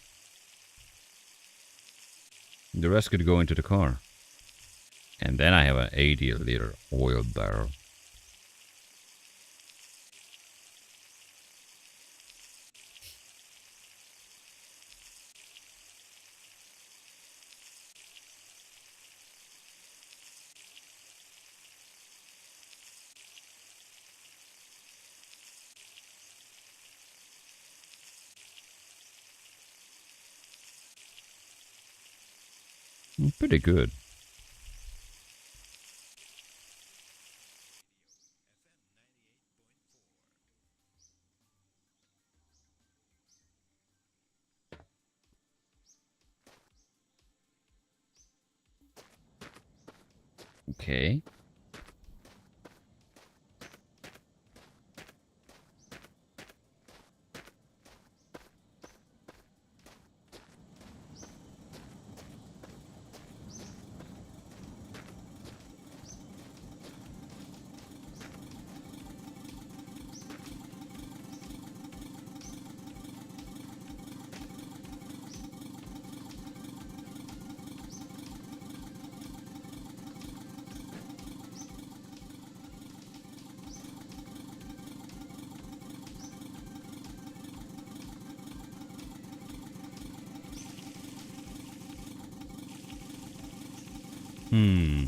The rest could go into the car. And then I have an 80-liter oil barrel. Pretty good. Okay. Hmm.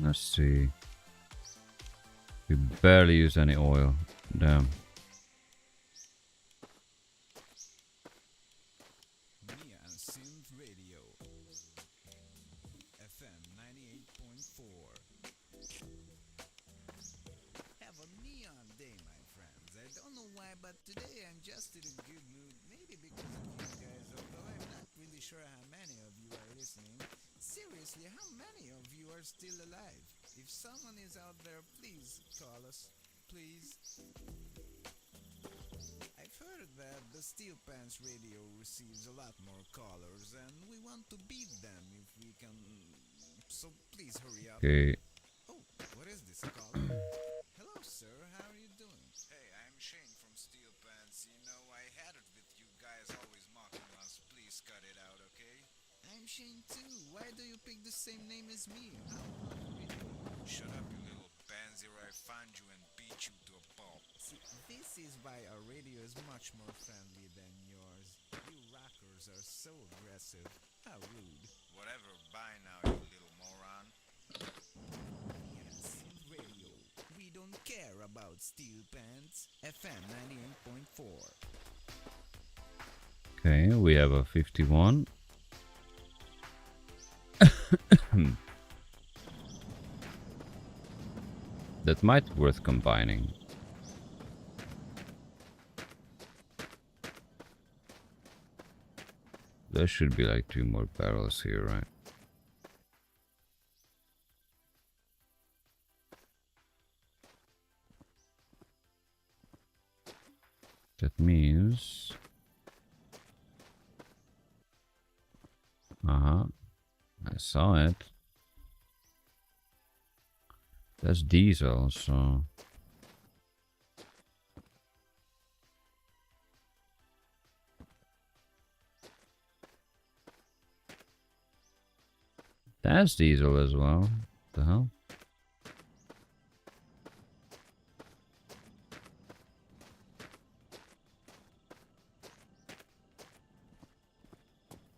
Let's see. We barely use any oil. Damn. Neon Synth Radio. FM 98.4. Have a neon day, my friends. I don't know why, but today I'm just in a good mood. Maybe because of you guys, although I'm not really sure how many of you are listening. Seriously, how many of you are still alive? If someone is out there, please call us. Please. I've heard that the Steel Pants radio receives a lot more callers, and we want to beat them if we can. So please hurry up. Okay. Oh, what is this caller? Hello, sir. How are you doing? Hey, I'm Shane from Steel Pants. You know, I had it with you guys always mocking us. Please cut it out, okay? I'm Shane too. Why do you pick the same name as me? How unoriginal. Shut up, you little pansy, or I find you and beat you to a pulp. See, this is why our radio is much more friendly than yours. You rockers are so aggressive. How rude. Whatever, bye now, you little moron. Yes, radio. We don't care about Steel Pants. FM 98.4. Okay, we have a 51. That might be worth combining. There should be like 2 more barrels here, right? That means... I saw it. That's diesel, so... That's diesel as well. What the hell?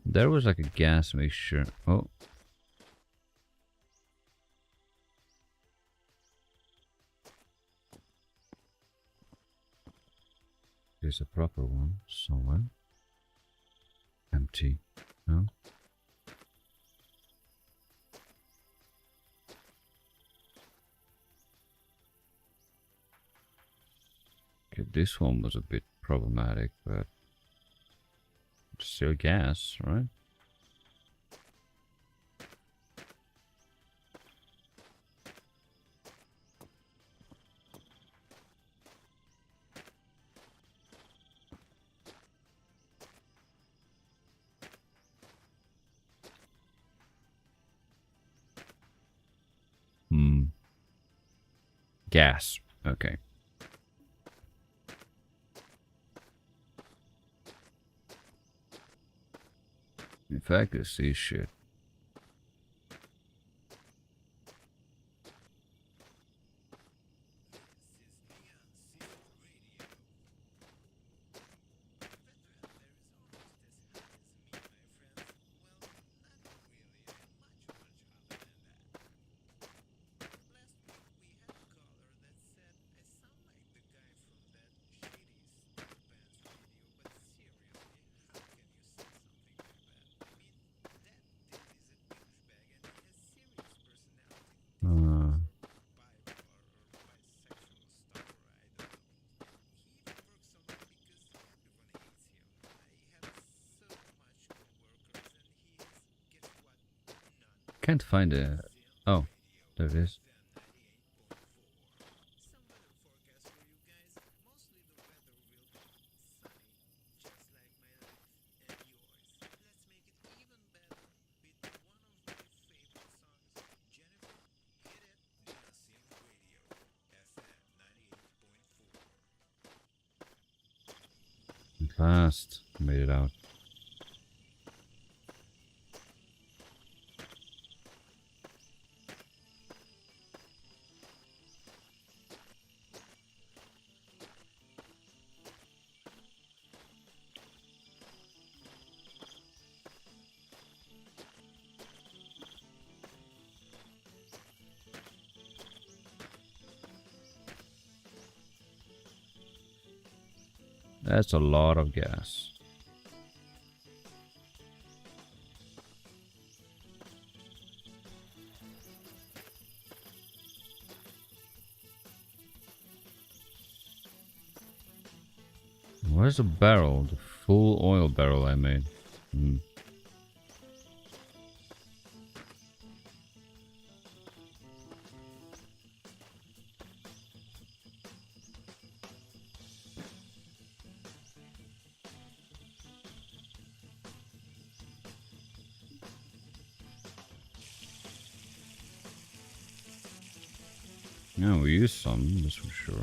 There was like a gas mixture. Oh. There's a proper one somewhere. Empty. No? Okay, this one was a bit problematic, but still gas, right? Gas. Okay. If I could see shit. Can't find it. Oh, there it is. At last, made it out. That's a lot of gas. Where's the barrel? The full oil barrel I made. Yeah, we use some, that's for sure.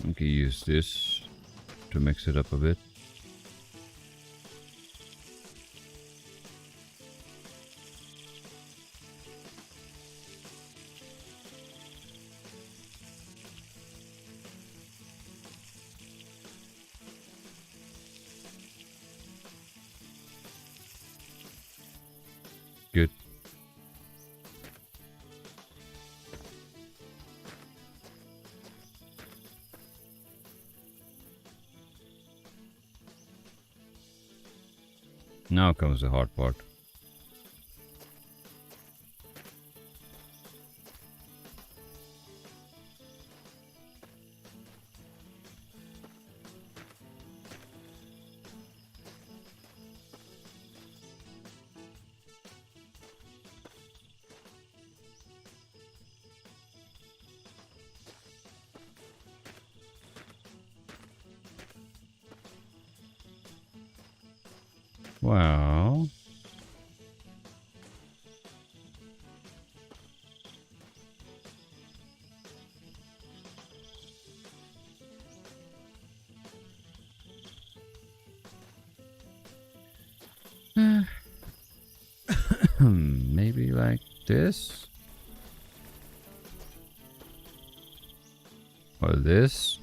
We can use this to mix it up a bit. Good. Now comes the hard part. Well, maybe like this or this.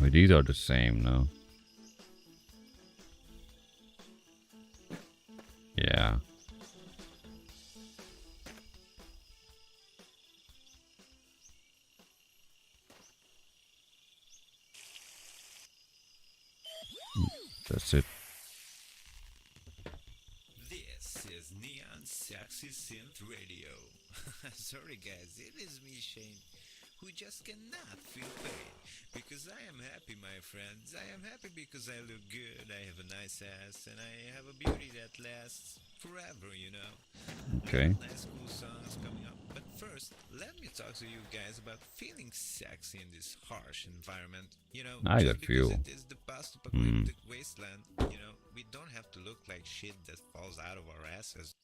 Well, these are the same, no? Yeah. That's it. This is Neon Sexy Synth Radio. Sorry guys, it is me Shane. who just cannot feel pain. Because I am happy, my friends. I am happy because I look good, I have a nice ass, and I have a beauty that lasts forever, you know. We Okay. got nice cool songs coming up. But first, let me talk to you guys about feeling sexy in this harsh environment. You know, I just got because fuel. it is the post-apocalyptic wasteland, you know, we don't have to look like shit that falls out of our asses.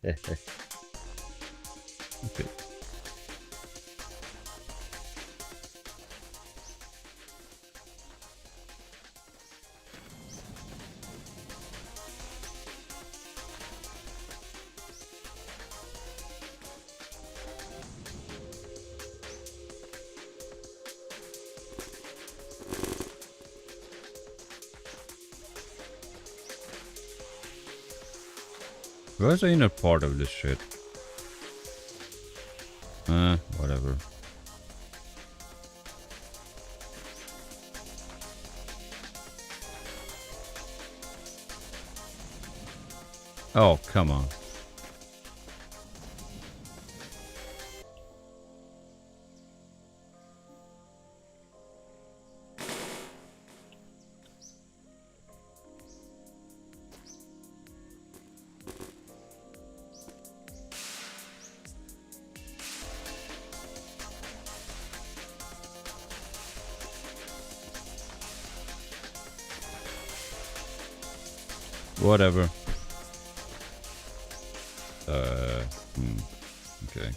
Okay. Where's the inner part of this shit? Whatever. Oh, come on. Whatever. Okay.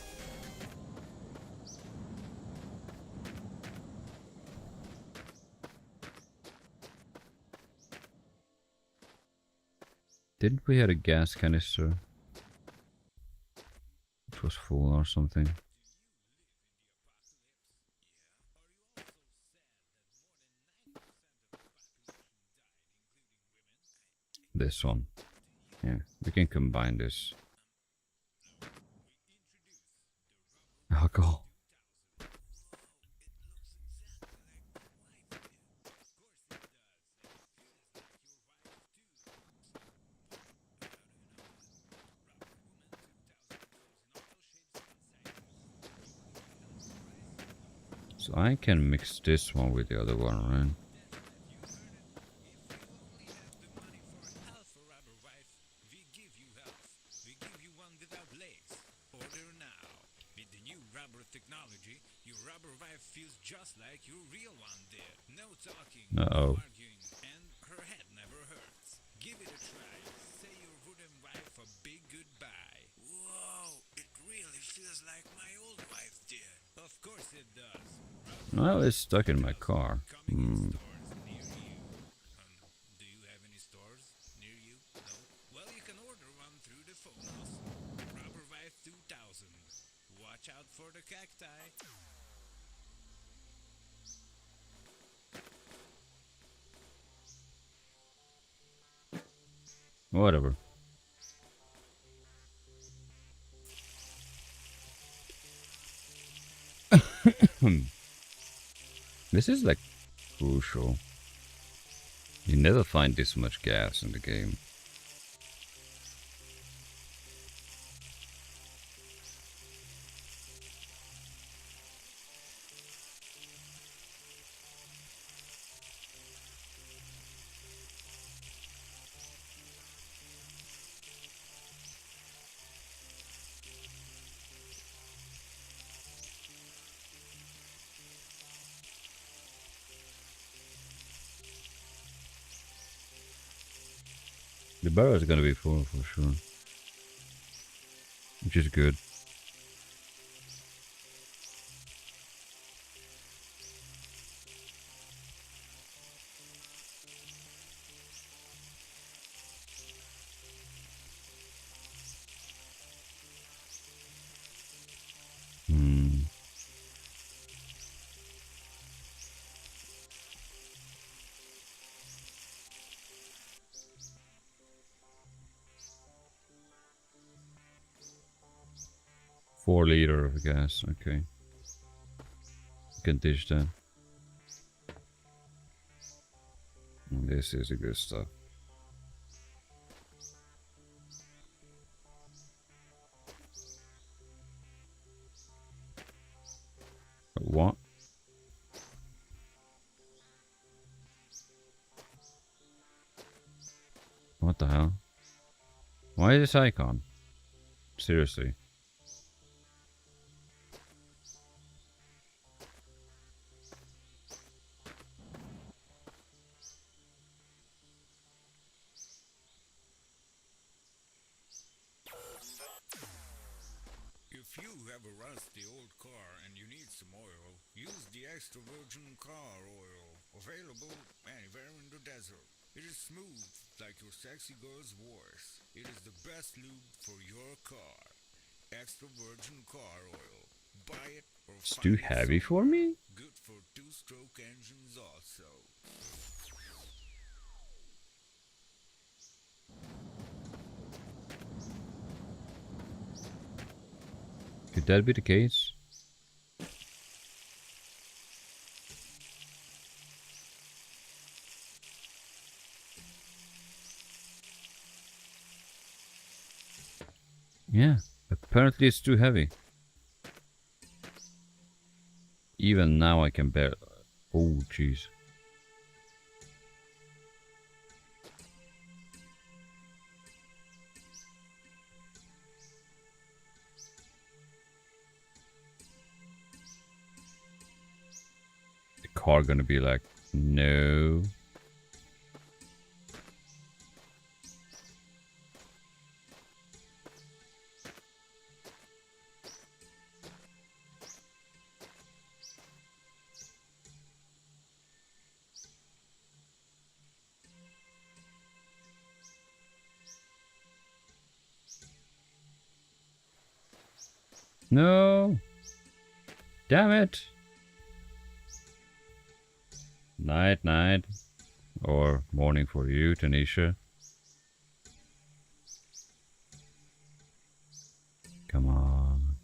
Didn't we have a gas canister? It was full or something. This one. Yeah, we can combine this. Alcohol. So I can mix this one with the other one, right? Half a rubber wife, we give you half. We give you one without legs. Order now. With the new rubber technology, your rubber wife feels just like your real one did. No talking, Uh-oh. no arguing, and her head never hurts. Give it a try. Say your wooden wife a big goodbye. Whoa, it really feels like my old wife did. Of course it does. Well, it's stuck in my car. Coming in stores near you. Do you have any stores near you? No? Well, you can order one through the phones. Rubber Wife 2000. Watch out for the cacti. Whatever. This is like crucial. You never find this much gas in the game. The barrel is gonna be full for sure. Which is good. Hmm. $4 of gas, okay. You can dish that. This is the good stuff. What? What the hell? Why is this icon? Seriously. If you have a rusty old car and you need some oil, use the extra virgin car oil, available anywhere in the desert. It is smooth, like your sexy girl's voice. It is the best lube for your car. Extra virgin car oil. Buy it or It's find too it heavy for somewhere. me? Good for two-stroke engines also. Could that be the case? Yeah, apparently it's too heavy. Even now I can bear. Oh, jeez. The car gonna be like, no. No. Damn it. Night, night. Or morning for you, Tanisha. Come on.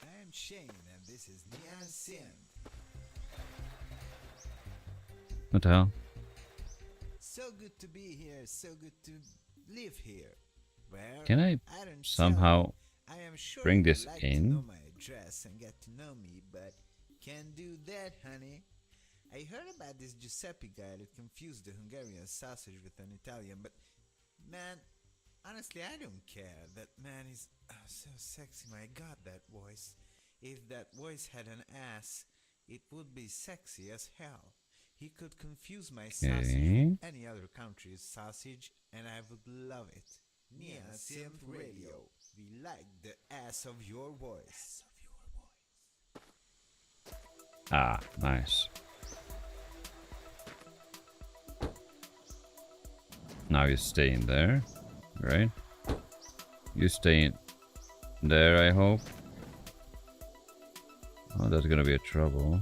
I'm Shane and this is Neon Synth. What the hell? So good to be here, so good to live here. Well, Can I don't somehow tell. I am sure bring you'd this like to in? know my address and get to know me, but can't do that, honey. I heard about this Giuseppe guy that confused the Hungarian sausage with an Italian, but man, honestly, I don't care. That man is so sexy. My God, that voice. If that voice had an ass, it would be sexy as hell. He could confuse my sausage Okay. with any other country's sausage, and I would love it. Nia Synth Radio. We like the ass of your voice. Ah, nice. Now you stay in there, right? You stay in there, I hope. Oh, that's gonna be a trouble.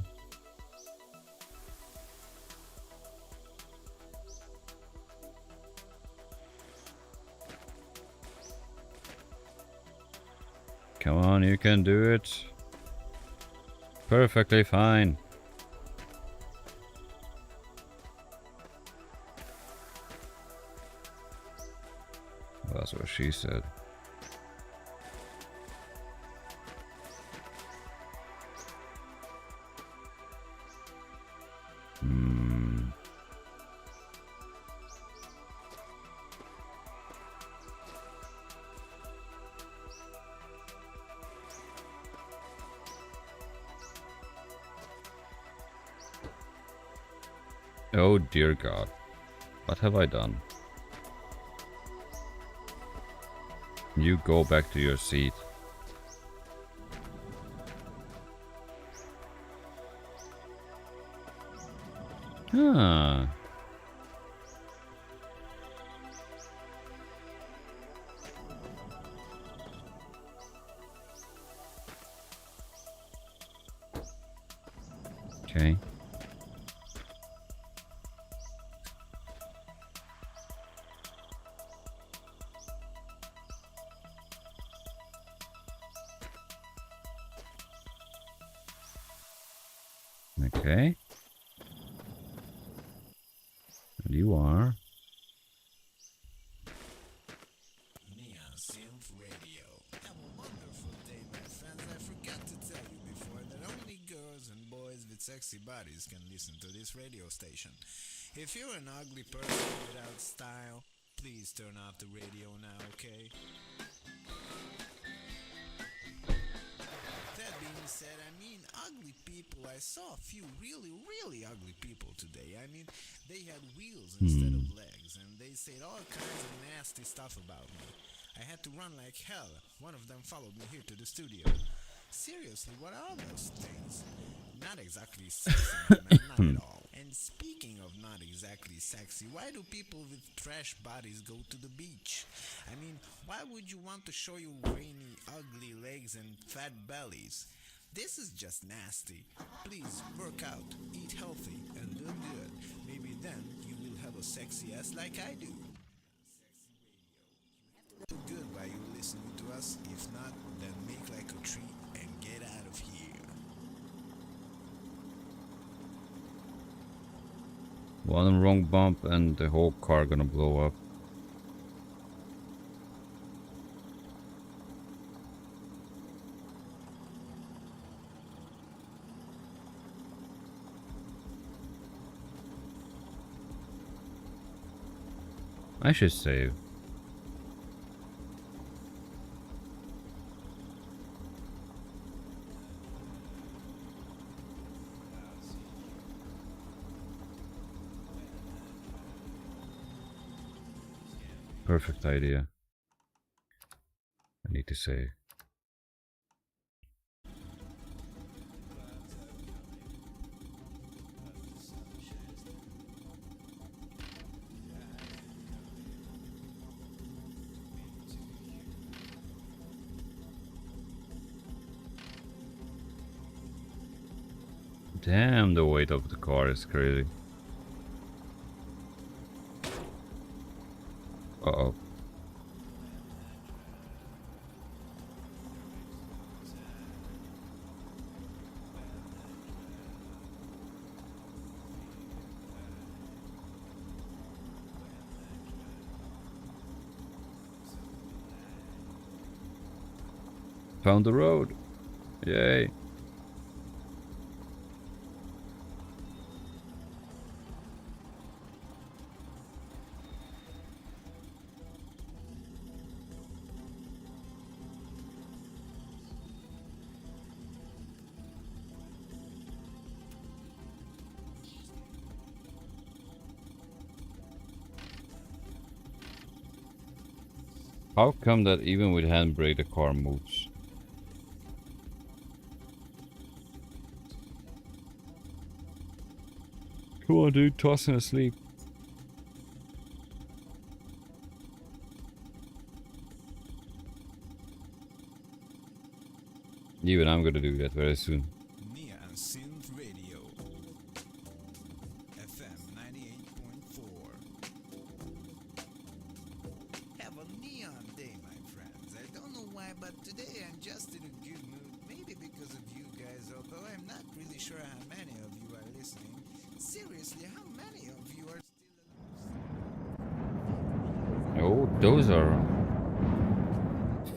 Come on, you can do it. Perfectly fine. Well, that's what she said. Oh dear God. What have I done? You go back to your seat. Ah. Okay. Okay. And you are. Neon Synth Radio. Have a wonderful day, my friends. I forgot to tell you before that only girls and boys with sexy bodies can listen to this radio station. If you're an ugly person without style, please turn off the radio now, okay? That being said, I mean, ugly people. I saw a few really ugly people today. I mean, they had wheels instead of legs, and they said all kinds of nasty stuff about me. I had to run like hell. One of them followed me here to the studio. Seriously, what are those things? Not exactly sexy, man, not at all. And speaking of not exactly sexy, why do people with trash bodies go to the beach? I mean, why would you want to show your rainy, ugly legs and fat bellies? This is just nasty. Please work out, eat healthy, and look good. Maybe then you will have a sexy ass like I do. Do good while you're listening to us. If not, then make like a tree and get out of here. One wrong bump and the whole car gonna blow up. I should save. Perfect idea. I need to save. Damn, the weight of the car is crazy. Uh-oh. Found the road. Yay. How come that even with handbrake the car moves? Come on, dude, tossing asleep. Even I'm gonna do that very soon. Neon Synth Radio. FM 98.4. Have a neon day, my friends. I don't know why, but today I'm just in a good mood. Maybe because of you guys, although I'm not really sure how many of you are listening. Seriously, how many of you are still... Oh, those are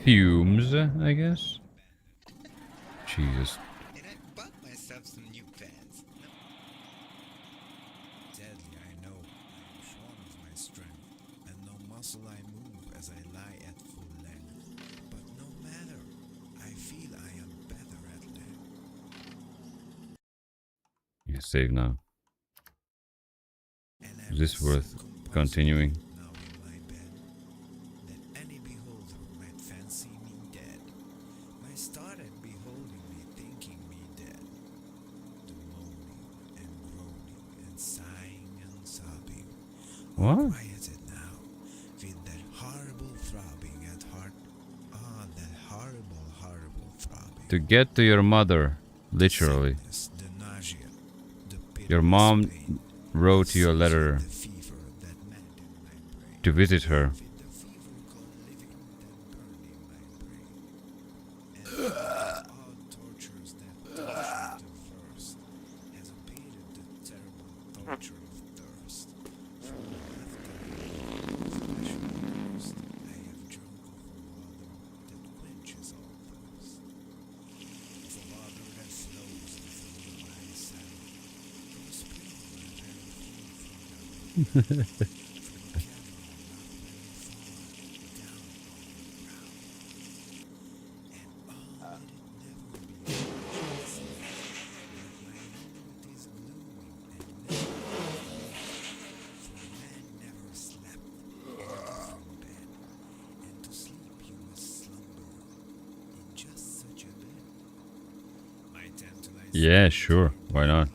fumes, I guess. Jesus. And I bought myself some new pants. Deadly, I know. I am shorn of my strength, and no muscle I move as I lie at full length. But no matter, I feel I am better at length. Yeah, save now. And Is this I was worth so compulsive continuing? now in my bed that any beholder might fancy me dead. I started beholding me, thinking me dead. The moaning and groaning and sighing and sobbing. What? Quieted now, with that horrible throbbing at heart. Ah, that horrible throbbing. To get to your mother, literally. Sickness, the nausea, the Your pitiless mom pain, wrote you a the letter fever that maddened my brain. to visit her. With the fever called living that burned in my brain. And all tortures that tortured the first, as a Yeah, sure. Why not?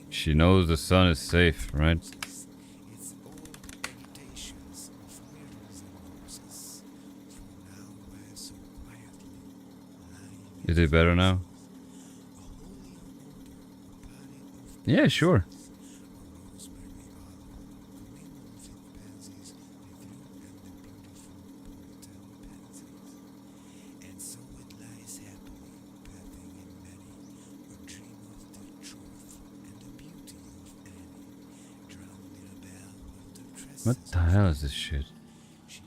She knows the sun is safe, right? It's old meditations of mirrors and roses. For now we're so quietly lying Is it better now? a holy odor, a party of Yeah, sure. rosemary aloe, commingled with pansies, with you and the beautiful Puritan pansies. And so it lies happily, breathing in many, a dream of the truth and the beauty of Annie, drowned in a bell of the tresses What the hell is this shit? she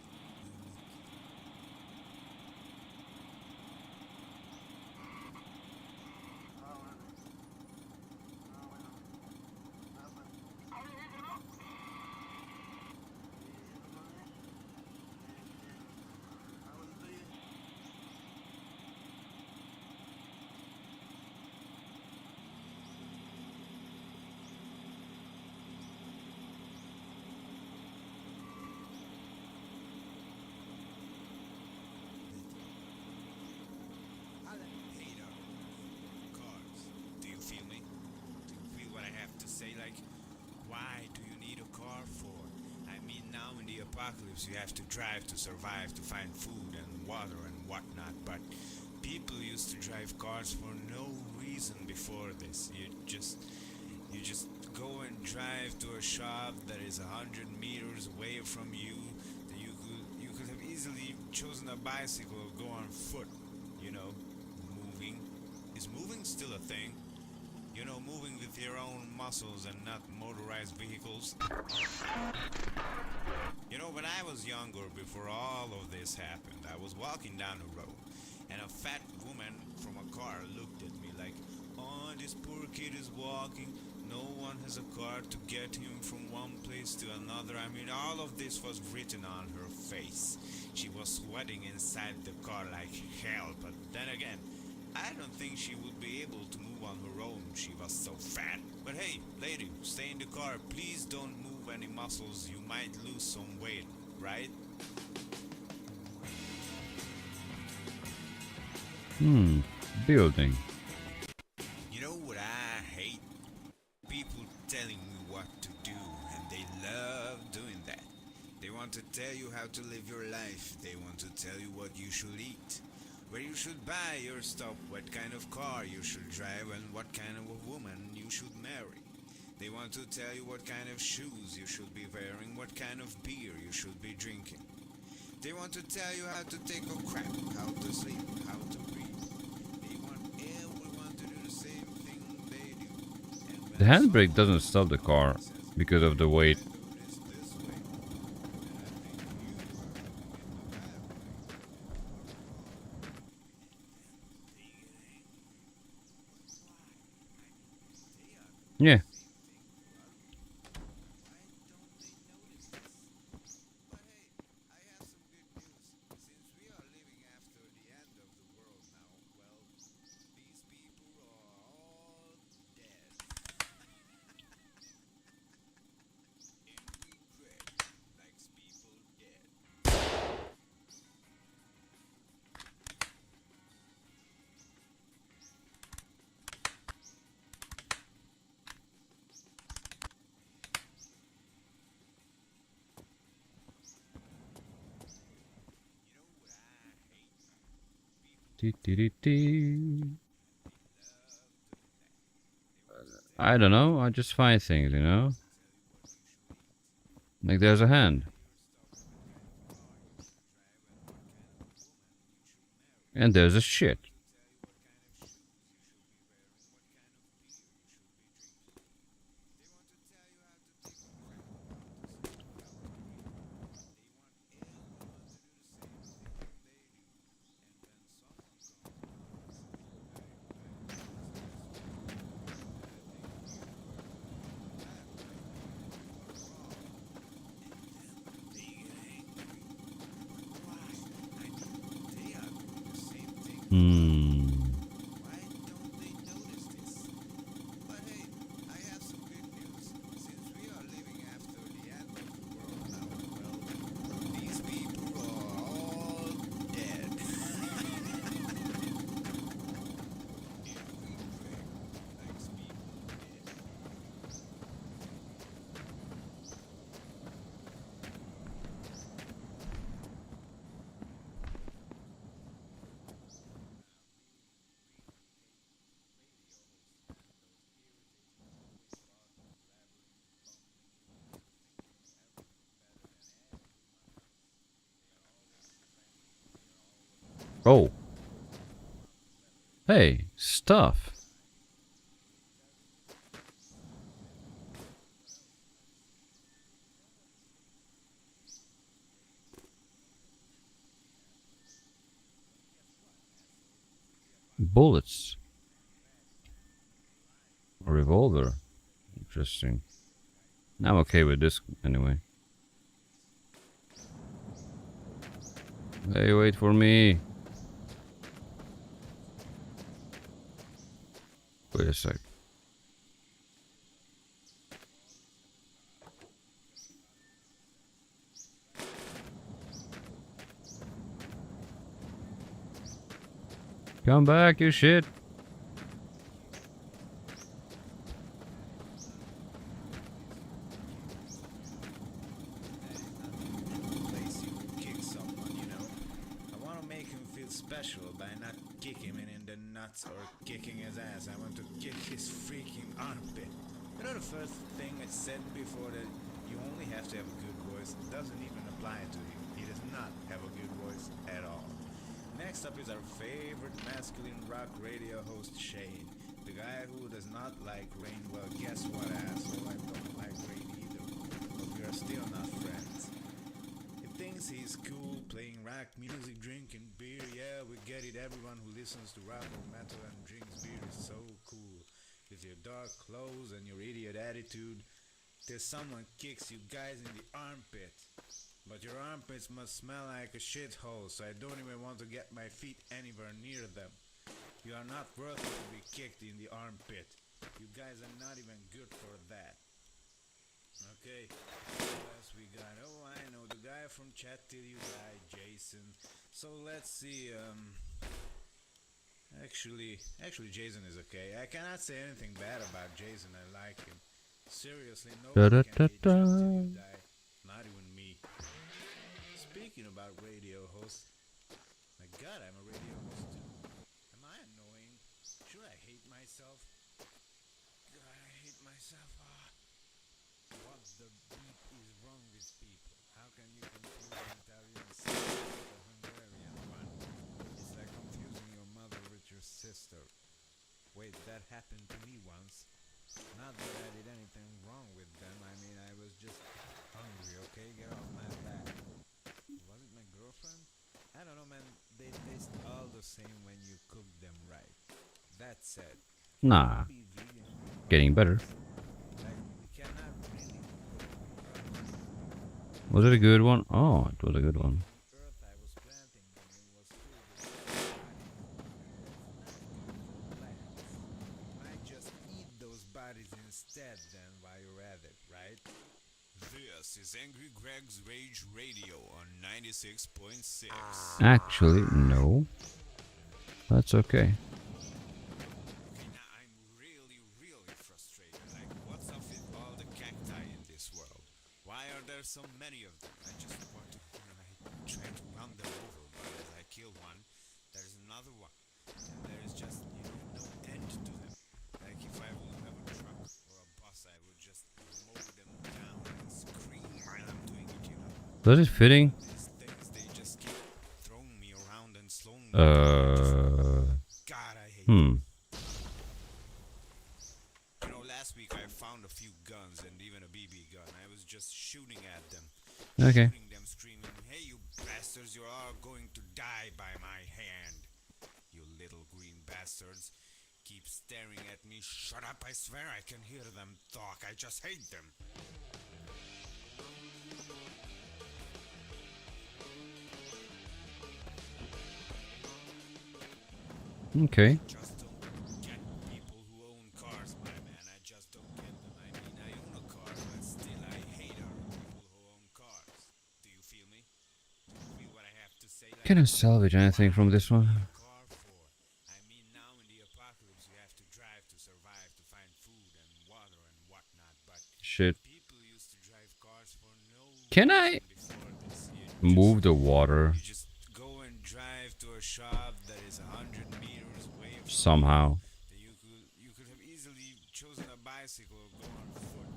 Hater. Cars. Do you feel me? Do you feel what I have to say? Like, why do you need a car for? I mean, now in the apocalypse, you have to drive to survive, to find food and water and whatnot. But people used to drive cars for no reason before this. You just go and drive to a shop that is 100 meters away from you. That you could have easily chosen a bicycle or go on foot. You know, moving. Is moving still a thing? You know, moving with your own muscles and not motorized vehicles. You know, when I was younger, before all of this happened, I was walking down the road, and a fat woman from a car looked at me like, oh, this poor kid is walking. No one has a car to get him from one place to another. I mean, all of this was written on her face. She was sweating inside the car like hell, but then again, I don't think she would be able to move on her own. She was so fat. But hey, lady, stay in the car. Please don't move any muscles. You might lose some weight, right? Building. You know what I hate? People telling me what to do, and they love doing that. They want to tell you how to live your life. They want to tell you what you should eat, where you should buy your stuff, what kind of car you should drive, and what kind of a woman you should marry. They want to tell you what kind of shoes you should be wearing, what kind of beer you should be drinking. They want to tell you how to take a crap, how to sleep, how to breathe. They want everyone to do the same thing they do. And when The handbrake doesn't stop the car because of the weight. do this way, Yeah. But hey, I have some good news. Since we are living after the end of the world now, well, these people are all dead. And regret likes people dead. I don't know. I just find things, you know? Like there's a hand. And there's a shit. Hmm. Why don't they notice this? But hey, I have some good news. Since we are living after the end of the world now, well, these people are all dead. Every Greg likes people dead. Oh. Hey, stuff. Bullets. A revolver. Interesting. I'm okay with this anyway. Hey, wait for me. Wait a sec. Come back, you shit. Place you kick someone, you know. I want to make him feel special by not kicking him in the nuts or kicking his ass. I want to kick his freaking armpit. You know the first thing I said before, that you only have to have a good voice, doesn't even apply to him. He does not have a good voice at all. Next up is our favorite masculine rock radio host, Shane. The guy who does not like rain. Well, guess what, asshole? I don't like rain either. But we are still not friends. He thinks he's cool playing rock music, drinking beer. Yeah, we get it. Everyone who listens to rock or metal and drinks beer is so cool. With your dark clothes and your idiot attitude, till someone kicks you guys in the armpit. But your armpits must smell like a shithole, so I don't even want to get my feet anywhere near them. You are not worthy to be kicked in the armpit. You guys are not even good for that. Okay, what else we got? Oh, I know, the guy from Chat Till You Die, Jason. So let's see, Actually, Jason is okay. I cannot say anything bad about Jason, I like him. Seriously, nobody can hate Chat Till You Die. Not even me. Speaking about radio hosts, my god, I'm a radio host too. Am I annoying? Should I hate myself? God, I hate myself. What the beep is wrong with people? How can you confuse an Italian sister with a Hungarian one? It's like confusing your mother with your sister. Wait, that happened to me once. Not that I did anything wrong with them. I mean, I was just hungry, okay? Get off my back. Was it my girlfriend? I don't know, man. They taste all the same when you cook them right. That said, Nah. be vegan. Getting better. Like, we cannot really Was it a good one? Oh, it was a good one. earth I was planting them in was filled with bodies. Might just eat those bodies instead then while you're at it, right? This is Angry Greg's Rage Radio on 96.6. Actually, no. That's okay. Okay, now I'm really, really frustrated. Like, what's up with all the cacti in this world? Why are there so many of them? I just want to, I try to run them over, but as I kill one, there's another one. And there is just, no end to them. Like, if I would have a truck or a bus, I would just mow them down and scream while I'm doing it, Was it fitting? These things, they just keep throwing me around and slowing me God, I hate them. Last week I found a few guns and even a BB gun. I was just shooting at them. Okay. Shooting them, screaming, "Hey, you bastards, you are going to die by my hand. You little green bastards. Keep staring at me. Shut up, I swear I can hear them talk. I just hate them." Okay. Just don't get people who own cars, my man. I just don't get them. I mean, I own a car, but still I hate other people who own cars. Do you feel me? Do you feel what I have to say? Like, Can I salvage anything from this one? a car for? I mean, now in the apocalypse, you have to drive to survive, to find food and water and whatnot. But Shit. people used to drive cars for no Can I reason before this. move the water You just go and drive to a shop that is 100 meters away from somehow? you could have easily chosen a bicycle or go on foot.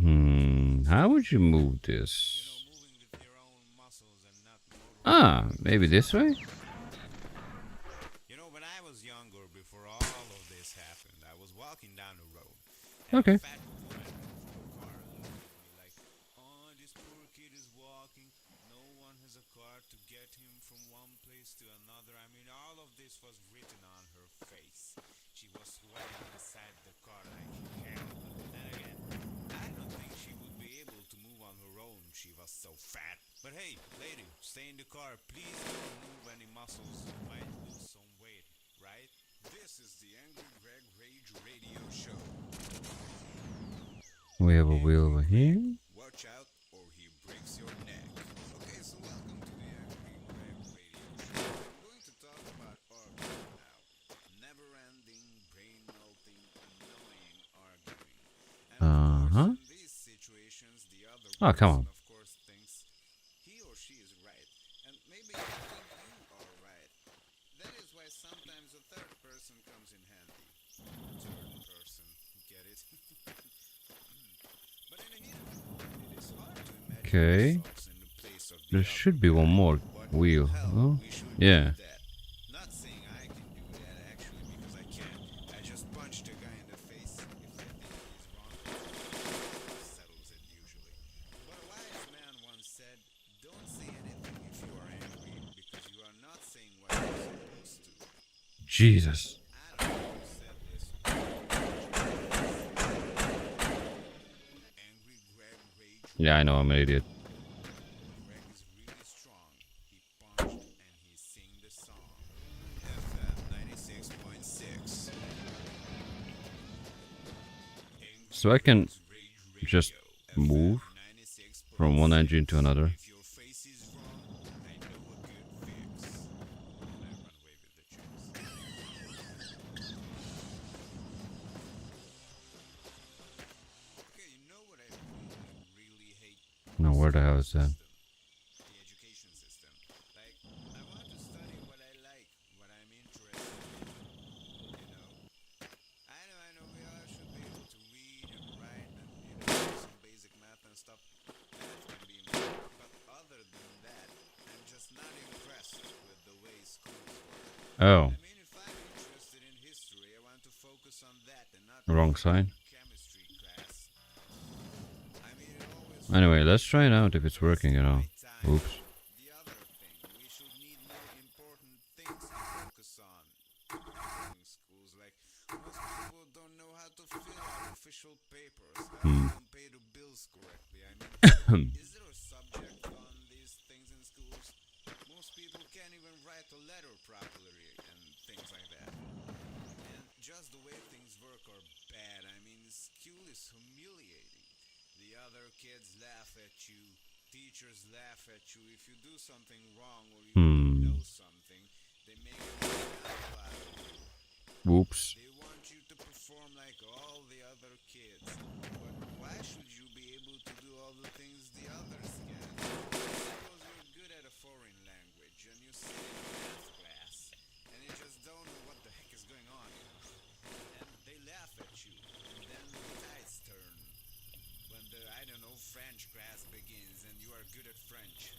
Moving. How would you move this? Moving with your own muscles and not motorized. Ah, maybe this way? When I was younger, before all of this happened, I was walking down the road. Okay. A fat woman from a car looked at me like, oh, this poor kid is walking. No one has a car to get him from one place to another. I mean, all of this was written on her face. She was sweating inside the car like hell. And again, I don't think she would be able to move on her own. She was so fat. But hey, lady, stay in the car. Please don't move any muscles. You might lose some weight, right? This is the Angry Greg Rage Radio Show. We have a wheel over here. Watch out or he breaks your neck. Okay, so welcome to the Angry Greg Radio Show. I'm going to talk about arguing now. Never-ending, brain-melting, annoying arguing. And of course, in these situations, the other Oh, come on. person, of course, thinks he or she is right. And maybe you think you are right. That is why sometimes a third person comes in handy. Third person, get it? But in a heat of the moment, it is hard to imagine Okay. ourselves in the place of the There other should be one guy. more But wheel. hell, Oh, we should yeah. do that. Not saying I can do that actually, because I can't. I just punched a guy in the face. If I think he's wrong, settles it usually. But a wise man once said, "Don't say anything if you are angry, because you are not saying what you're supposed to." Jesus. I don't know who said this. Angry Greg Rage. Yeah, I know, I'm an idiot. Greg is really strong. He punched and he sing the song. FM 96.6. So I can just move from one engine to another. If your face is wrong, I know a good fix. And I run away with the chicks. Okay, you know what I really hate? Now, where the hell is that? The education system. Like, I want to study what I like, what I'm interested in. I know, we all should be able to read and write and, some basic math and stuff. Math can be important, but other than that, I'm just not impressed with the way schools work. Oh, I mean, if I'm interested in history, I want to focus on that and not wrong side. chemistry class. I mean, it always Anyway, let's try it out if it's working, you know. Oops. The other thing, we should need more important things to focus on in schools. Like, most people don't know how to fill out official papers, how to pay the bills correctly. I mean, is there a subject on these things in schools? Most people can't even write a letter properly and things like that. And just the way things work are bad. I mean, school is humiliating. The other kids laugh at you. Teachers laugh at you. If you do something wrong or you know something, they make a laugh out of you. Whoops. They want you to perform like all the other kids. But why should you be able to do all the things the others can? Suppose you're good at a foreign language and you sit in math class and you just don't know what the heck is going on. And they laugh at you. And then the tides turn. When the, French class begins and you are good at French.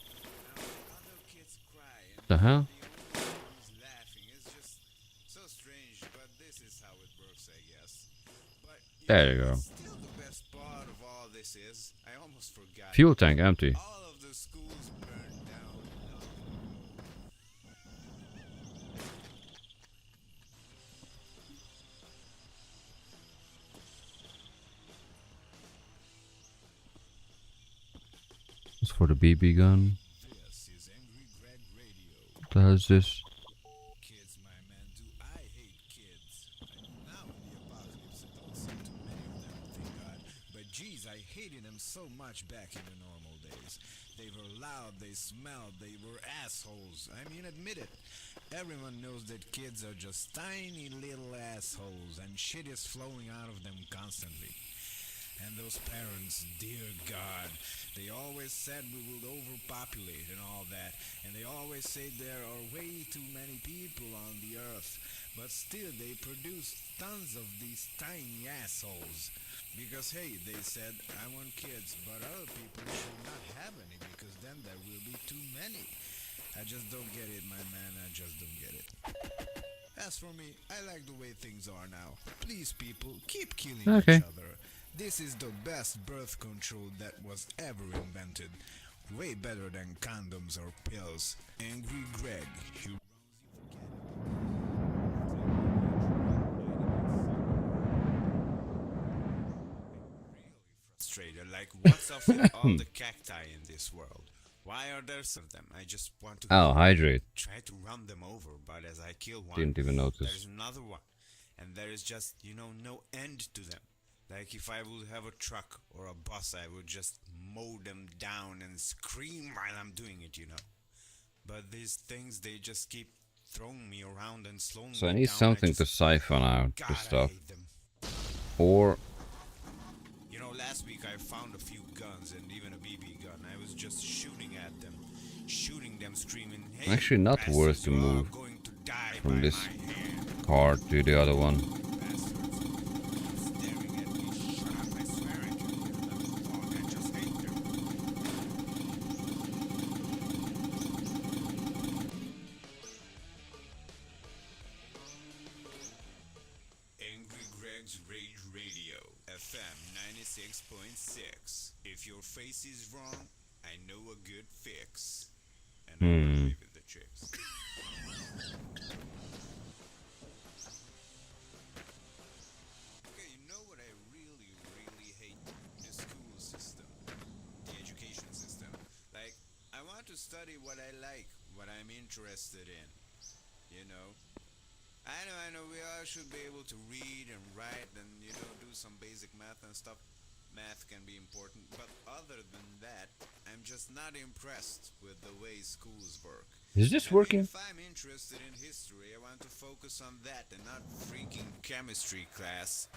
Now the other kids cry and The hell? the only one who's laughing. It's just so strange, but this is how it works, I guess. But There you go. still the best part of all this is, I almost forgot. Fuel tank empty. All of the schools burned down long ago. It's for the BB gun. This is Angry Greg Radio. What the hell is this? Kids much back in the normal days. They were loud, they smelled, they were assholes. I mean, admit it. Everyone knows that kids are just tiny little assholes and shit is flowing out of them constantly. And those parents, dear God, they always said we would overpopulate and all that. And they always say there are way too many people on the earth. But still, they produce tons of these tiny assholes. Because, hey, they said, I want kids, but other people should not have any because then there will be too many. I just don't get it, my man, I just don't get it. As for me, I like the way things are now. Please, people, keep killing Okay. each other. This is the best birth control that was ever invented. Way better than condoms or pills. Angry Greg, you frustrated. Like, what's up with all the cacti in this world? Why are there some of them? I just want to Oh, hydrate. try to run them over, but as I kill one, Didn't even there's notice. another one. And there is just, no end to them. Like if I would have a truck or a bus, I would just mow them down and scream while I'm doing it, But these things, they just keep throwing me around and slowing So I me need down. something to just, siphon out God, the I stuff. hate them. Or Last week I found a few guns and even a BB gun. I was just shooting at them, screaming, hey, actually not bastards, worth to you are move going to die from by this my hand. car to the other one. Bastards. Staring at me. Shut up, I swear I can hear them talk. I just hate them. Angry Greg's Rage Radio, FM 96.6. If your face is wrong, I know a good fix. And I'm away with the chicks. Okay, you know what I really, really hate? The school system. The education system. Like, I want to study what I like, what I'm interested in. I know, we all should be able to read and write and, do some basic math and stuff. Math can be important, but other than that, I'm just not impressed with the way schools work. Is this I mean, working? if I'm interested in history, I want to focus on that and not freaking chemistry class.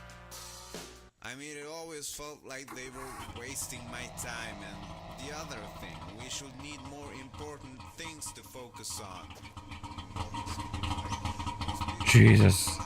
I mean, it always felt like they were wasting my time, and the other thing, we should need more important things to focus on. Jesus.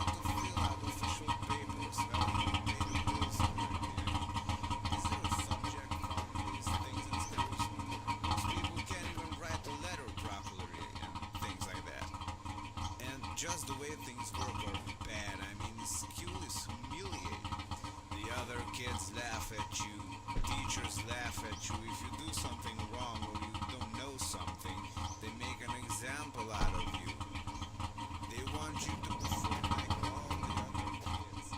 Just the way things work are bad. I mean, school is humiliating. The other kids laugh at you. Teachers laugh at you. If you do something wrong or you don't know something, they make an example out of you. They want you to perform like all the other kids.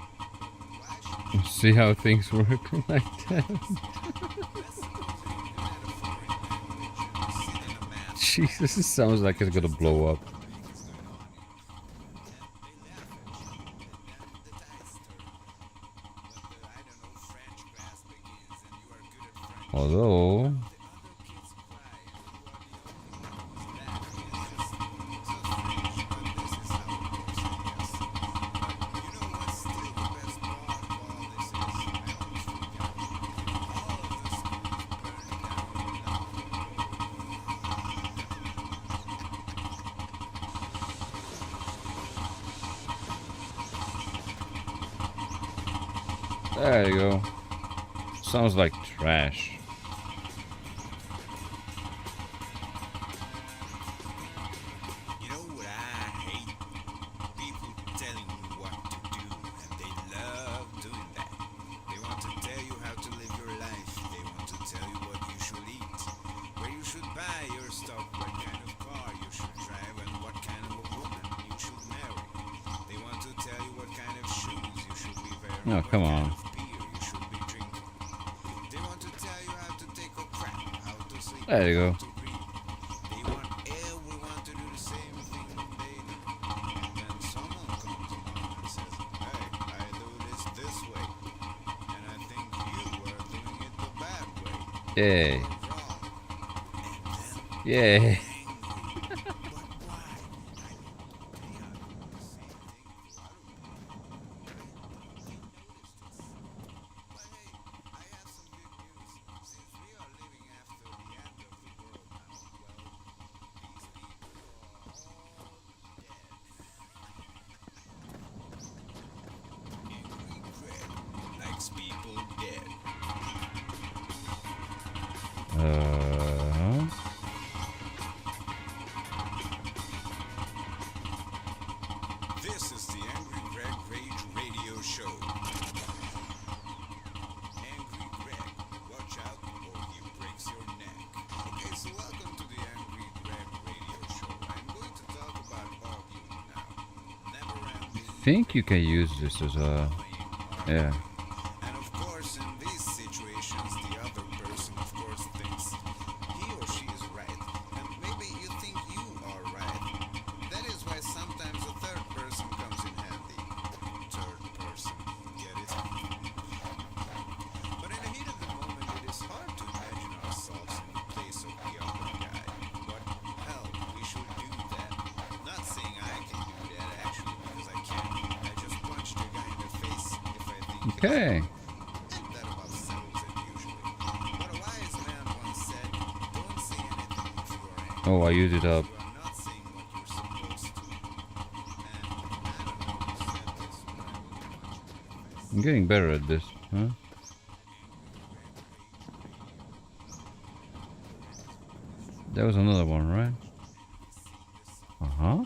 Why should you See how things work like that? Jesus, this sounds like it's gonna blow up. Although there you go. Sounds like trash. You know what I hate? People telling you what to do, and they love doing that. They want to tell you how to live your life. They want to tell you what you should eat, where you should buy your stuff, what kind of car you should drive, and what kind of a woman you should marry. They want to tell you what kind of shoes you should be wearing, Oh, what come kind on. of beer you should be drinking. They want to tell you how to take a crap, how to sleep, There you go. how to read. They want everyone to do the same thing they do. And then someone comes along and says, hey, I do this way. And I think you are doing it the bad way. Yay. wrong. And then Yay. but why? I mean, they are doing the same thing to other people. I noticed this. But hey, I have some good news. Since we are living after the end of the world now, well, these people are all dead. Angry Greg likes people dead. This is the Angry Greg Rage Radio Show. Angry Greg, watch out or he breaks your neck. Okay, so welcome to the Angry Greg Radio Show. I'm going to talk about arguing now. Never ending. Think you can use this as a. Yeah. And of course, in these situations, the other person, of course, thinks he or she is right. And maybe you think you are right. That is why sometimes a third person comes in handy. Third person, get it? But in the heat of the moment, it is hard to imagine ourselves in the place of the other guy. But hell, we should do that. Not saying I can do that, actually, because I can't. I just punched a guy in the face if I think it's Okay. and that about settles it usually. But a wise man once said, don't say anything if you are angry. Oh, I used it up. You are not saying what you're supposed to. And I don't know who said this when I was much. I'm getting better at this, huh? There was another one, right? Uh-huh.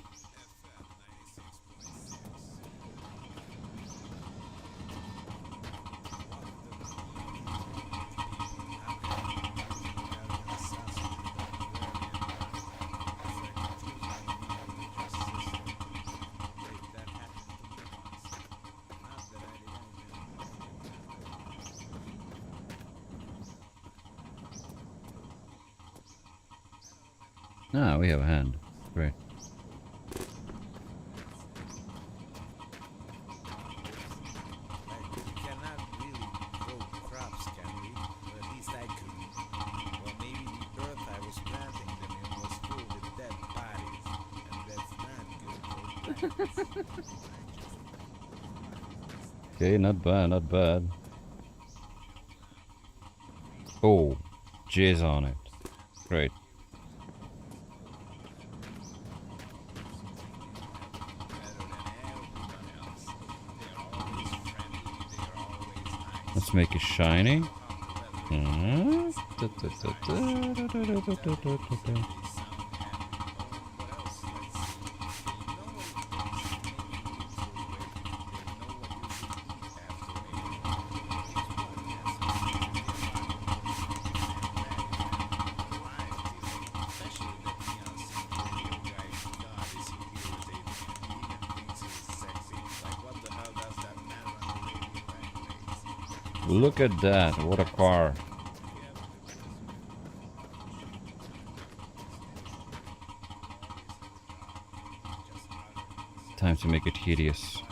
Ah, we have a hand. Great. Like, we cannot really grow crops, can we? Or at least I couldn't. Or maybe the earth I was planting them in was full with dead bodies, and that's not good for plants. Okay, not bad, not bad. Oh, jizz on it. Great. Let's make it shiny. Look at that, what a car. Time to make it hideous.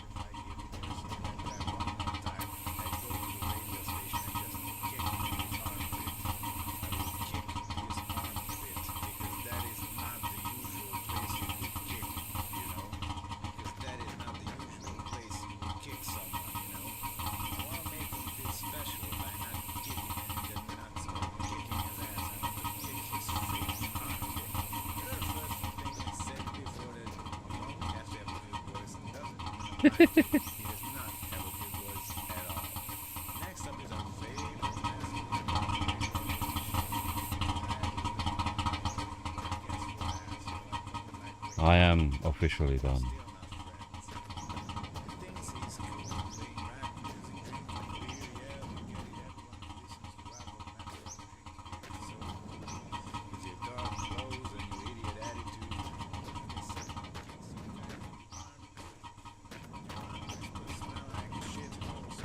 He does not have a good voice at all. Next up is our favorite I am officially done.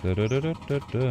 Da-da-da-da-da-da.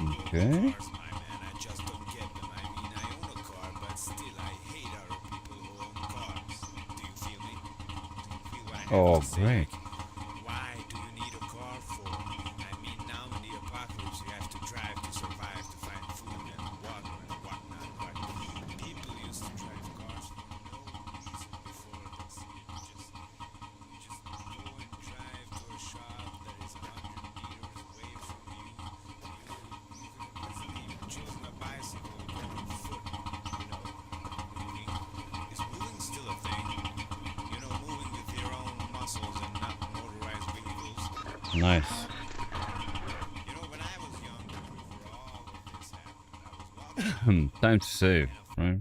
Okay. Cars, my man, I just don't get them. I mean, I own a car, but still, I hate other people who own cars. Do you feel me? Do you feel what I have Oh, to say? great. Like, why do you need a car for? I mean, now in the apocalypse, you have to drive to survive, to find food and water and whatnot. But people used to drive cars for no reason before this. You just go and drive to a shop that is 100 meters away from you. You could have easily chosen a bicycle or on foot. You know, moving. Is moving still a thing? You know, moving with your own muscles and not motorized vehicles. Nice. You know, when I was young, before all of this happened, I was walking. Time to save, right?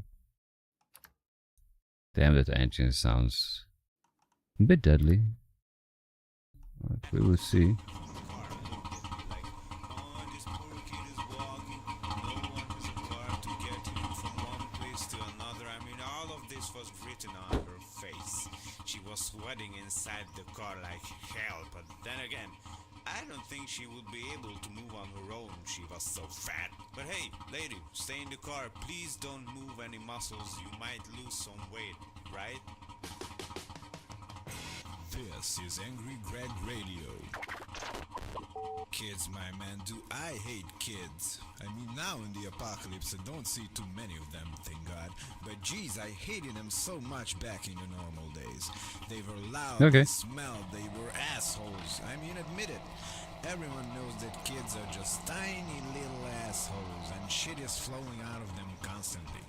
Damn, that engine sounds a bit deadly. But we will see. She was sweating inside the car like hell, but then again, I don't think she would be able to move on her own. She was so fat. But hey, lady, stay in the car. Please don't move any muscles. You might lose some weight, right? This is Angry Greg Radio. Kids, my man, do I hate kids. I mean, now in the apocalypse, I don't see too many of them, thank God. But geez, I hated them so much back in the normal days. They were loud, Okay. they smelled, they were assholes. I mean, admit it. Everyone knows that kids are just tiny little assholes, and shit is flowing out of them constantly.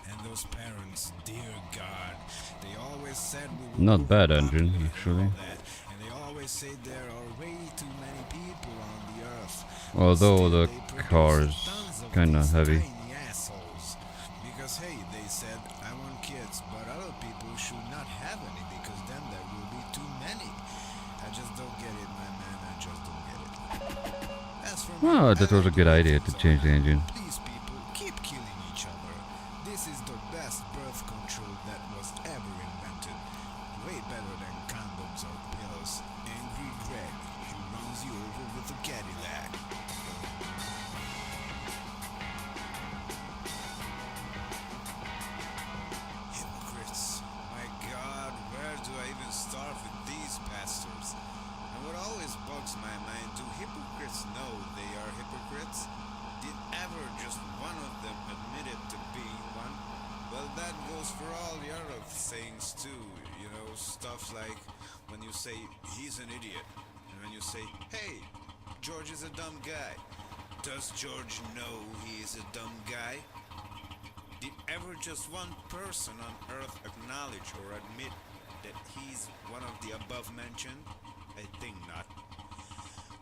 And those parents, dear God, they always said we would Not move bad populate engine, and actually. all that. And they always say there are way too many people on the earth. Although Still, the they produce car is tons of kinda these heavy. tiny assholes. Because hey, they said I want kids, but other people should not have any because then there will be too many. I just don't get it, my man. I just don't get it. As for me, Well, I that was a like good the way idea to things change are the now. engine. Please, people, keep killing each other. This is the best birth control that was ever invented. Way better than condoms or pills. Angry Greg, who runs you over with a Cadillac. Hypocrites. My God, where do I even start with these pastors? And what always bugs my mind, do hypocrites know they are hypocrites? Did ever just one of them admit it to being one? Well, that goes for all the other sayings too. You know, stuff like when you say, he's an idiot. And when you say, hey, George is a dumb guy. Does George know he is a dumb guy? Did ever just one person on earth acknowledge or admit that he's one of the above mentioned? I think not.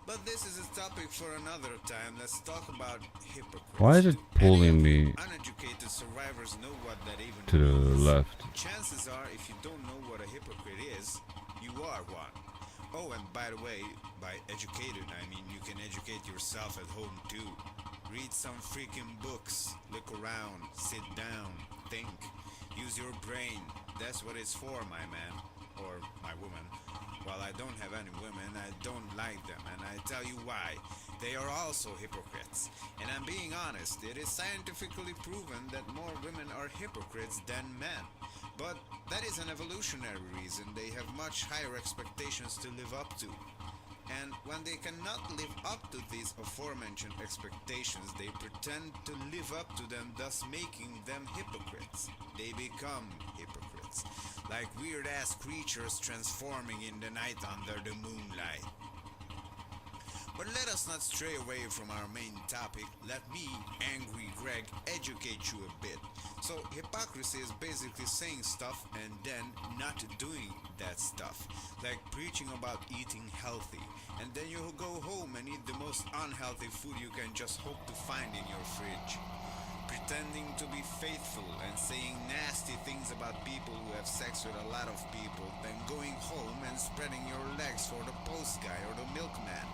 But this is a topic for another time. Let's talk about hypocrites. Why is it Do pulling any of you me uneducated survivors know what that even to the means? left? Chances are, if you don't know what a hypocrite is, you are one. Oh, and by the way, by educated, I mean you can educate yourself at home too. Read some freaking books, look around, sit down, think, use your brain. That's what it's for, my man, or my woman. While I don't have any women, I don't like them, and I tell you why. They are also hypocrites. And I'm being honest, it is scientifically proven that more women are hypocrites than men. But that is an evolutionary reason. They have much higher expectations to live up to. And when they cannot live up to these aforementioned expectations, they pretend to live up to them, thus making them hypocrites. They become hypocrites, like weird-ass creatures transforming in the night under the moonlight. But let us not stray away from our main topic. Let me, Angry Greg, educate you a bit. So, hypocrisy is basically saying stuff and then not doing that stuff. Like preaching about eating healthy, and then you go home and eat the most unhealthy food you can just hope to find in your fridge. Pretending to be faithful and saying nasty things about people who have sex with a lot of people, then going home and spreading your legs for the post guy or the milkman.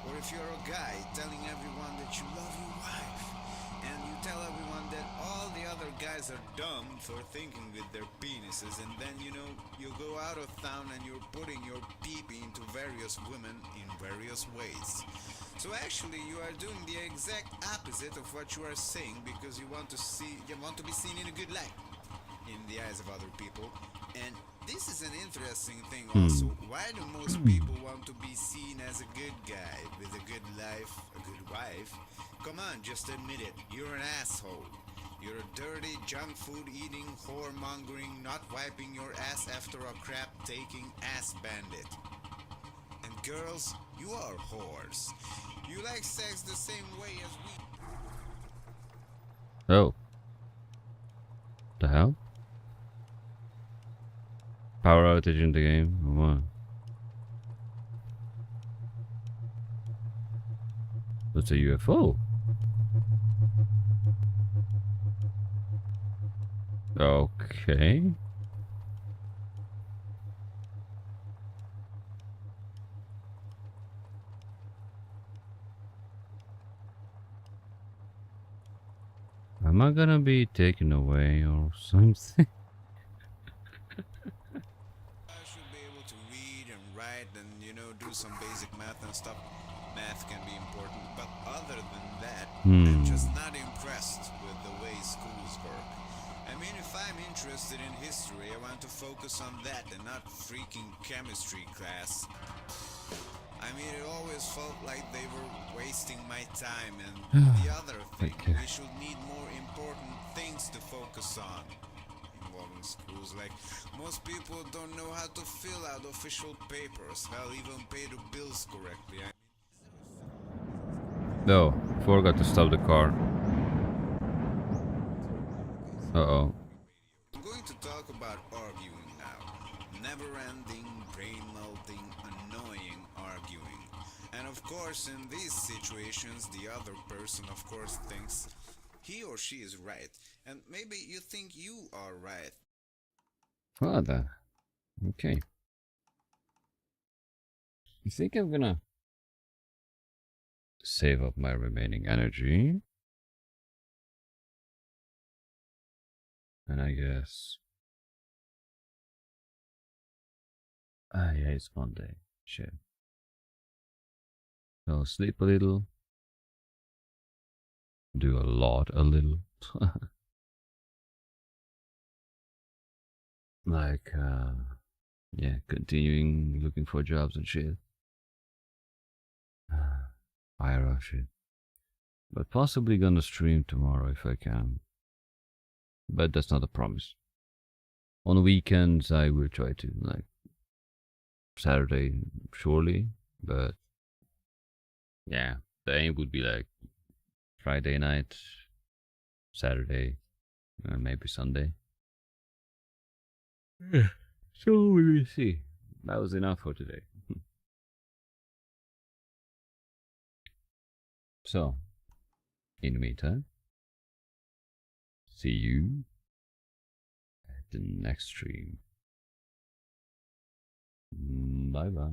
Or if you're a guy, telling everyone that you love your wife, and you tell everyone that all the other guys are dumb for thinking with their penises, and then you go out of town and you're putting your peepee into various women in various ways. So actually, you are doing the exact opposite of what you are saying because you want to be seen in a good light in the eyes of other people. And this is an interesting thing also. Why do most people want to be seen as a good guy with a good life, a good wife? Come on, just admit it. You're an asshole. You're a dirty, junk food eating, whoremongering, not wiping your ass after a crap taking ass bandit. And girls, you are whores. You like sex the same way as we. Oh. The hell? Power outage in the game? Or what? That's a UFO. Okay. Am I gonna be taken away or something? I should be able to read and write and, do some basic math and stuff. Math can be important, but other than that, I'm just not impressed with the way schools work. I mean, if I'm interested in history, I want to focus on that and not freaking chemistry class. I mean, it always felt like they were wasting my time, and the other thing, Okay. we should need more important things to focus on involving schools. Like, most people don't know how to fill out official papers, hell, even pay the bills correctly. No, forgot to stop the car. Uh-oh. I'm going to talk about arguing now. Never-ending, brain-melting, annoying arguing. And of course, in these situations, the other person, of course, thinks he or she is right. And maybe you think you are right. Father. Okay. You think I'm gonna save up my remaining energy? And I guess... Ah, yeah, it's Monday. Shit. So sleep a little. Do a little. Like, yeah, continuing looking for jobs and shit. Fire off shit. But possibly gonna stream tomorrow if I can. But that's not a promise. On weekends I will try to, like, Saturday surely, but yeah, the aim would be like Friday night, Saturday, and maybe Sunday. So we will see. That was enough for today. So, in the meantime, see you at the next stream. Bye bye.